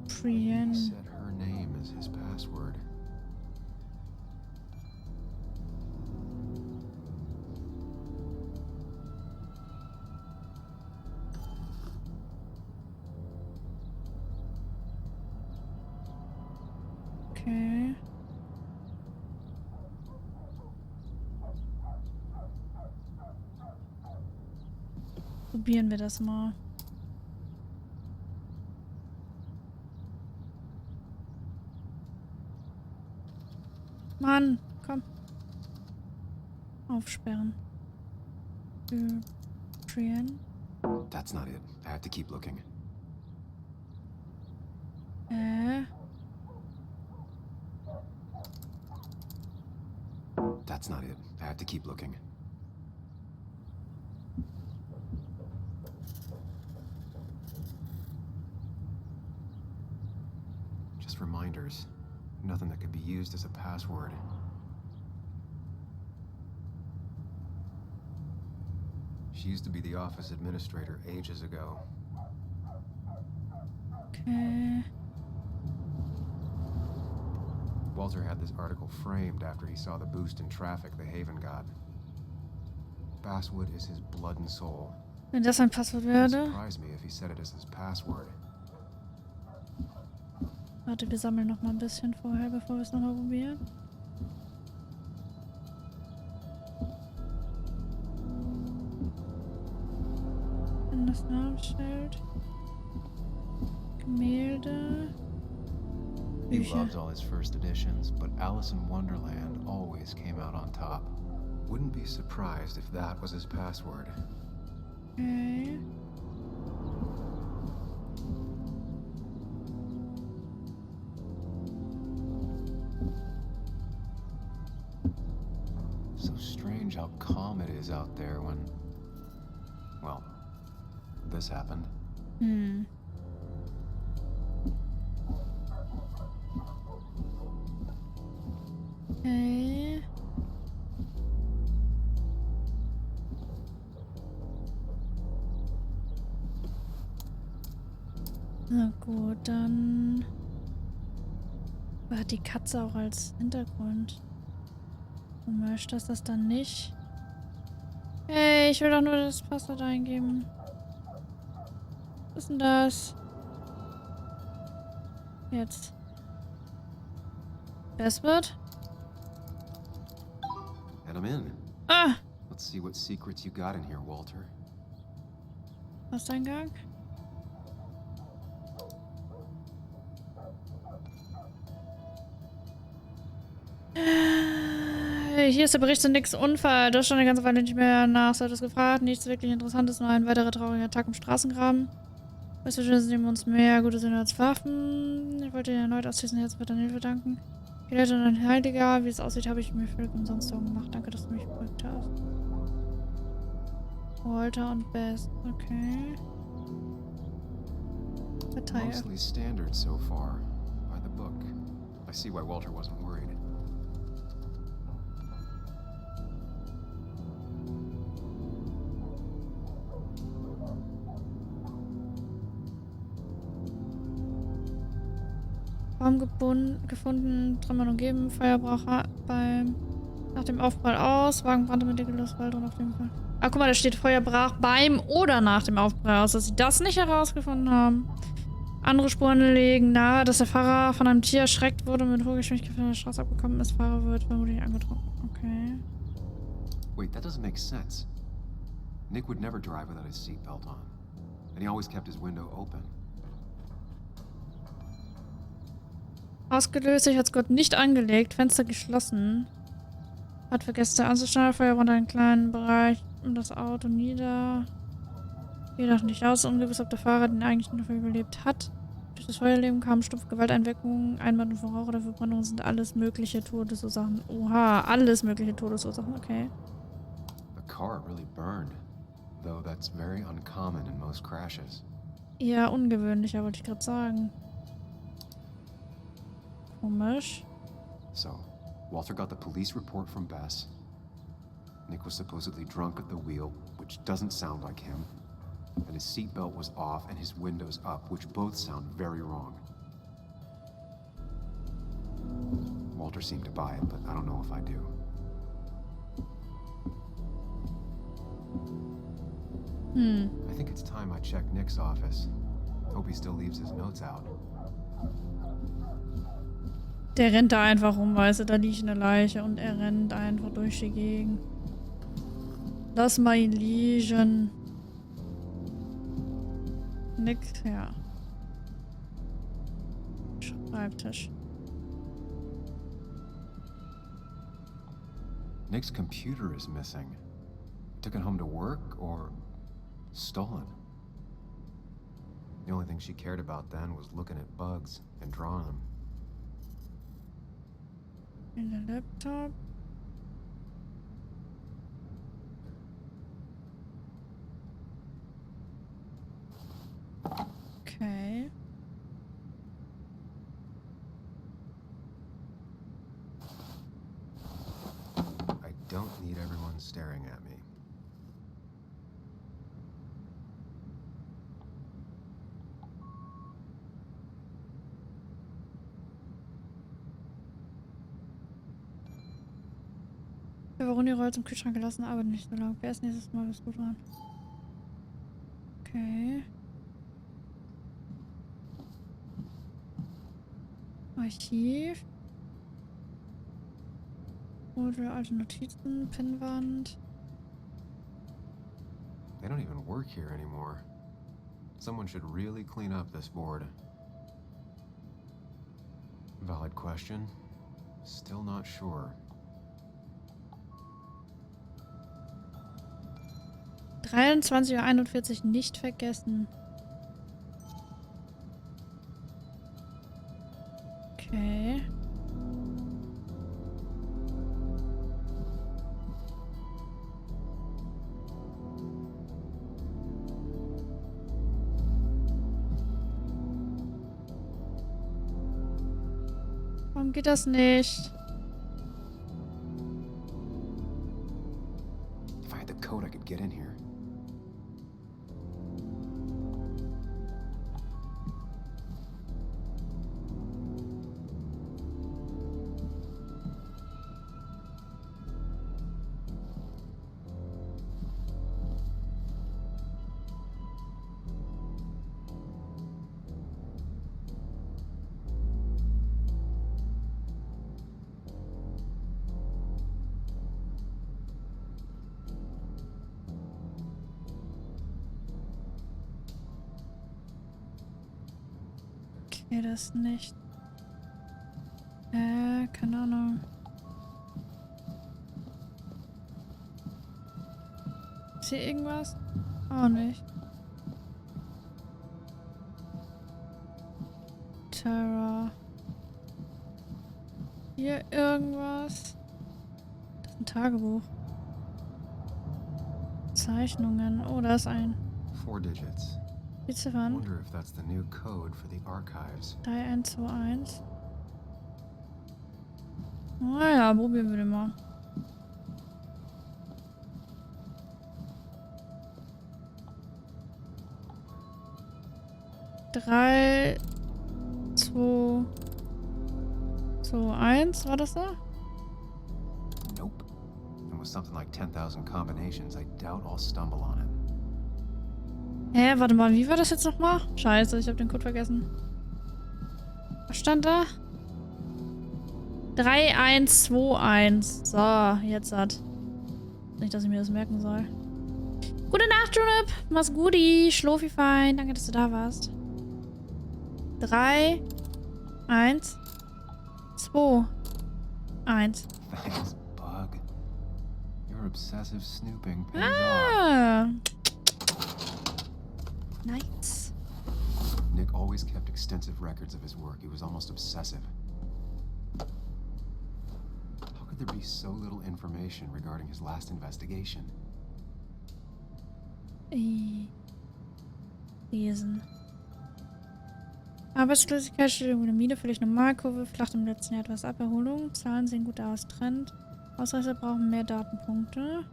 Spielen. He said her name is his password. Okay. Probieren wir das mal. Mann, komm. Aufsperren. Spielen. That's not it. I have to keep looking. That's not it. I have to keep looking. Just reminders. Nothing that could be used as a password. She used to be the office administrator ages ago. Okay. Walter had this article framed after he saw the boost in traffic the Haven got. Basswood is his blood and soul. Wenn das ein Passwort It werde. surprised me if he said it as his password. Warte, wir sammeln noch mal ein bisschen vorher, bevor wir es nochmal probieren. In das Namensschild. Gemälde. He Bücher. loved all his first editions, but Alice in Wonderland always came out on top. Wouldn't be surprised if that was his password. Okay. So strange how calm it is out there when, well, this happened. Hm. Okay. Na gut, dann hat die Katze auch als Hintergrund. Komisch, dass das dann nicht. Hey, ich will doch nur das Passwort eingeben. Was ist denn das? Jetzt. Passwort? And I'm in. Ah! Let's see what secrets you got in here, Walter. Posteingang? Hier ist der Bericht zu Nicks Unfall. Das ist schon eine ganze Weile nicht mehr nach. So hat es gefragt. Nichts wirklich Interessantes, nur ein weiterer trauriger Tag im Straßengraben. Weißt du, schön nehmen uns mehr gute Sinne als Waffen. Ich wollte dir erneut aus diesem Herz für deine Hilfe danken. Gelehrter und ein Heiliger. Wie es aussieht, habe ich mir völlig umsonst Sorgen gemacht. Danke, dass du mich beruhigt hast. Walter und Bess. Okay. Verteilt. Mostly standard so far, by the book. I see why Walter wasn't worried. Raum gefunden, Trümmern umgeben, Feuer brach nach dem Aufprall aus, Wagen brannte mit Dickellos Wald und auf jeden Fall. Ah, guck mal, da steht Feuer brach beim oder nach dem Aufprall aus, dass sie das nicht herausgefunden haben. Andere Spuren legen nahe, dass der Fahrer von einem Tier erschreckt wurde und mit hoher Geschwindigkeit von der Straße abgekommen ist. Fahrer wird vermutlich angetrunken. Okay. Wait, that doesn't make sense. Nick would never drive without his seatbelt on. And he always kept his window open. Ausgelöst, Sicherheitsgurt nicht angelegt, Fenster geschlossen. Hat vergessen anzustellen, Feuer brannte einen kleinen Bereich um das Auto nieder. Jedoch nicht aus, ungewiss, ob der Fahrer den eigentlichen Unfall überlebt hat. Durch das Feuerleben kamen stumpfe Gewalteinwirkungen, Einwand von Rauch oder Verbrennung sind alles mögliche Todesursachen. Oha, alles mögliche Todesursachen, okay. The car really burned, though that's very uncommon in most crashes. Ja, ungewöhnlicher, wollte ich gerade sagen. Komisch. So, Walter got the police report from Bess. Nick was supposedly drunk at the wheel, which doesn't sound like him. And his seatbelt was off and his windows up, which both sound very wrong. Walter seemed to buy it, but I don't know if I do. I think it's time I check Nick's office. Hope he still leaves his notes out. Der rennt da einfach rum, weißt du, da liegt eine Leiche und er rennt einfach durch die Gegend. Lass mal ihn liegen. Nix, ja. Schreibtisch. Nick's computer is missing. Took it home to work or stolen? The only thing she cared about then was looking at bugs and drawing them. In der Laptop. Okay. I don't need everyone staring at me. Pepperoni-Rolls im Kühlschrank gelassen, aber nicht so lange. Erst nächstes Mal, bis gut waren. Okay. Archiv. Oder alte Notizen, Pinnwand. They don't even work here anymore. Someone should really clean up this board. Valid question. Still not sure. 23:41 Uhr nicht vergessen. Okay. Warum geht das nicht? If I had the code, I could get in here. Okay, das nicht. Keine Ahnung. Ist hier irgendwas? Auch nicht. Terror. Hier irgendwas? Das ist ein Tagebuch. Zeichnungen. Oh, da ist ein. 4 digits. Die Ziffern. Wonder if that's the new code for the archives. 3121. Naja, probieren wir den mal. Drei, 2, 2, 1, war das da? Nope. And with something like 10,000 combinations, I doubt I'll stumble on it. Hä, warte mal, wie war das jetzt nochmal? Scheiße, ich habe den Code vergessen. Was stand da? 3121. So, jetzt hat. Nicht, dass ich mir das merken soll. Gute Nacht, Junip. Mach's guti. Schlofi fein. Danke, dass du da warst. 3, 1, 2, 1. Thanks, Bug. Your obsessive snooping pays Ah. off. Nice. Nick always kept extensive records of his work. He was almost obsessive. How could there be so little information regarding his last investigation? Lesen. Arbeitslosigkeit steht irgendwo eine Mine, völlig Normalkurve, flacht im letzten Jahr etwas ab, Erholung. Zahlen sehen gut aus, Trend. Ausreißer brauchen mehr Datenpunkte.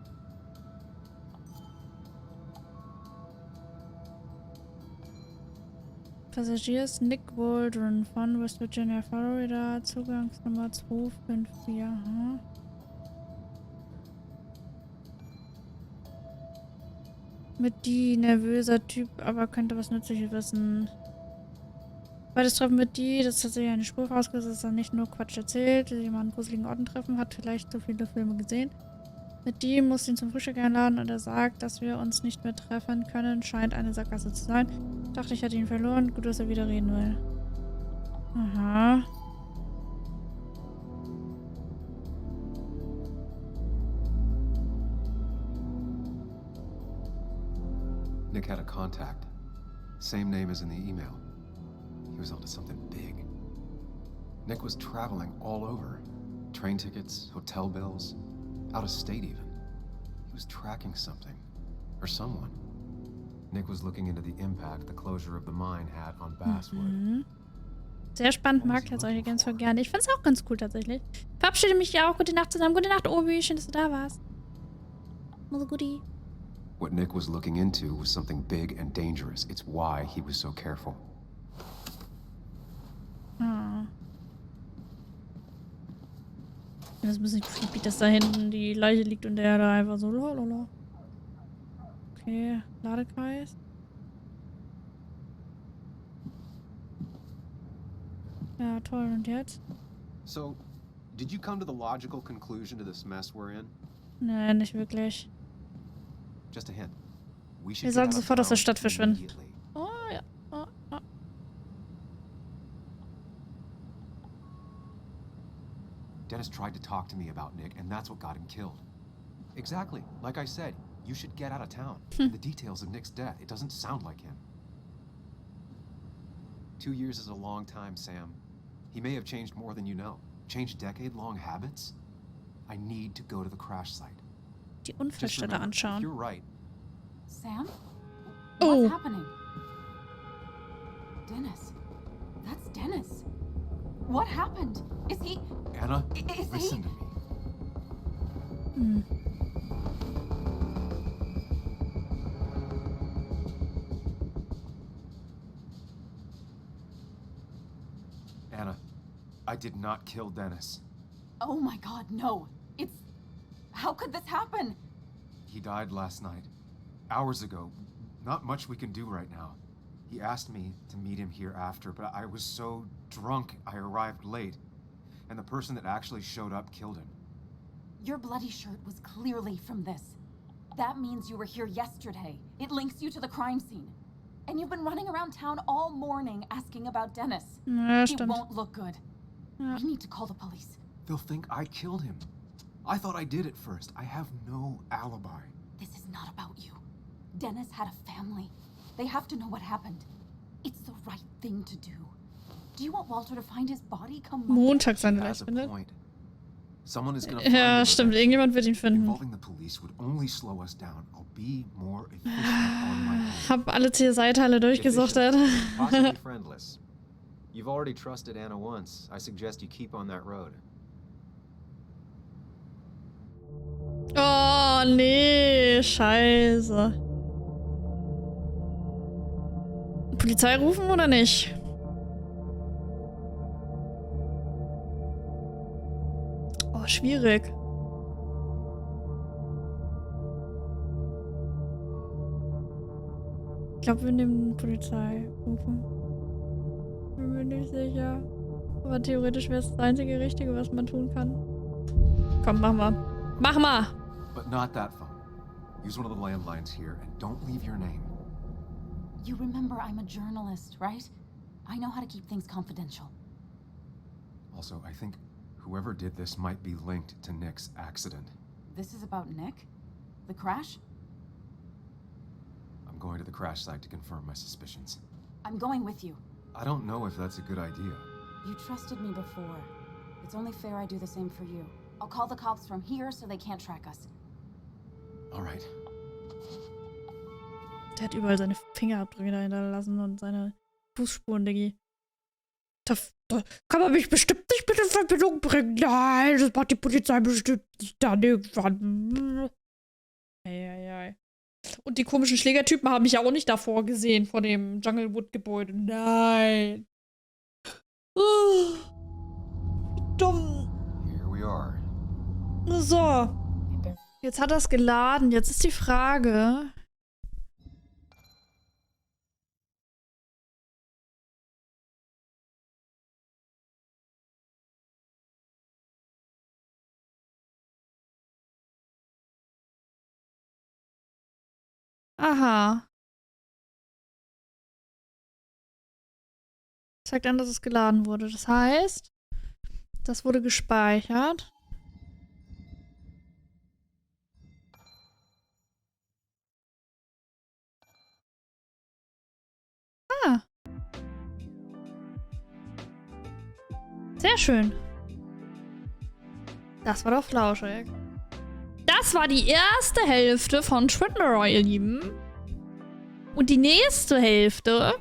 Passagiers Nick Waldron von West Virginia, Florida, Zugangsnummer 254. Aha. Mit die, nervöser Typ, aber könnte was Nützliches wissen. Zweites Treffen mit die, das ist tatsächlich eine Spur vorausgesetzt, dass er nicht nur Quatsch erzählt, jemanden an gruseligen Orten treffen, hat vielleicht so viele Filme gesehen. Mit die muss ihn zum Frühstück einladen und er sagt, dass wir uns nicht mehr treffen können, scheint eine Sackgasse zu sein. Dachte, ich hätte ihn verloren, gut, dass er wieder reden will. Aha. Nick had a contact. Same name as in the email. He was onto something big. Nick was traveling all over. Train tickets, hotel bills, out of state even. He was tracking something. Or someone. Nick was looking into the impact the closure of the mine had on Basswood. Mhm. Sehr spannend, mag ich solche Games voll gerne. Ich find's auch ganz cool tatsächlich. Verabschiede mich ja auch. Gute Nacht zusammen. Gute Nacht, Obi. Schön, dass du da warst. Also guti. What Nick was looking into was something big and dangerous. It's why he was so careful. Das ist ein bisschen creepy, dass da hinten die Leiche liegt und der da einfach so lalala. Okay, Ladekreis. Ja, toll. Und jetzt? So, did you come to the logical conclusion to this mess we're in? Nee, nicht wirklich. Just a hint. We should Wir get sollten out of sofort aus der town Stadt verschwinden. immediately. Oh, ja. Oh, oh. Dennis tried to talk to me about Nick, and that's what got him killed. Exactly. Like I said, you should get out of town. The details of Nick's death, it doesn't sound like him. 2 years is a long time, Sam. He may have changed more than you know. Changed decade-long habits? I need to go to the crash site. Die Unfallstelle anschauen. You're right. Sam? Oh. What's happening? Dennis. That's Dennis. What happened? Is he... Anna, Is listen he... to me. Hm. Anna, I did not kill Dennis. Oh my God, no. It's... How could this happen? He died last night. Hours ago. Not much we can do right now. He asked me to meet him here after, but I was so drunk I arrived late. And the person that actually showed up killed him. Your bloody shirt was clearly from this. That means you were here yesterday. It links you to the crime scene. And you've been running around town all morning asking about Dennis. Ja, he stimmt. won't look good. Ja. We need to call the police. They'll think I killed him. I thought I did at first. I have no alibi. This is not about you. Dennis had a family. They have to know what happened. It's the right thing to do. Do you want Walter to find his body come Montag seine He has Leiche a findet. point. Someone is gonna find Ja, him stimmt. eventually. Irgendjemand wird ihn finden. Involving the police would only slow us down. I'll be more efficient on my own. Hab alle CSI-Teile durchgesuchtet. Possibly friendless. You've already trusted Anna once. I suggest you keep on that road. Oh, nee. Scheiße. Polizei rufen oder nicht? Oh, schwierig. Ich glaube, wir nehmen Polizei rufen. Bin mir nicht sicher. Aber theoretisch wäre es das einzige Richtige, was man tun kann. Komm, mach mal. Mach mal! But not that phone. Use one of the landlines here and don't leave your name. You remember I'm a journalist, right? I know how to keep things confidential. Also, I think whoever did this might be linked to Nick's accident. This is about Nick? The crash? I'm going to the crash site to confirm my suspicions. I'm going with you. I don't know if that's a good idea. You trusted me before. It's only fair I do the same for you. I'll call the cops from here so they can't track us. All right. Der hat überall seine Fingerabdrücke da hinterlassen und seine Fußspuren, Diggi. Da kann man mich bestimmt nicht mit in Verbindung bringen. Nein, das macht die Polizei bestimmt nicht dann irgendwann. Eieiei. Und die komischen Schlägertypen haben mich ja auch nicht davor gesehen, vor dem Junglewood-Gebäude. Nein. Dumm. Here we are. So. Jetzt hat er es geladen. Jetzt ist die Frage. Aha. Zeigt an, dass es geladen wurde. Das heißt, das wurde gespeichert. Ah. Sehr schön. Das war doch flauschig. Das war die erste Hälfte von Twitter, ihr Lieben. Und die nächste Hälfte,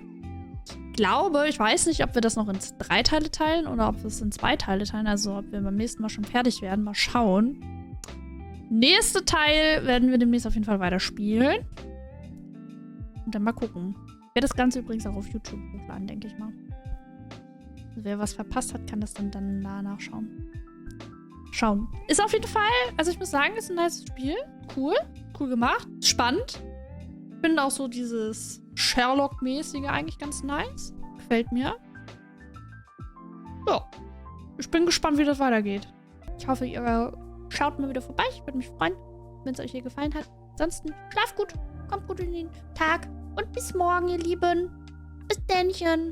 ich glaube, ich weiß nicht, ob wir das noch in 3 Teile teilen oder ob wir es in 2 Teile teilen. Also ob wir beim nächsten Mal schon fertig werden. Mal schauen. Nächste Teil werden wir demnächst auf jeden Fall weiterspielen. Und dann mal gucken. Ich werde das Ganze übrigens auch auf YouTube hochladen, denke ich mal. Also wer was verpasst hat, kann das dann da nachschauen. schauen. Ist auf jeden Fall, also ich muss sagen, ist ein nice Spiel. Cool. Cool gemacht. Spannend. Ich finde auch so dieses Sherlock-mäßige eigentlich ganz nice. Gefällt mir. Ja. Ich bin gespannt, wie das weitergeht. Ich hoffe, ihr schaut mal wieder vorbei. Ich würde mich freuen, wenn es euch hier gefallen hat. Ansonsten, schlaft gut. Kommt gut in den Tag. Und bis morgen, ihr Lieben. Bis dennchen.